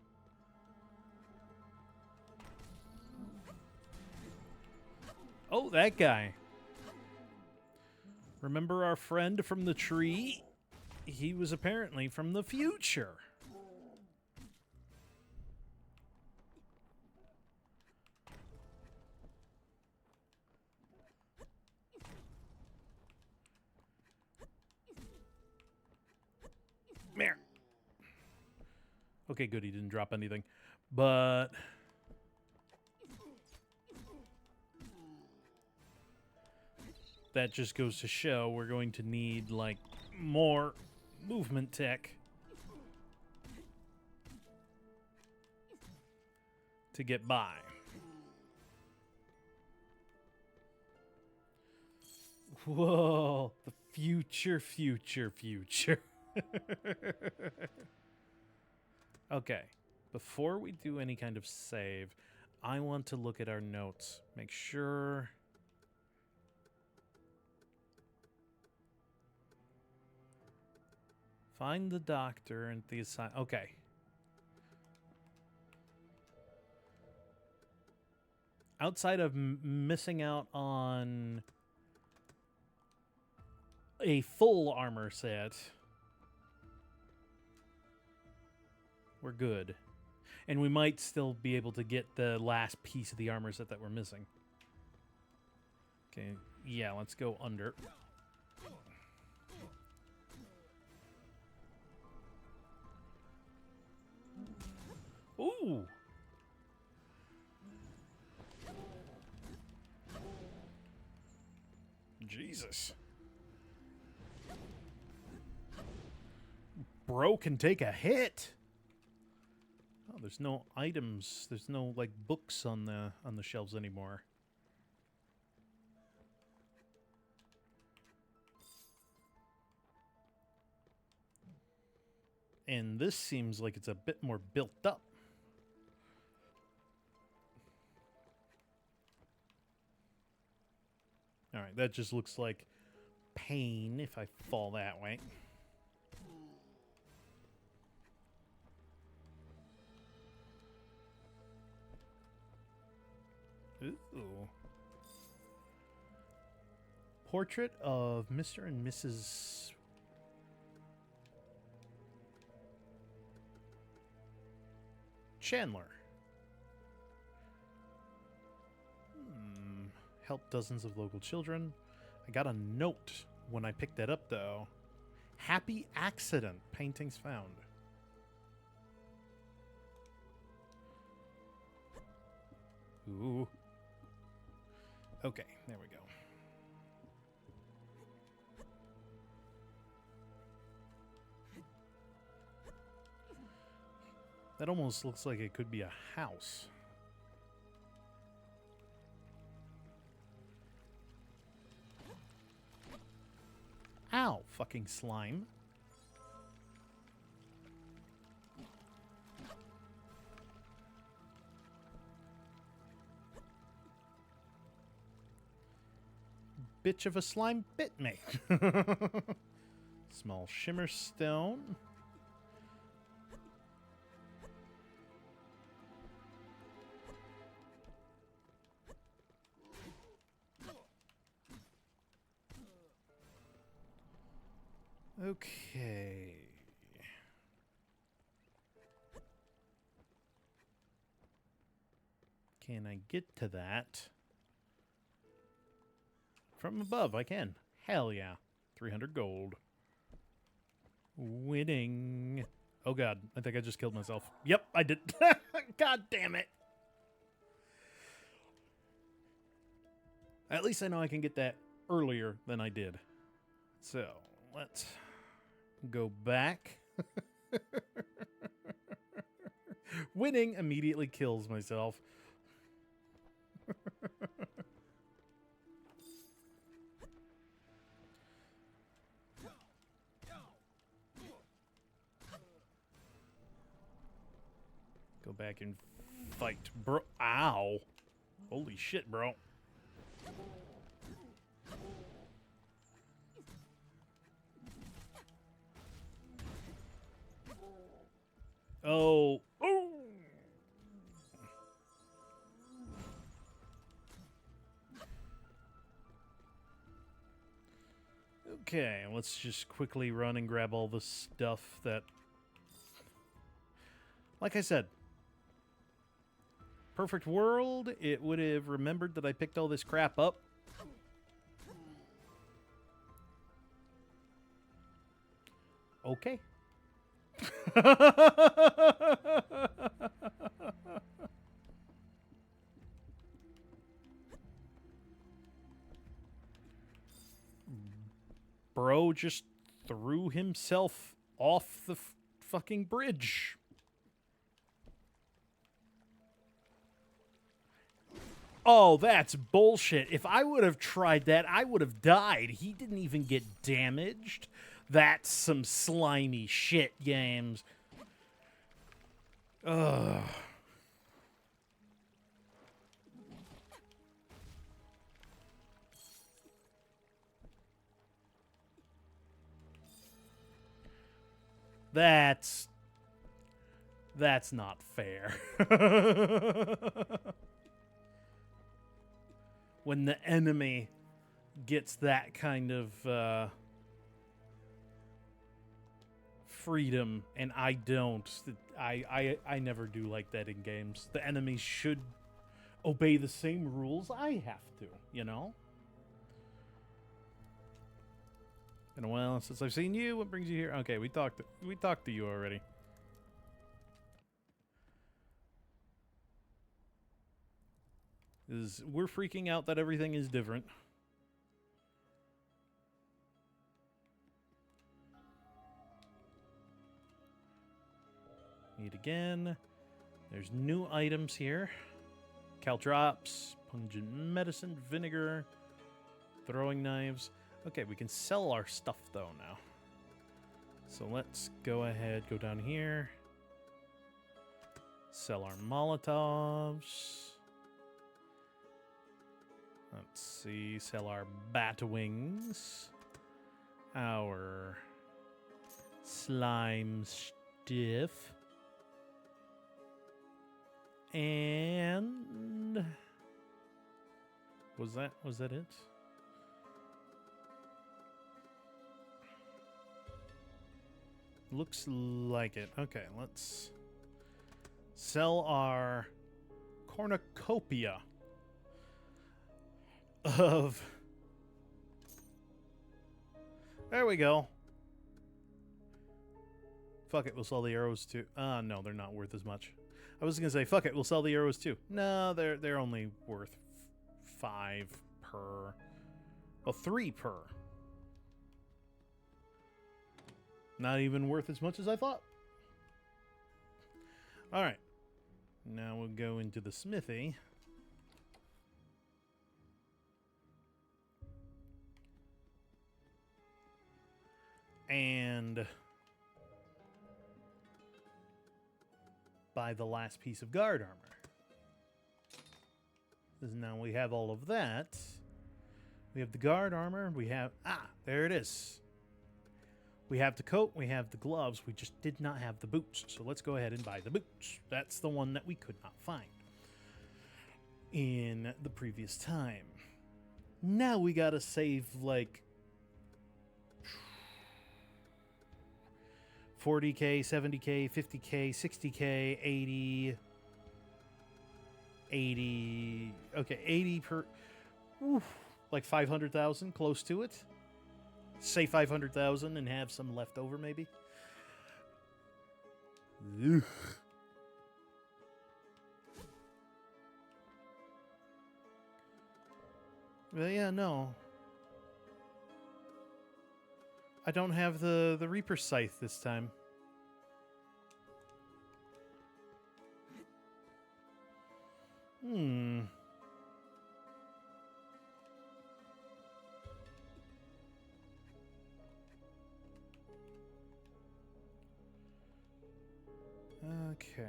A: Oh, that guy. Remember our friend from the tree? He was apparently from the future. There. Okay, good. He didn't drop anything. But that just goes to show we're going to need, like, more movement tech to get by. Whoa, the future. Okay, before we do any kind of save, I want to look at our notes. Make sure... Find the doctor and the assign... Okay. Outside of missing out on a full armor set, we're good. And we might still be able to get the last piece of the armor set that we're missing. Okay, yeah, let's go under. Ooh! Jesus. Bro can take a hit. Oh, there's no items. There's no, like, books on the shelves anymore. And this seems like it's a bit more built up. Alright, that just looks like pain if I fall that way. Ooh. Portrait of Mr. and Mrs. Chandler. Help dozens of local children. I got a note when I picked that up, though. Happy accident. Paintings found. Ooh. Okay, there we go. That almost looks like it could be a house. Ow, fucking slime. Bitch of a slime bit me. Small shimmer stone. Okay. Can I get to that? From above, I can. Hell yeah. 300 gold. Winning. Oh god, I think I just killed myself. Yep, I did. God damn it. At least I know I can get that earlier than I did. So, let's go back. Winning immediately kills myself. Go back and fight, bro. Ow. Holy shit, bro. Oh. Oh. Okay, let's just quickly run and grab all the stuff that... Like I said, perfect world, it would have remembered that I picked all this crap up. Okay. Bro just threw himself off the fucking bridge. Oh, that's bullshit. If I would have tried that, I would have died. He didn't even get damaged. That's some slimy shit, games. Ugh. That's not fair. When the enemy gets that kind of freedom and I don't, I never do like that in games. The enemy should obey the same rules I have to, you know? Been a while since I've seen you. What brings you here? Okay, we talked to you already. We're freaking out that everything is different. Meet again. There's new items here. Caltrops, pungent medicine, vinegar, throwing knives. Okay, we can sell our stuff though now. So let's go ahead, go down here. Sell our Molotovs. Let's see. Sell our bat wings. Our slime stiff. And was that it? Looks like it. Okay, let's sell our cornucopia of... There we go. Fuck it, we'll sell the arrows too. No, they're not worth as much. I was gonna say, fuck it, we'll sell the arrows too. No, they're only worth 5 per. Well, 3 per. Not even worth as much as I thought. Alright. Now we'll go into the smithy. And buy the last piece of guard armor. Because now we have all of that. We have the guard armor. We have... there it is. We have the coat, we have the gloves, we just did not have the boots. So let's go ahead and buy the boots. That's the one that we could not find in the previous time. Now we gotta save like 40k, 70k, 50k, 60k, 80... Okay, 80 per... Oof, like 500,000, close to it. Say 500,000 and have some left over, maybe. Ugh. Well, yeah, no. I don't have the Reaper Scythe this time. Okay.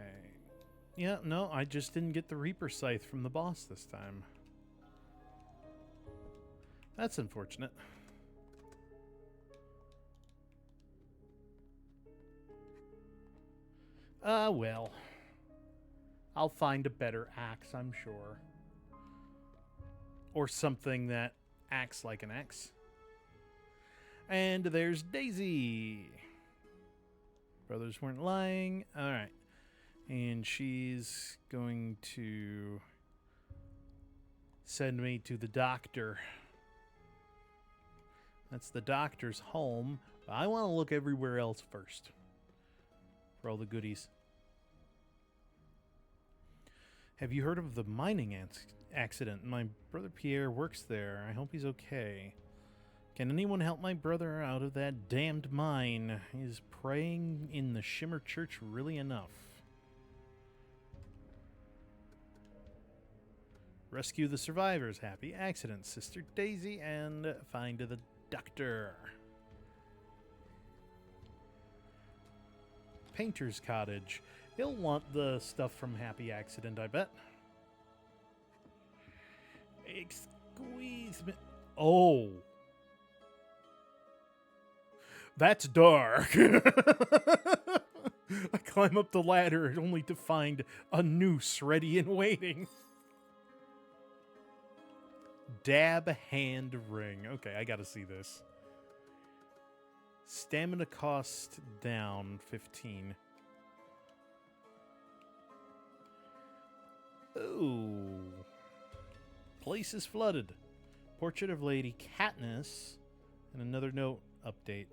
A: Yeah, no, I just didn't get the Reaper Scythe from the boss this time. That's unfortunate. Well. I'll find a better axe, I'm sure. Or something that acts like an axe. And there's Daisy. Brothers weren't lying. Alright. And she's going to send me to the doctor. That's the doctor's home. But I want to look everywhere else first. For all the goodies. Have you heard of the mining accident? My brother Pierre works there. I hope he's okay. Can anyone help my brother out of that damned mine? Is praying in the Shimmer Church really enough? Rescue the survivors. Happy accident, Sister Daisy, and find the doctor. Painter's Cottage. He'll want the stuff from Happy Accident, I bet. Squeeze me. Oh. That's dark. I climb up the ladder only to find a noose ready and waiting. Dab hand ring. Okay, I gotta see this. Stamina cost down 15. Ooh. Place is flooded. Portrait of Lady Katniss. And another note update.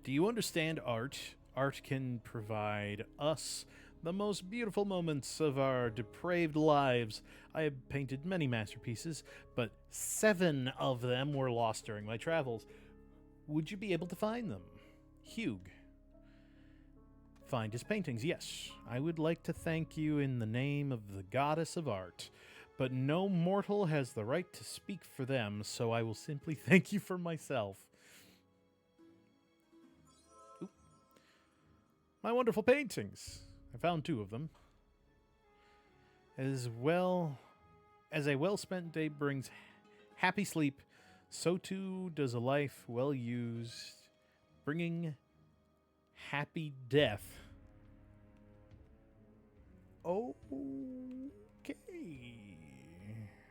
A: Do you understand art? Art can provide us the most beautiful moments of our depraved lives. I have painted many masterpieces, but 7 of them were lost during my travels. Would you be able to find them? Hugh. Find his paintings, yes. I would like to thank you in the name of the goddess of art, but no mortal has the right to speak for them, so I will simply thank you for myself. Oop. My wonderful paintings. I found 2 of them. As well As a well-spent day brings happy sleep, so too does a life well used, bringing happy death. Okay.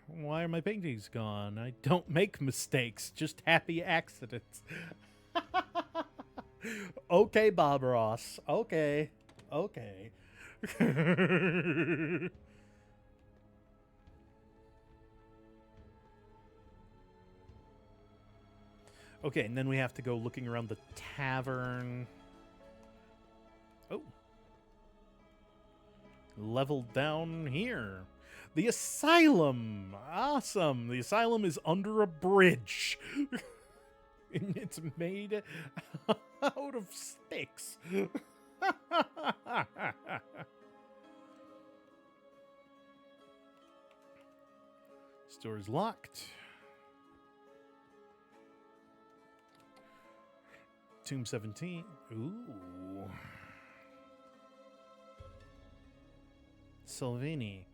A: Why are my paintings gone? I don't make mistakes, just happy accidents. Okay, Bob Ross. Okay. Okay. Okay, and then we have to go looking around the tavern. Oh. Level down here. The asylum. Awesome. The asylum is under a bridge. And it's made out of sticks. Store is locked. Tomb 17. Ooh. Salvini.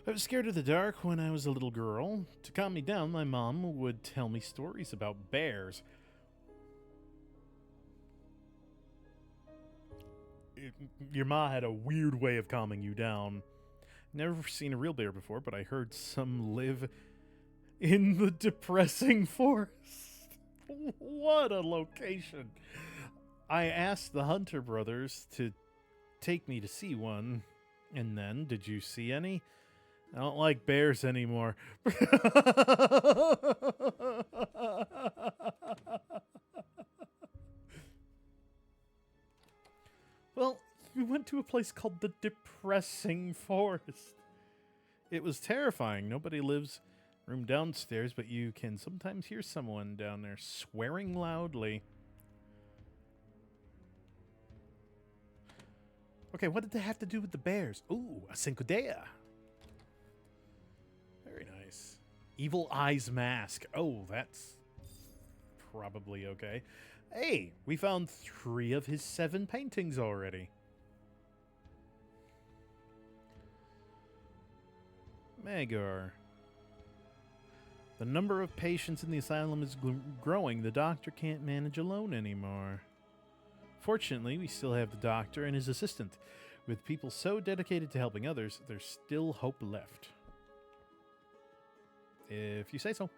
A: I was scared of the dark when I was a little girl. To calm me down, my mom would tell me stories about bears. Your ma had a weird way of calming you down. Never seen a real bear before, but I heard some live in the depressing forest. What a location. I asked the Hunter brothers to take me to see one. And then, did you see any? I don't like bears anymore. Well, we went to a place called the Depressing Forest. It was terrifying. Nobody lives room downstairs, but you can sometimes hear someone down there swearing loudly. Okay, what did that have to do with the bears? Ooh, a Cinco de. Very nice. Evil Eyes Mask. Oh, that's probably okay. Hey, we found 3 of his 7 paintings already. Magar. The number of patients in the asylum is growing. The doctor can't manage alone anymore. Fortunately, we still have the doctor and his assistant. With people so dedicated to helping others, there's still hope left. If you say so.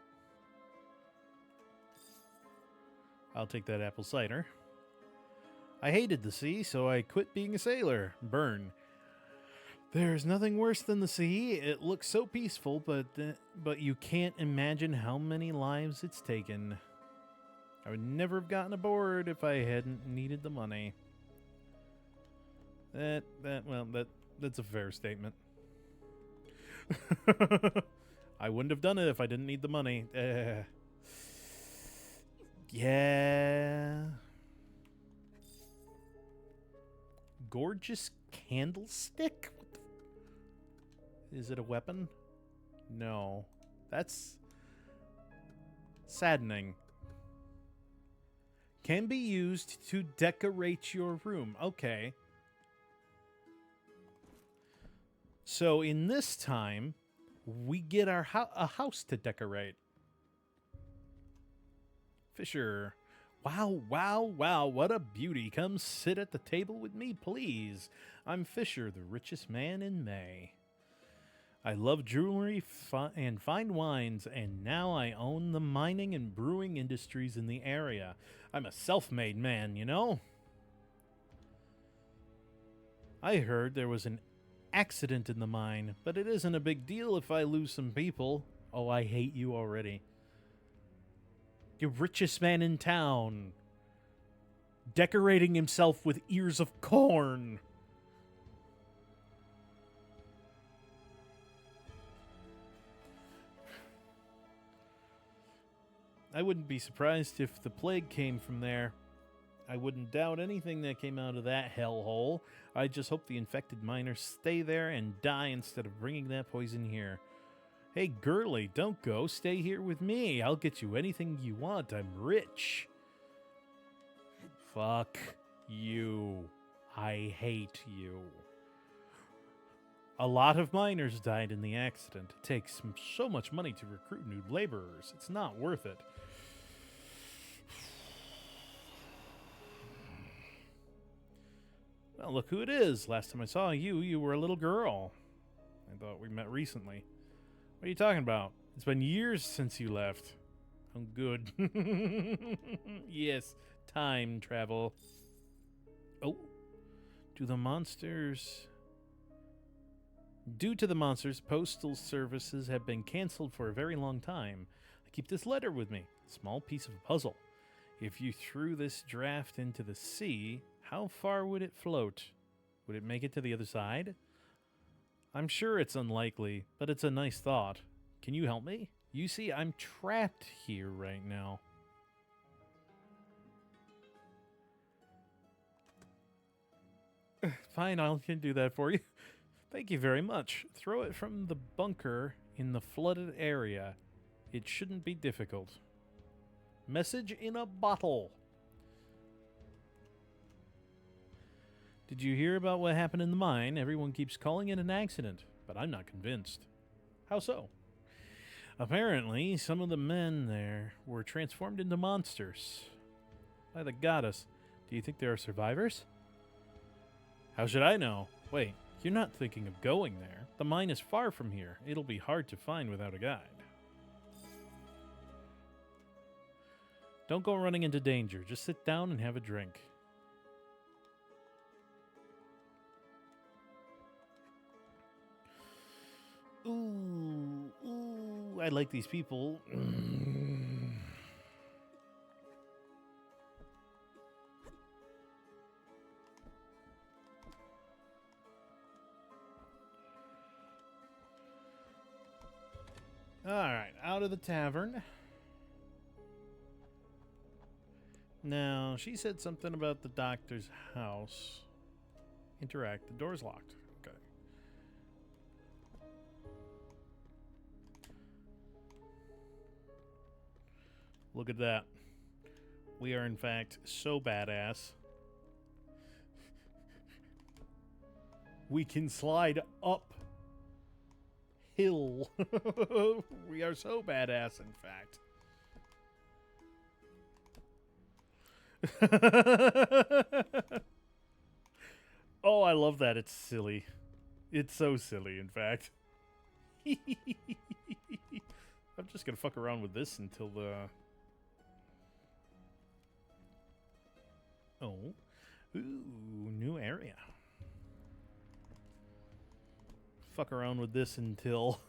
A: I'll take that apple cider. I hated the sea, so I quit being a sailor. Burn. There's nothing worse than the sea. It looks so peaceful, but you can't imagine how many lives it's taken. I would never have gotten aboard if I hadn't needed the money. That's a fair statement. I wouldn't have done it if I didn't need the money. Yeah. Gorgeous candlestick? What the is it a weapon? No. That's saddening. Can be used to decorate your room. Okay. So in this time, we get our a house to decorate. Fisher. Wow, wow, wow, what a beauty. Come sit at the table with me, please. I'm Fisher, the richest man in May. I love jewelry and fine wines, and now I own the mining and brewing industries in the area. I'm a self-made man, you know? I heard there was an accident in the mine, but it isn't a big deal if I lose some people. Oh, I hate you already. The richest man in town, decorating himself with ears of corn. I wouldn't be surprised if the plague came from there. I wouldn't doubt anything that came out of that hellhole. I just hope the infected miners stay there and die instead of bringing that poison here. Hey, girly, don't go. Stay here with me. I'll get you anything you want. I'm rich. Fuck you. I hate you. A lot of miners died in the accident. It takes so much money to recruit new laborers. It's not worth it. Well, look who it is. Last time I saw you, you were a little girl. I thought we met recently. What are you talking about? It's been years since you left. Oh, good. Yes, time travel. Oh. Due to the monsters, postal services have been canceled for a very long time. I keep this letter with me. Small piece of a puzzle. If you threw this draft into the sea, how far would it float? Would it make it to the other side? I'm sure it's unlikely, but it's a nice thought. Can you help me? You see, I'm trapped here right now. Fine, I can do that for you. Thank you very much. Throw it from the bunker in the flooded area. It shouldn't be difficult. Message in a bottle. Did you hear about what happened in the mine? Everyone keeps calling it an accident, but I'm not convinced. How so? Apparently, some of the men there were transformed into monsters. By the goddess. Do you think there are survivors? How should I know? Wait, you're not thinking of going there. The mine is far from here. It'll be hard to find without a guide. Don't go running into danger. Just sit down and have a drink. Ooh, I like these people. Alright, out of the tavern. Now, she said something about the doctor's house. Interact. The door's locked. Okay. Look at that. We are, in fact, so badass. We can slide up hill. We are so badass, in fact. Oh, I love that. It's silly. It's so silly, in fact. I'm just gonna fuck around with this until the... Oh. Ooh, new area. Fuck around with this until...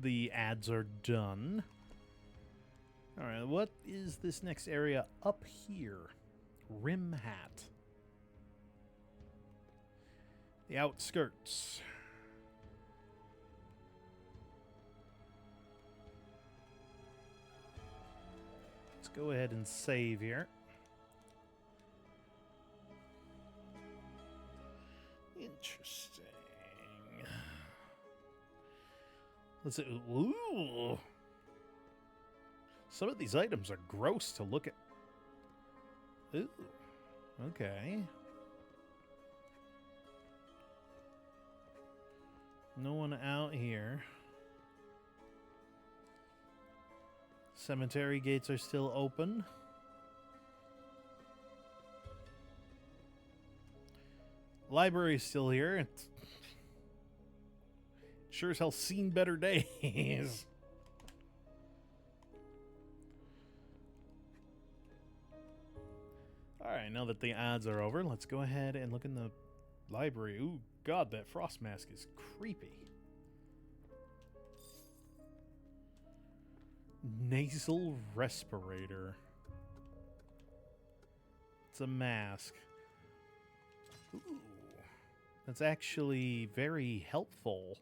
A: the ads are done. Alright, what is this next area up here? Rim Hat. The outskirts. Let's go ahead and save here. Interesting. Let's see. Ooh. Some of these items are gross to look at. Ooh. Okay. No one out here. Cemetery gates are still open. Library's still here. It's sure as hell seen better days. Alright, now that the ads are over, let's go ahead and look in the library. Ooh, God, that frost mask is creepy. Nasal respirator. It's a mask. Ooh, that's actually very helpful.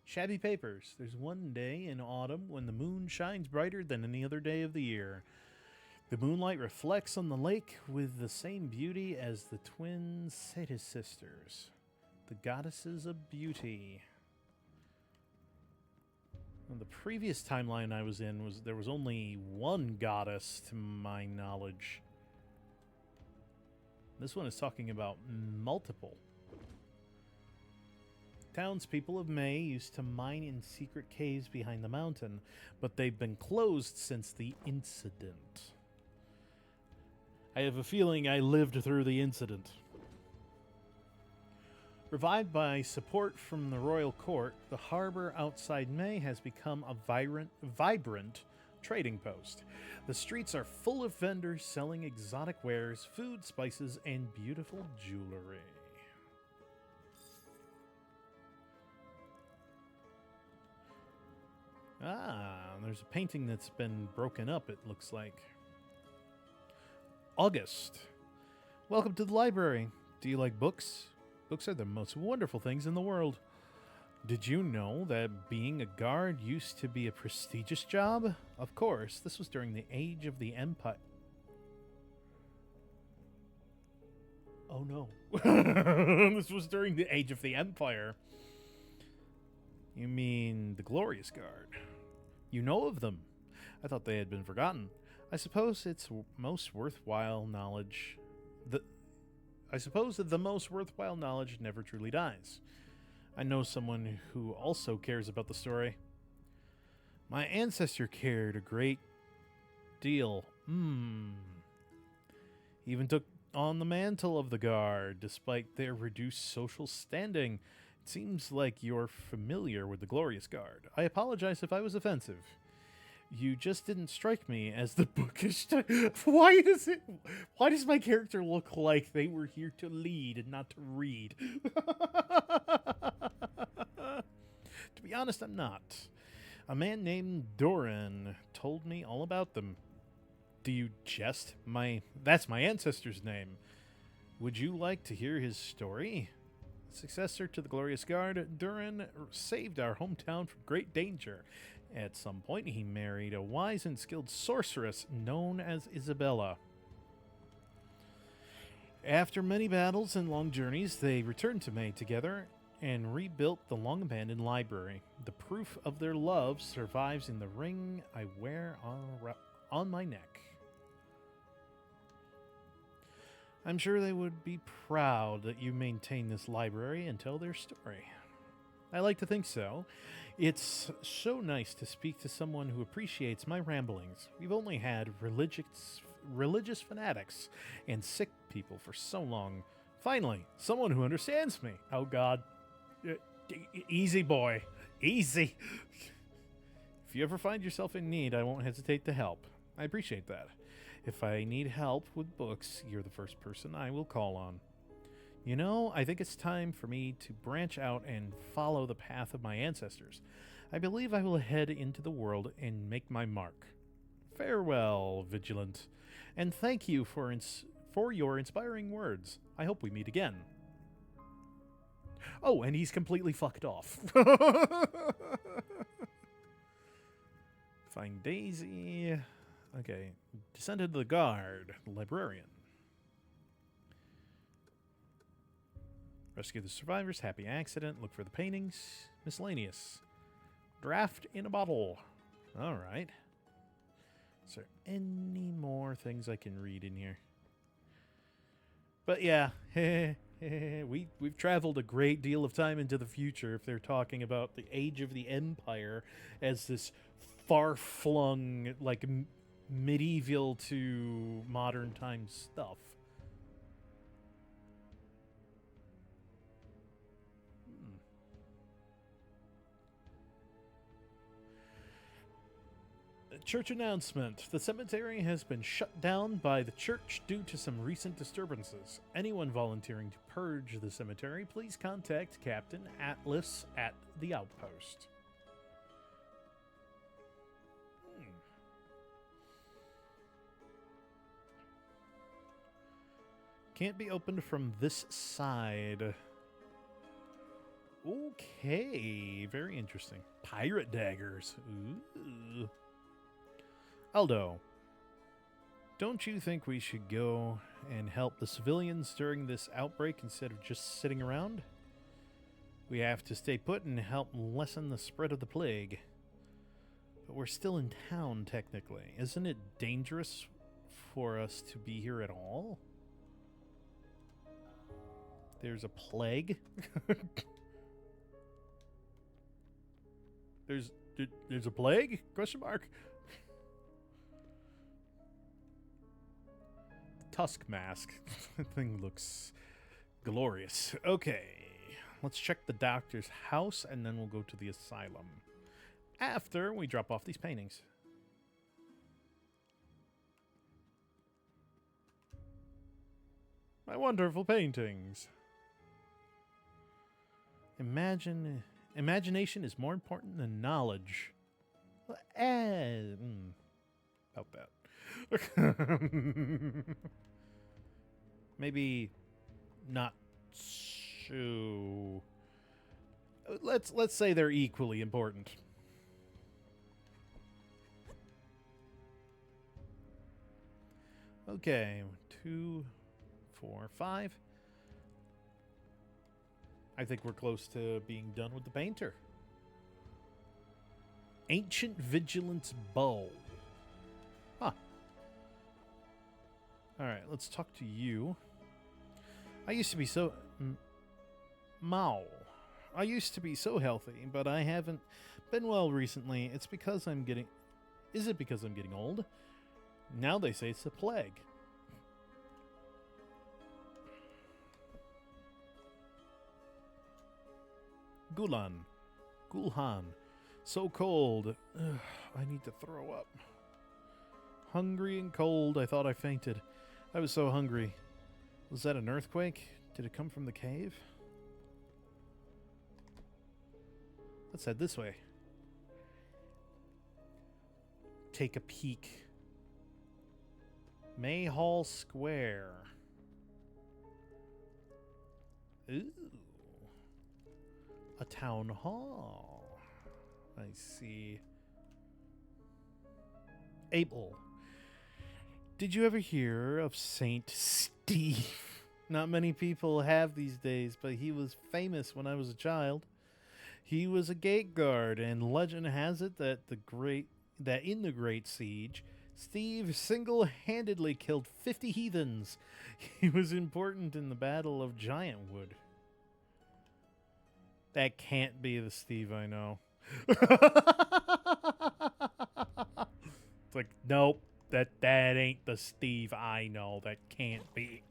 A: Shabby papers. There's one day in autumn when the moon shines brighter than any other day of the year. The moonlight reflects on the lake with the same beauty as the twin Cetus sisters, the goddesses of beauty. Well, the previous timeline I was in there was only one goddess to my knowledge. This one is talking about multiple. Townspeople of May used to mine in secret caves behind the mountain, but they've been closed since the incident. I have a feeling I lived through the incident. Revived by support from the royal court, the harbor outside May has become a vibrant trading post. The streets are full of vendors selling exotic wares, food, spices, and beautiful jewelry. Ah, there's a painting that's been broken up, it looks like. August. Welcome to the library. Do you like books? Books are the most wonderful things in the world. Did you know that being a guard used to be a prestigious job? Of course, this was during the age of the Empire. Oh no. This was during the age of the Empire. You mean the Glorious Guard? You know of them. I thought they had been forgotten. I suppose it's most worthwhile knowledge. I suppose that the most worthwhile knowledge never truly dies. I know someone who also cares about the story. My ancestor cared a great deal. Even took on the mantle of the guard, despite their reduced social standing. It seems like you're familiar with the Glorious Guard. I apologize if I was offensive. You just didn't strike me as the bookish type. Why does my character look like they were here to lead and not to read? To be honest, I'm not. A man named Doran told me all about them. Do you jest? That's my ancestor's name. Would you like to hear his story? Successor to the Glorious Guard, Duran saved our hometown from great danger. At some point, he married a wise and skilled sorceress known as Isabella. After many battles and long journeys, they returned to May together and rebuilt the long-abandoned library. The proof of their love survives in the ring I wear on my neck. I'm sure they would be proud that you maintain this library and tell their story. I like to think so. It's so nice to speak to someone who appreciates my ramblings. We've only had religious fanatics and sick people for so long. Finally, someone who understands me. Oh, God. Easy, boy. Easy. If you ever find yourself in need, I won't hesitate to help. I appreciate that. If I need help with books, you're the first person I will call on. You know, I think it's time for me to branch out and follow the path of my ancestors. I believe I will head into the world and make my mark. Farewell, Vigilant, and thank you for your inspiring words. I hope we meet again. Oh, and he's completely fucked off. Find Daisy. Okay, descended to the guard, librarian. Rescue the survivors, happy accident, look for the paintings, miscellaneous. Draft in a bottle. Alright. Is there any more things I can read in here? But yeah, we've traveled a great deal of time into the future if they're talking about the age of the Empire as this far-flung, like, medieval to modern time stuff. Church announcement. The cemetery has been shut down by the church due to some recent disturbances. Anyone volunteering to purge the cemetery, please contact Captain Atlas at the outpost. Can't be opened from this side. Okay, very interesting. Pirate daggers. Ooh. Aldo, don't you think we should go and help the civilians during this outbreak instead of just sitting around? We have to stay put and help lessen the spread of the plague. But we're still in town, technically. Isn't it dangerous for us to be here at all? There's a plague. there's a plague? Question mark. Tusk mask. That thing looks glorious. Okay. Let's check the doctor's house, and then we'll go to the asylum. After we drop off these paintings. My wonderful paintings. Imagination is more important than knowledge. About that. Maybe not so. Let's say they're equally important. Okay, 2, 4, 5. I think we're close to being done with the painter. Ancient Vigilance Bow. Huh. Alright, let's talk to you. I used to be so... Mao. I used to be so healthy, but I haven't been well recently. It's because I'm getting... Is it because I'm getting old? Now they say it's the plague. Gulhan. So cold. Ugh, I need to throw up. Hungry and cold. I thought I fainted. I was so hungry. Was that an earthquake? Did it come from the cave? Let's head this way. Take a peek. Mayhall Square. Ooh. A town hall. I see. Abel. Did you ever hear of Saint Steve? Not many people have these days, but he was famous when I was a child. He was a gate guard, and legend has it that in the Great Siege, Steve single-handedly killed 50 heathens. He was important in the Battle of Giantwood. That can't be the Steve I know. It's like, nope, that ain't the Steve I know. That can't be.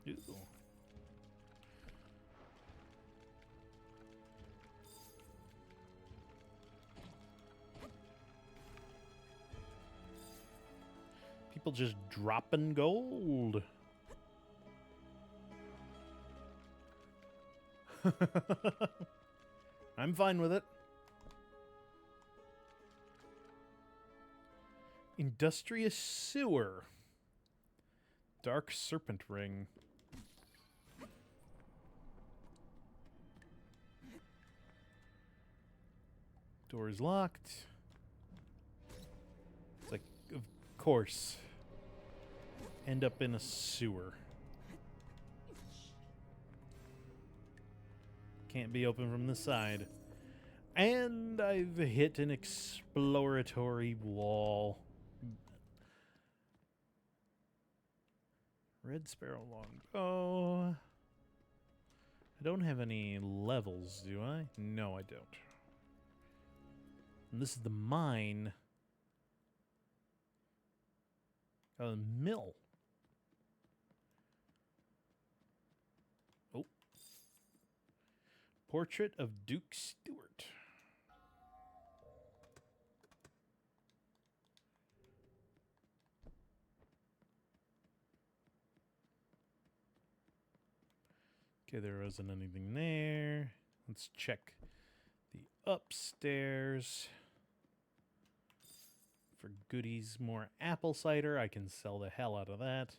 A: Ew. People just dropping gold. I'm fine with it. Industrious sewer. Dark serpent ring. Door is locked. It's like, of course. End up in a sewer. Can't be open from the side. And I've hit an exploratory wall. Red Sparrow longbow. I don't have any levels, do I? No, I don't. And this is the mine. A mill. Oh. Portrait of Duke Stewart. Okay, there wasn't anything there. Let's check the upstairs. For goodies, more apple cider. I can sell the hell out of that.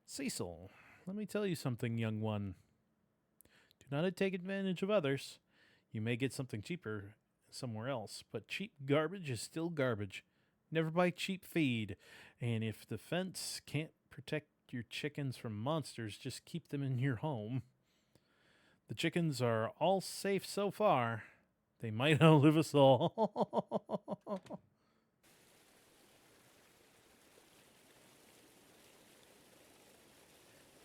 A: Cecil, let me tell you something, young one. Do not take advantage of others. You may get something cheaper somewhere else, but cheap garbage is still garbage. Never buy cheap feed. And if the fence can't protect your chickens from monsters, just keep them in your home. The chickens are all safe so far. They might outlive us all.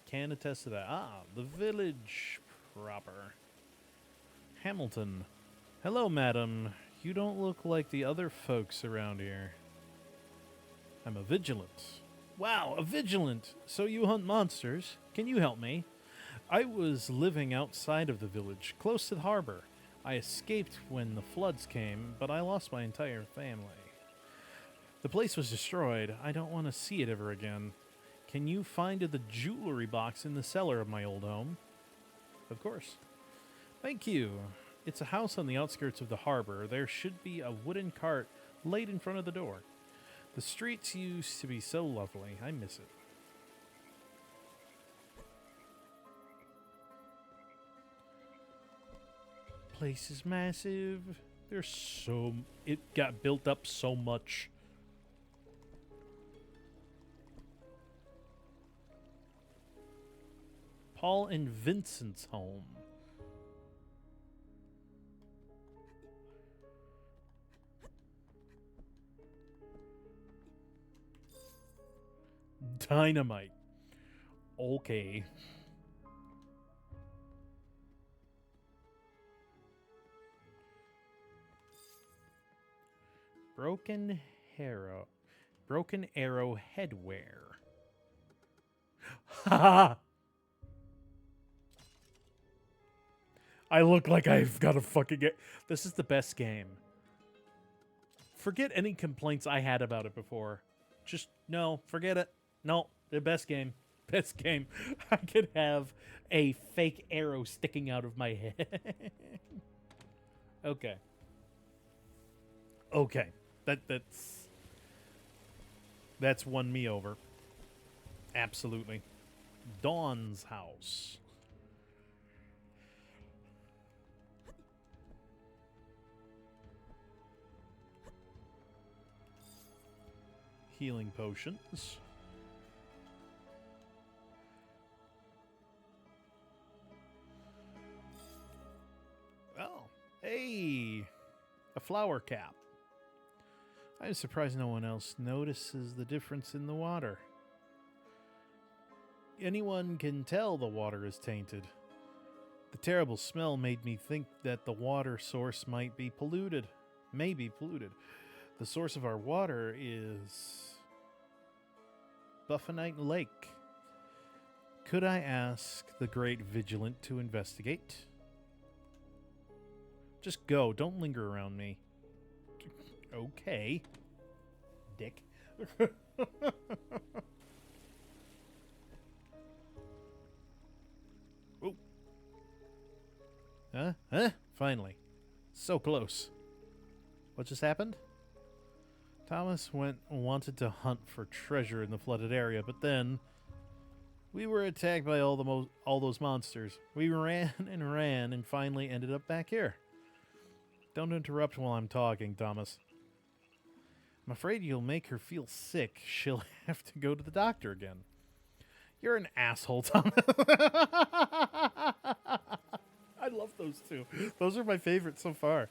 A: Can attest to that. Ah, the village proper. Hamilton. Hello, madam. You don't look like the other folks around here. I'm a vigilant. Wow, a vigilant! So you hunt monsters? Can you help me? I was living outside of the village, close to the harbor. I escaped when the floods came, but I lost my entire family. The place was destroyed. I don't want to see it ever again. Can you find the jewelry box in the cellar of my old home? Of course. Thank you. It's a house on the outskirts of the harbor. There should be a wooden cart laid in front of the door. The streets used to be so lovely. I miss it. Place is massive. It got built up so much. Paul and Vincent's home. Dynamite. Okay. Broken arrow headwear. Ha! I look like I've got a fucking... This is the best game. Forget any complaints I had about it before. Just, no, forget it. No, the best game. Best game. I could have a fake arrow sticking out of my head. Okay. Okay. That's won me over. Absolutely. Dawn's house. Healing potions. Oh, hey, a flower cap. I'm surprised no one else notices the difference in the water. Anyone can tell the water is tainted. The terrible smell made me think that the water source might be polluted. Maybe polluted. The source of our water is Buffonite Lake. Could I ask the great vigilant to investigate? Just go. Don't linger around me. Okay. Dick. Oh. Huh? Finally. So close. What just happened? Thomas wanted to hunt for treasure in the flooded area, but then we were attacked by all those monsters. We ran and finally ended up back here. Don't interrupt while I'm talking, Thomas. I'm afraid you'll make her feel sick. She'll have to go to the doctor again. You're an asshole, Thomas. I love those two. Those are my favorites so far.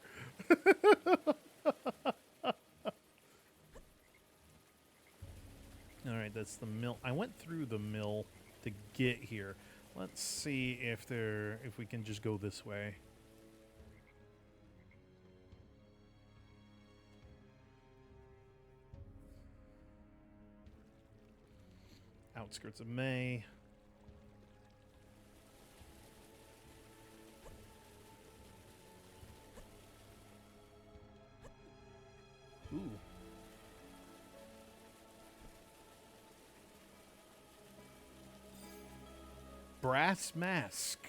A: Alright, that's the mill. I went through the mill to get here. Let's see if we can just go this way. Outskirts of May. Ooh. Brass mask.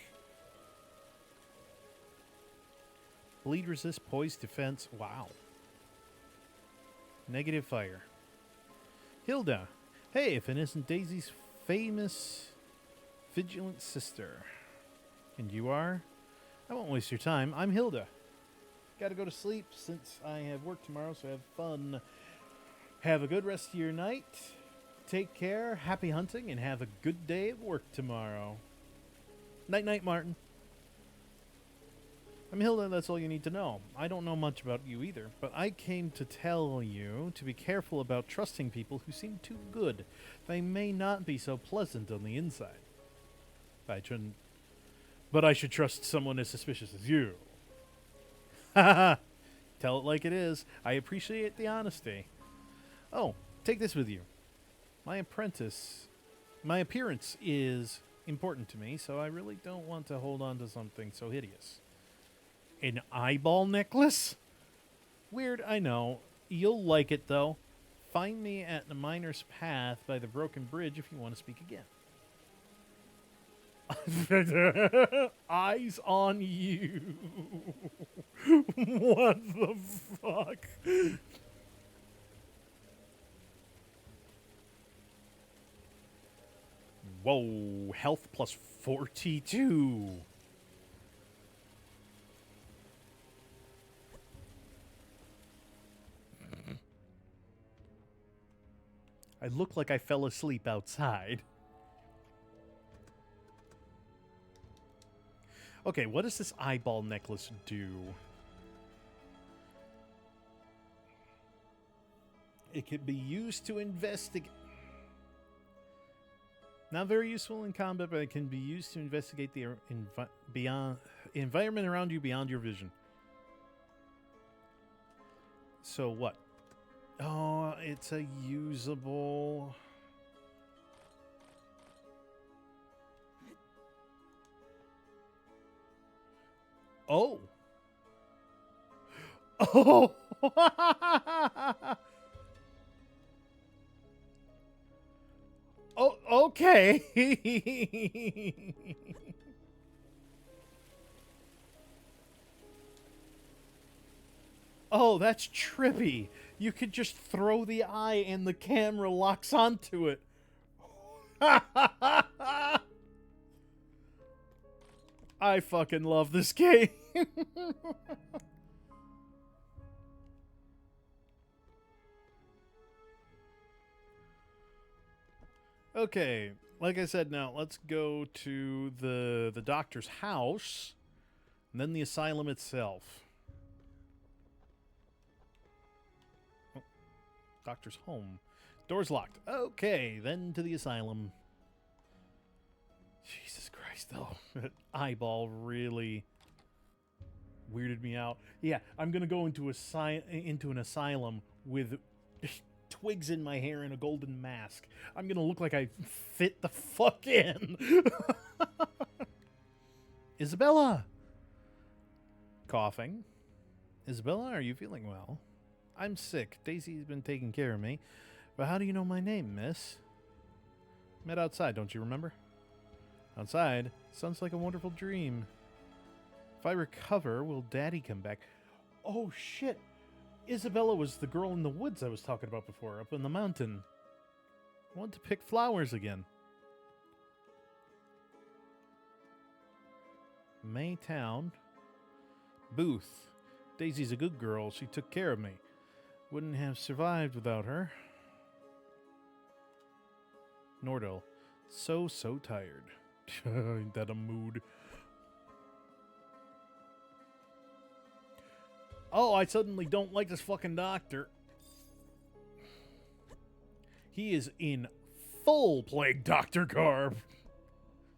A: Bleed resist, poise defense. Wow. Negative fire. Hilda. Hey, if it isn't Daisy's famous vigilant sister. And you are? I won't waste your time. I'm Hilda. Gotta go to sleep since I have work tomorrow, so have fun. Have a good rest of your night. take care, happy hunting, and have a good day at work tomorrow. Night-night, Martin. I'm Hilda, that's all you need to know. I don't know much about you either, but I came to tell you to be careful about trusting people who seem too good. They may not be so pleasant on the inside. But I should trust someone as suspicious as you. Haha. Tell it like it is. I appreciate the honesty. Oh, take this with you. My apprentice... My appearance is important to me, so I really don't want to hold on to something so hideous. An eyeball necklace? Weird, I know. You'll like it, though. Find me at the Miner's Path by the Broken Bridge if you want to speak again. Eyes on you. What the fuck? Whoa, health plus 42. I look like I fell asleep outside. Okay, what does this eyeball necklace do? It can be used to investigate... Not very useful in combat, but it can be used to investigate the environment around you beyond your vision. So what? Oh, it's a usable... Oh! Oh! Oh, okay. Oh, that's trippy. You could just throw the eye and the camera locks onto it. I fucking love this game. Okay, like I said, now let's go to the doctor's house, and then the asylum itself. Oh, doctor's home. Door's locked. Okay, then to the asylum. Jesus Christ, though. That eyeball really weirded me out. Yeah, I'm going to go into an asylum with twigs in my hair and a golden mask. I'm gonna look like I fit the fuck in. Isabella! Coughing. Isabella, are you feeling well? I'm sick. Daisy's been taking care of me. But how do you know my name, miss? Met outside, don't you remember? Outside? Sounds like a wonderful dream. If I recover, will Daddy come back? Oh, shit! Isabella was the girl in the woods I was talking about before, up in the mountain. I want to pick flowers again. Maytown. Booth. Daisy's a good girl. She took care of me. Wouldn't have survived without her. Nordell. So tired. Ain't that a mood? Oh, I suddenly don't like this fucking doctor. He is in full Plague Doctor garb.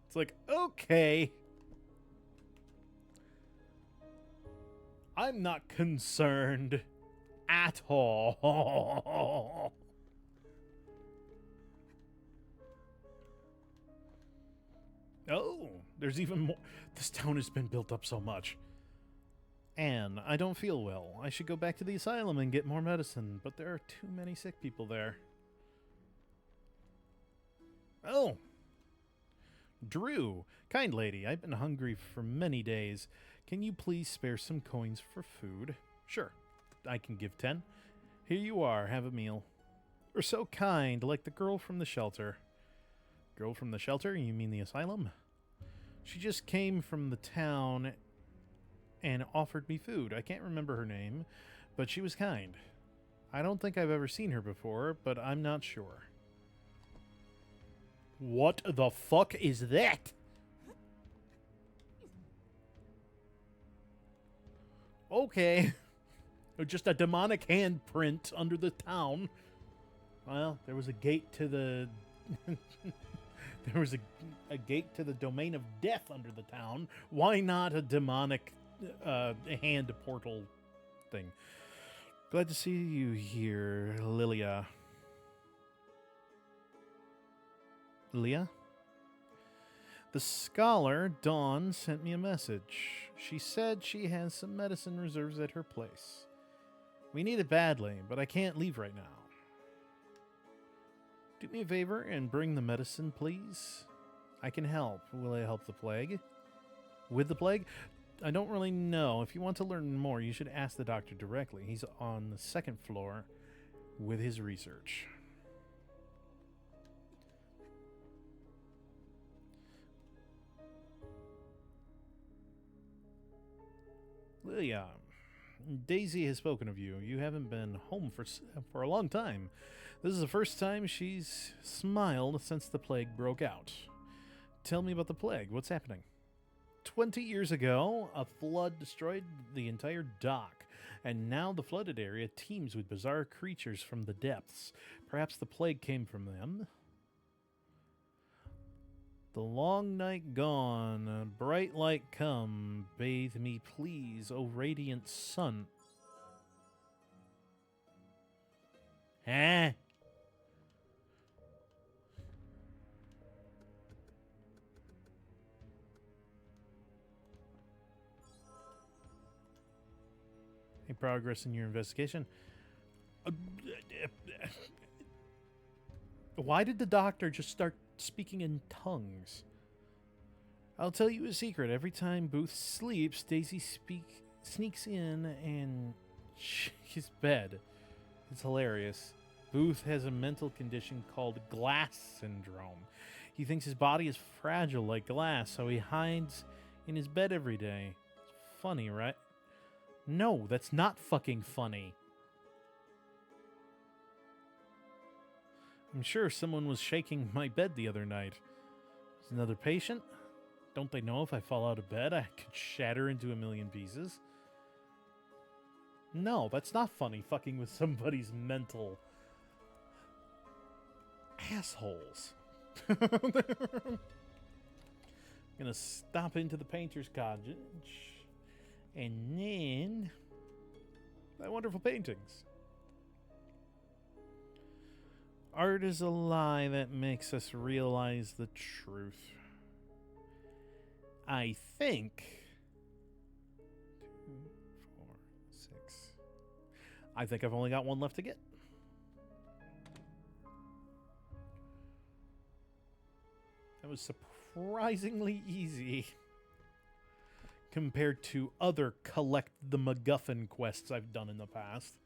A: It's like, okay. I'm not concerned at all. Oh, there's even more. This town has been built up so much. Anne, I don't feel well. I should go back to the asylum and get more medicine, but there are too many sick people there. Oh. Drew, kind lady, I've been hungry for many days. Can you please spare some coins for food? Sure, I can give 10. Here you are, have a meal. You're so kind, like the girl from the shelter. Girl from the shelter? You mean the asylum? She just came from the town and offered me food. I can't remember her name, but she was kind. I don't think I've ever seen her before, but I'm not sure. What the fuck is that? Okay. Just a demonic handprint under the town. Well, there was a gate to the... there was a gate to the domain of death under the town. Why not a demonic hand portal thing? Glad to see you here, Lilia. Lilia? The scholar, Dawn, sent me a message. She said she has some medicine reserves at her place. We need it badly, but I can't leave right now. Do me a favor and bring the medicine, please. I can help. Will it help the plague? With the plague? I don't really know. If you want to learn more, you should ask the doctor directly. He's on the second floor with his research. Lilia, Daisy has spoken of you. You haven't been home for a long time. This is the first time she's smiled since the plague broke out. Tell me about the plague. What's happening? 20 years ago, a flood destroyed the entire dock, and now the flooded area teems with bizarre creatures from the depths. Perhaps the plague came from them. The long night gone, a bright light come, bathe me please, O radiant sun. Huh? Any progress in your investigation? Why did the doctor just start speaking in tongues? I'll tell you a secret. Every time Booth sleeps, Daisy sneaks in and his bed. It's hilarious. Booth has a mental condition called glass syndrome. He thinks his body is fragile like glass, so he hides in his bed every day. It's funny, right? No, that's not fucking funny. I'm sure someone was shaking my bed the other night. Is another patient? Don't they know if I fall out of bed, I could shatter into a million pieces? No, that's not funny, fucking with somebody's mental assholes. Gonna stop into the painter's cottage, and then my wonderful paintings. Art is a lie that makes us realize the truth. I think 2, 4, 6. I think I've only got one left to get. That was surprisingly easy compared to other collect the MacGuffin quests I've done in the past.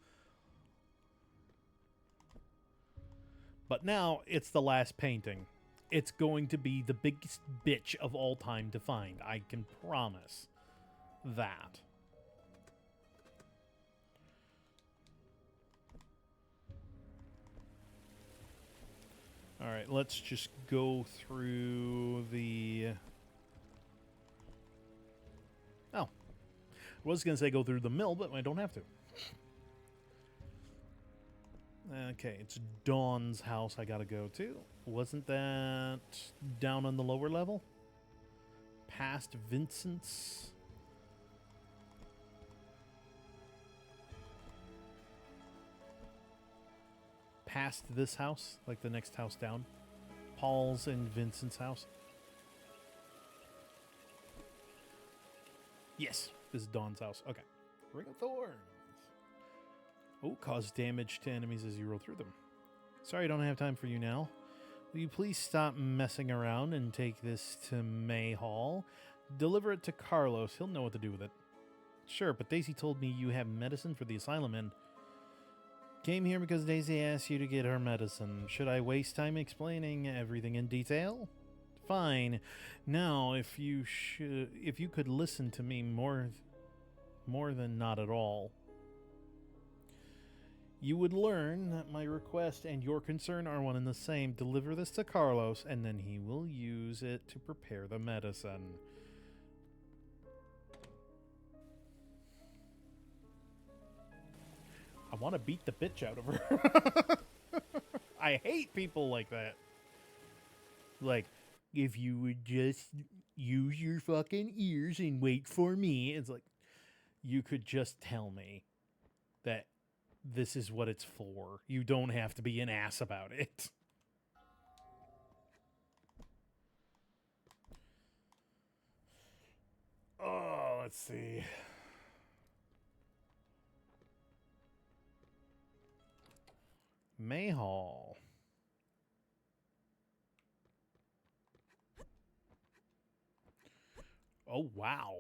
A: But now it's the last painting. It's going to be the biggest bitch of all time to find. I can promise that. All right, let's just go through the... Oh. I was going to say go through the mill, but I don't have to. Okay, it's Dawn's house I gotta go to. Wasn't that down on the lower level? Past Vincent's? Past this house? Like the next house down? Paul's and Vincent's house? Yes, this is Dawn's house. Okay. Ring of Thorns. Oh, cause damage to enemies as you roll through them. Sorry, I don't have time for you now. Will you please stop messing around and take this to May Hall? Deliver it to Carlos. He'll know what to do with it. Sure, but Daisy told me you have medicine for the asylum and... Came here because Daisy asked you to get her medicine. Should I waste time explaining everything in detail? Fine. Now, if you could listen to me more than not at all. You would learn that my request and your concern are one and the same. Deliver this to Carlos, and then he will use it to prepare the medicine. I want to beat the bitch out of her. I hate people like that. Like, if you would just use your fucking ears and wait for me. It's like, you could just tell me that this is what it's for. You don't have to be an ass about it. Oh, let's see. Mayhall. Oh, wow.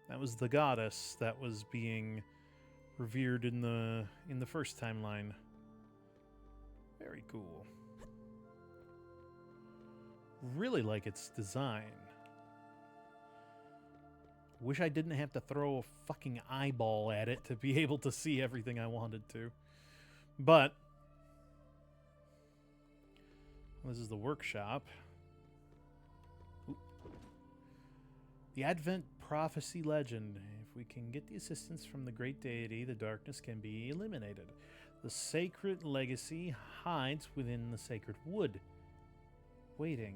A: That was the goddess that was being revered in the first timeline. Very cool. Really like its design. Wish I didn't have to throw a fucking eyeball at it to be able to see everything I wanted to. But this is the workshop. Ooh. The Advent Prophecy Legend. If we can get the assistance from the great deity, the darkness can be eliminated. The sacred legacy hides within the sacred wood, waiting.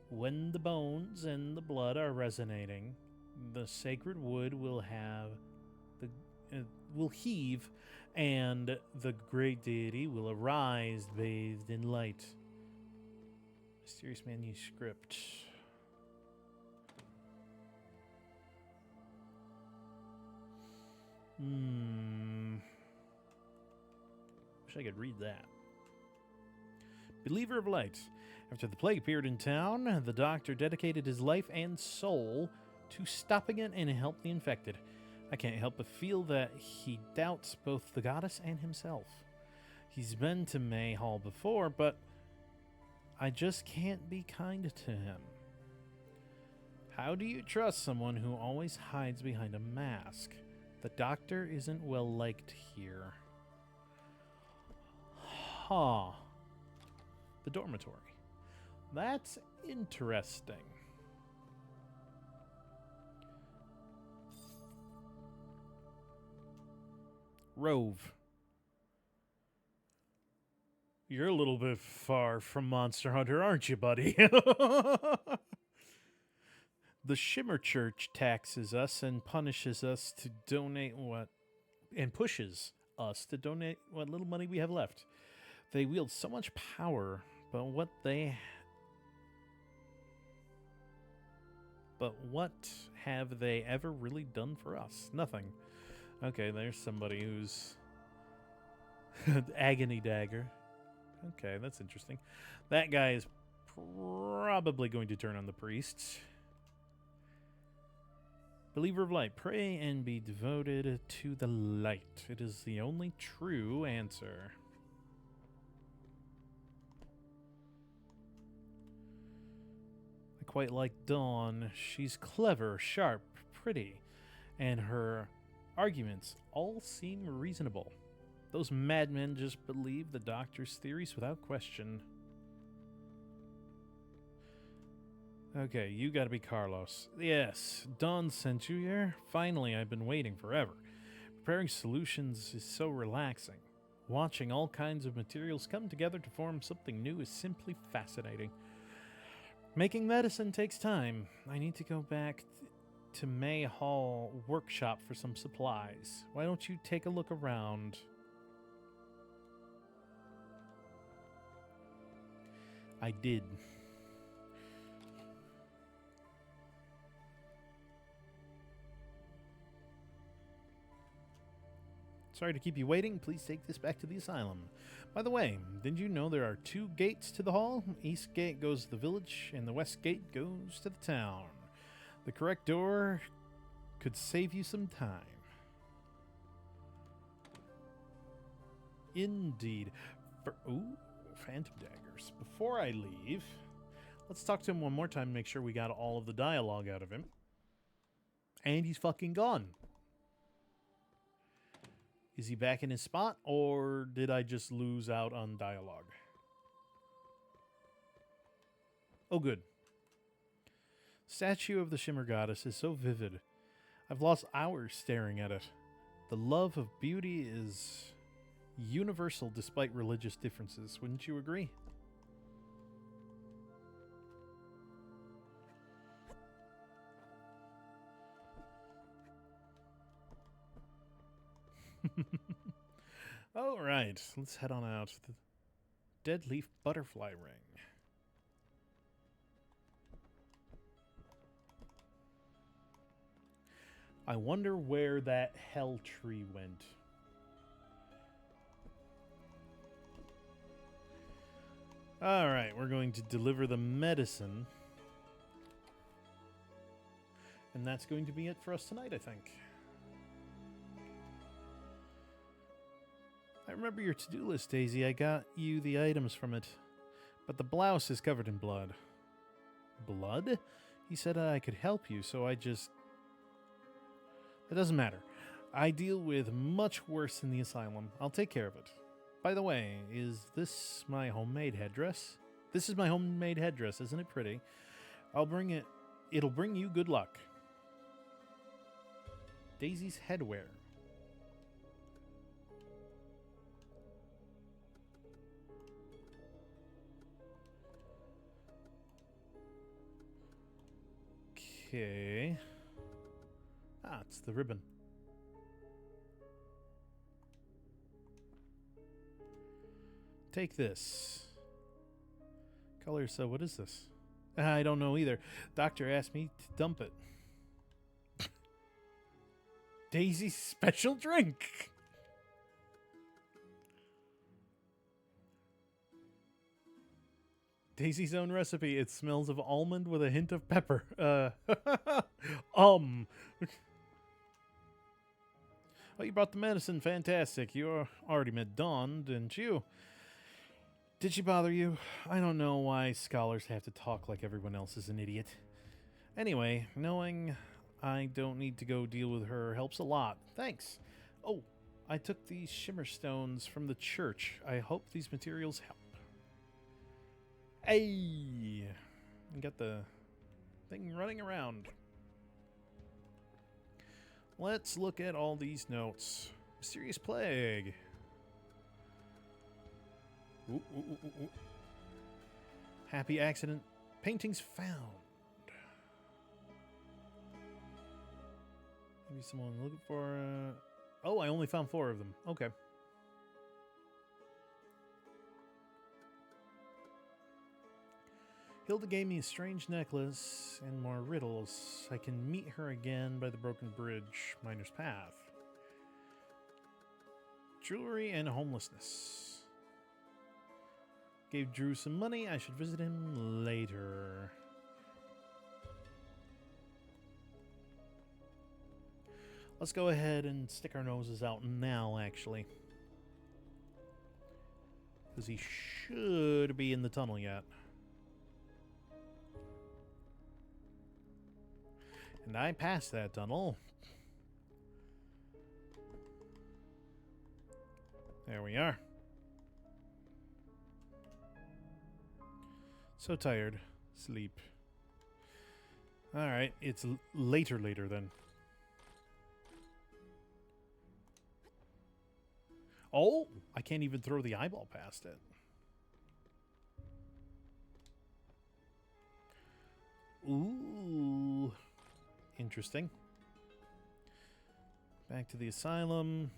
A: When the bones and the blood are resonating, the sacred wood will heave, and the great deity will arise, bathed in light. Mysterious manuscript. Wish I could read that. Believer of light. After the plague appeared in town, the doctor dedicated his life and soul to stopping it and help the infected. I can't help but feel that he doubts both the goddess and himself. He's been to Mayhall before, but I just can't be kind to him. How do you trust someone who always hides behind a mask? The doctor isn't well liked here. Huh. The dormitory. That's interesting. Rove. You're a little bit far from Monster Hunter, aren't you, buddy? The Shimmer Church taxes us and punishes us to donate pushes us to donate what little money we have left. They wield so much power, but what have they ever really done for us? Nothing. Okay, there's somebody who's agony dagger. Okay, that's interesting. That guy is probably going to turn on the priests. Believer of light, pray and be devoted to the light. It is the only true answer. I quite like Dawn. She's clever, sharp, pretty, and her arguments all seem reasonable. Those madmen just believe the doctor's theories without question. Okay, you gotta be Carlos. Yes, Dawn sent you here? Finally, I've been waiting forever. Preparing solutions is so relaxing. Watching all kinds of materials come together to form something new is simply fascinating. Making medicine takes time. I need to go back to Mayhall workshop for some supplies. Why don't you take a look around? I did. Sorry to keep you waiting. Please take this back to the asylum. By the way, did you know there are 2 gates to the hall? East gate goes to the village, and the west gate goes to the town. The correct door could save you some time. Indeed. Ooh, phantom daggers. Before I leave, Let's talk to him one more time and make sure we got all of the dialogue out of him. And he's fucking gone. Is he back in his spot, or did I just lose out on dialogue? Oh, good. Statue of the Shimmer Goddess is so vivid. I've lost hours staring at it. The love of beauty is universal despite religious differences. Wouldn't you agree? All right, let's head on out. The Dead Leaf Butterfly Ring. I wonder where that hell tree went. All right, we're going to deliver the medicine. And that's going to be it for us tonight, I think. I remember your to-do list, Daisy. I got you the items from it. But the blouse is covered in blood. Blood? He said I could help you, so I just... It doesn't matter. I deal with much worse in the asylum. I'll take care of it. By the way, is this my homemade headdress? This is my homemade headdress, isn't it pretty? I'll bring it. It'll bring you good luck. Daisy's headwear. Okay. Ah, it's the ribbon. Take this. Color, so what is this? I don't know either. Doctor asked me to dump it. Daisy's special drink. Daisy's own recipe. It smells of almond with a hint of pepper. Oh, you brought the medicine. Fantastic. You already met Dawn, didn't you? Did she bother you? I don't know why scholars have to talk like everyone else is an idiot. Anyway, knowing I don't need to go deal with her helps a lot. Thanks. Oh, I took these shimmer stones from the church. I hope these materials help. Hey! Got the thing running around. Let's look at all these notes. Mysterious plague. Ooh, ooh, ooh, ooh, ooh. Happy accident. Paintings found. Maybe someone looking for... Oh, I only found 4 of them. Okay. Hilda gave me a strange necklace and more riddles. I can meet her again by the broken bridge, Miner's Path. Jewelry and homelessness. Gave Drew some money. I should visit him later. Let's go ahead and stick our noses out now, actually. Because he should be in the tunnel yet. And I passed that tunnel. There we are. So tired. Sleep. Alright, it's later then. Oh! I can't even throw the eyeball past it. Ooh. Interesting. Back to the asylum.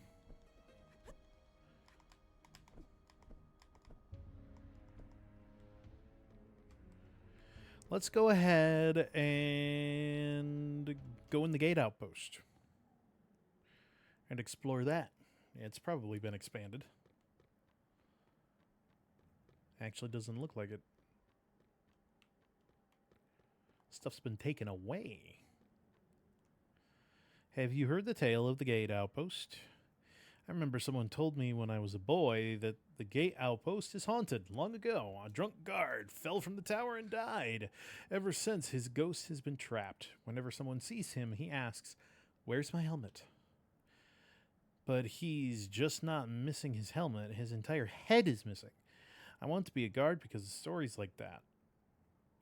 A: Let's go ahead and go in the gate outpost and explore that. It's probably been expanded. Actually doesn't look like it. Stuff's been taken away. Have you heard the tale of the gate outpost? I remember someone told me when I was a boy that the gate outpost is haunted long ago. A drunk guard fell from the tower and died. Ever since, his ghost has been trapped. Whenever someone sees him, he asks, "Where's my helmet?" But he's just not missing his helmet. His entire head is missing. I want to be a guard because of stories like that.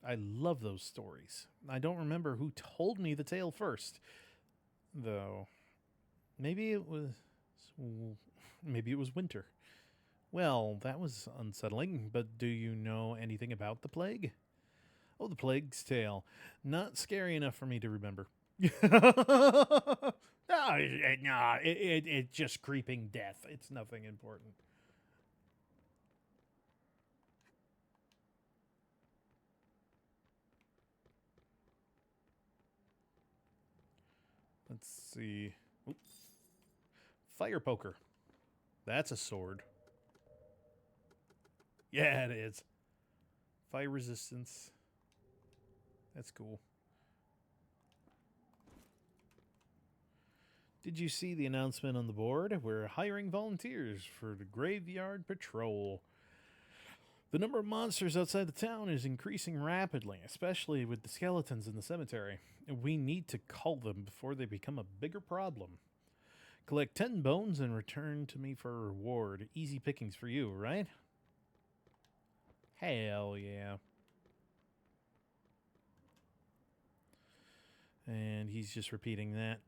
A: I love those stories. I don't remember who told me the tale first, though. Maybe it was winter. Well, that was unsettling, but do you know anything about the plague? Oh, the plague's tale. Not scary enough for me to remember. No, it's just creeping death. It's nothing important. Let's see. Oop. Fire poker. That's a sword. Yeah, it is. Fire resistance. That's cool. Did you see the announcement on the board? We're hiring volunteers for the graveyard patrol. The number of monsters outside the town is increasing rapidly, especially with the skeletons in the cemetery. We need to cull them before they become a bigger problem. Collect 10 bones and return to me for a reward. Easy pickings for you, right? Hell yeah. And he's just repeating that.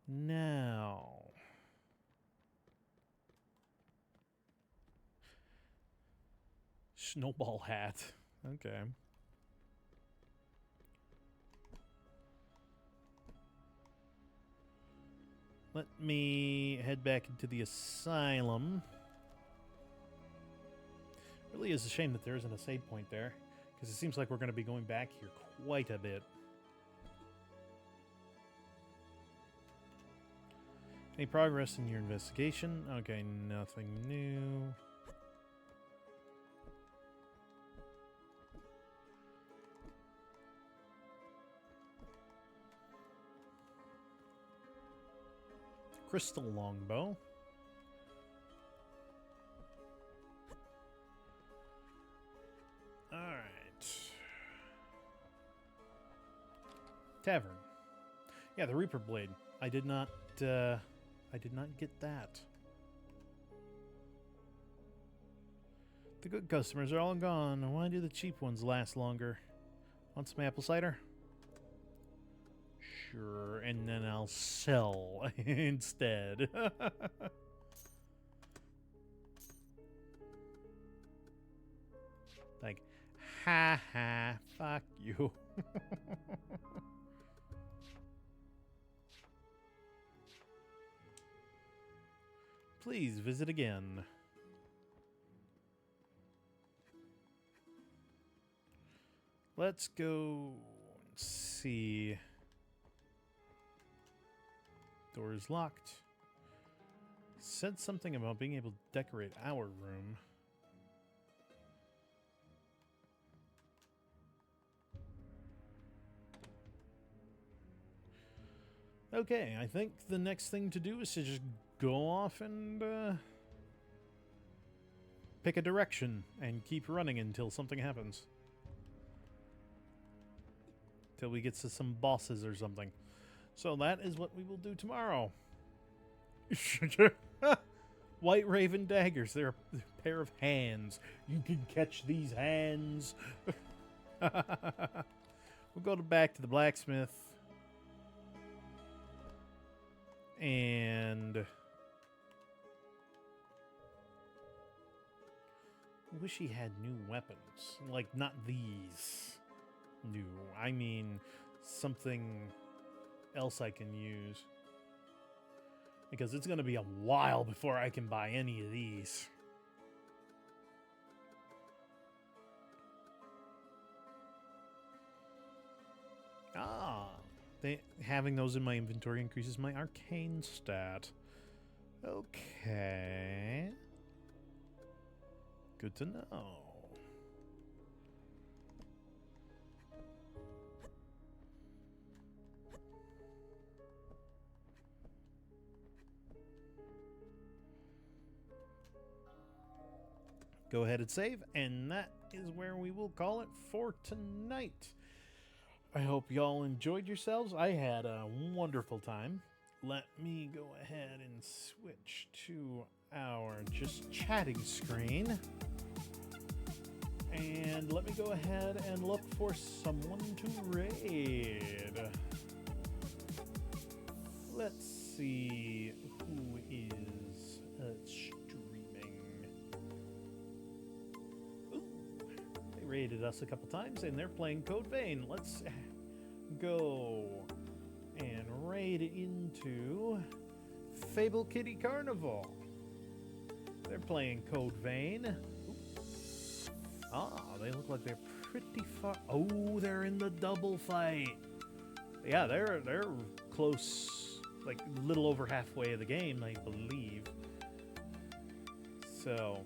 A: Now. Snowball hat. Okay. Let me head back into the asylum. Really is a shame that there isn't a save point there, because it seems like we're going to be going back here quite a bit. Any progress in your investigation? Okay, nothing new. Crystal longbow. Alright. Tavern. Yeah, the Reaper Blade. I did not get that. The good customers are all gone. Why do the cheap ones last longer? Want some apple cider? Sure, and then I'll sell instead. Like, ha ha, fuck you. Please visit again. Let's go see. Door is locked. Said something about being able to decorate our room. Okay, I think the next thing to do is to just go off and pick a direction and keep running until something happens. Till we get to some bosses or something. So that is what we will do tomorrow. White Raven daggers. They're a pair of hands. You can catch these hands. We'll go back to the blacksmith. And I wish he had new weapons. Like, not these new. I mean, something else I can use. Because it's going to be a while before I can buy any of these. Having those in my inventory increases my arcane stat. Okay. Good to know. go ahead and save, and that is where we will call it for tonight. I hope y'all enjoyed yourselves. I had a wonderful time. Let me go ahead and switch to our just chatting screen. And let me go ahead and look for someone to raid. Let's see who is streaming. Ooh, they raided us a couple times and they're playing Code Vein. Let's go and raid into Fable Kitty Carnival. They're playing Code Vein. Ah, they look like they're pretty far. Oh, they're in the double fight. Yeah, they're close, like a little over halfway of the game, I believe. So,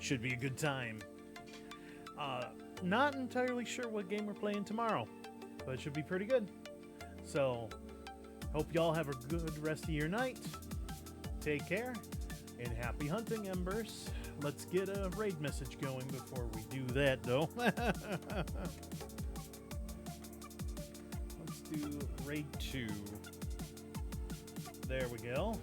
A: should be a good time. Not entirely sure what game we're playing tomorrow, but it should be pretty good. So, hope y'all have a good rest of your night. Take care, and happy hunting, Embers. Let's get a raid message going before we do that, though. Let's do raid 2. There we go.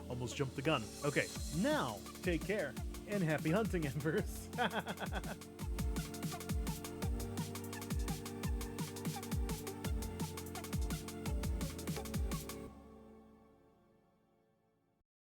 A: Almost jumped the gun. Okay, now take care and happy hunting, Embers.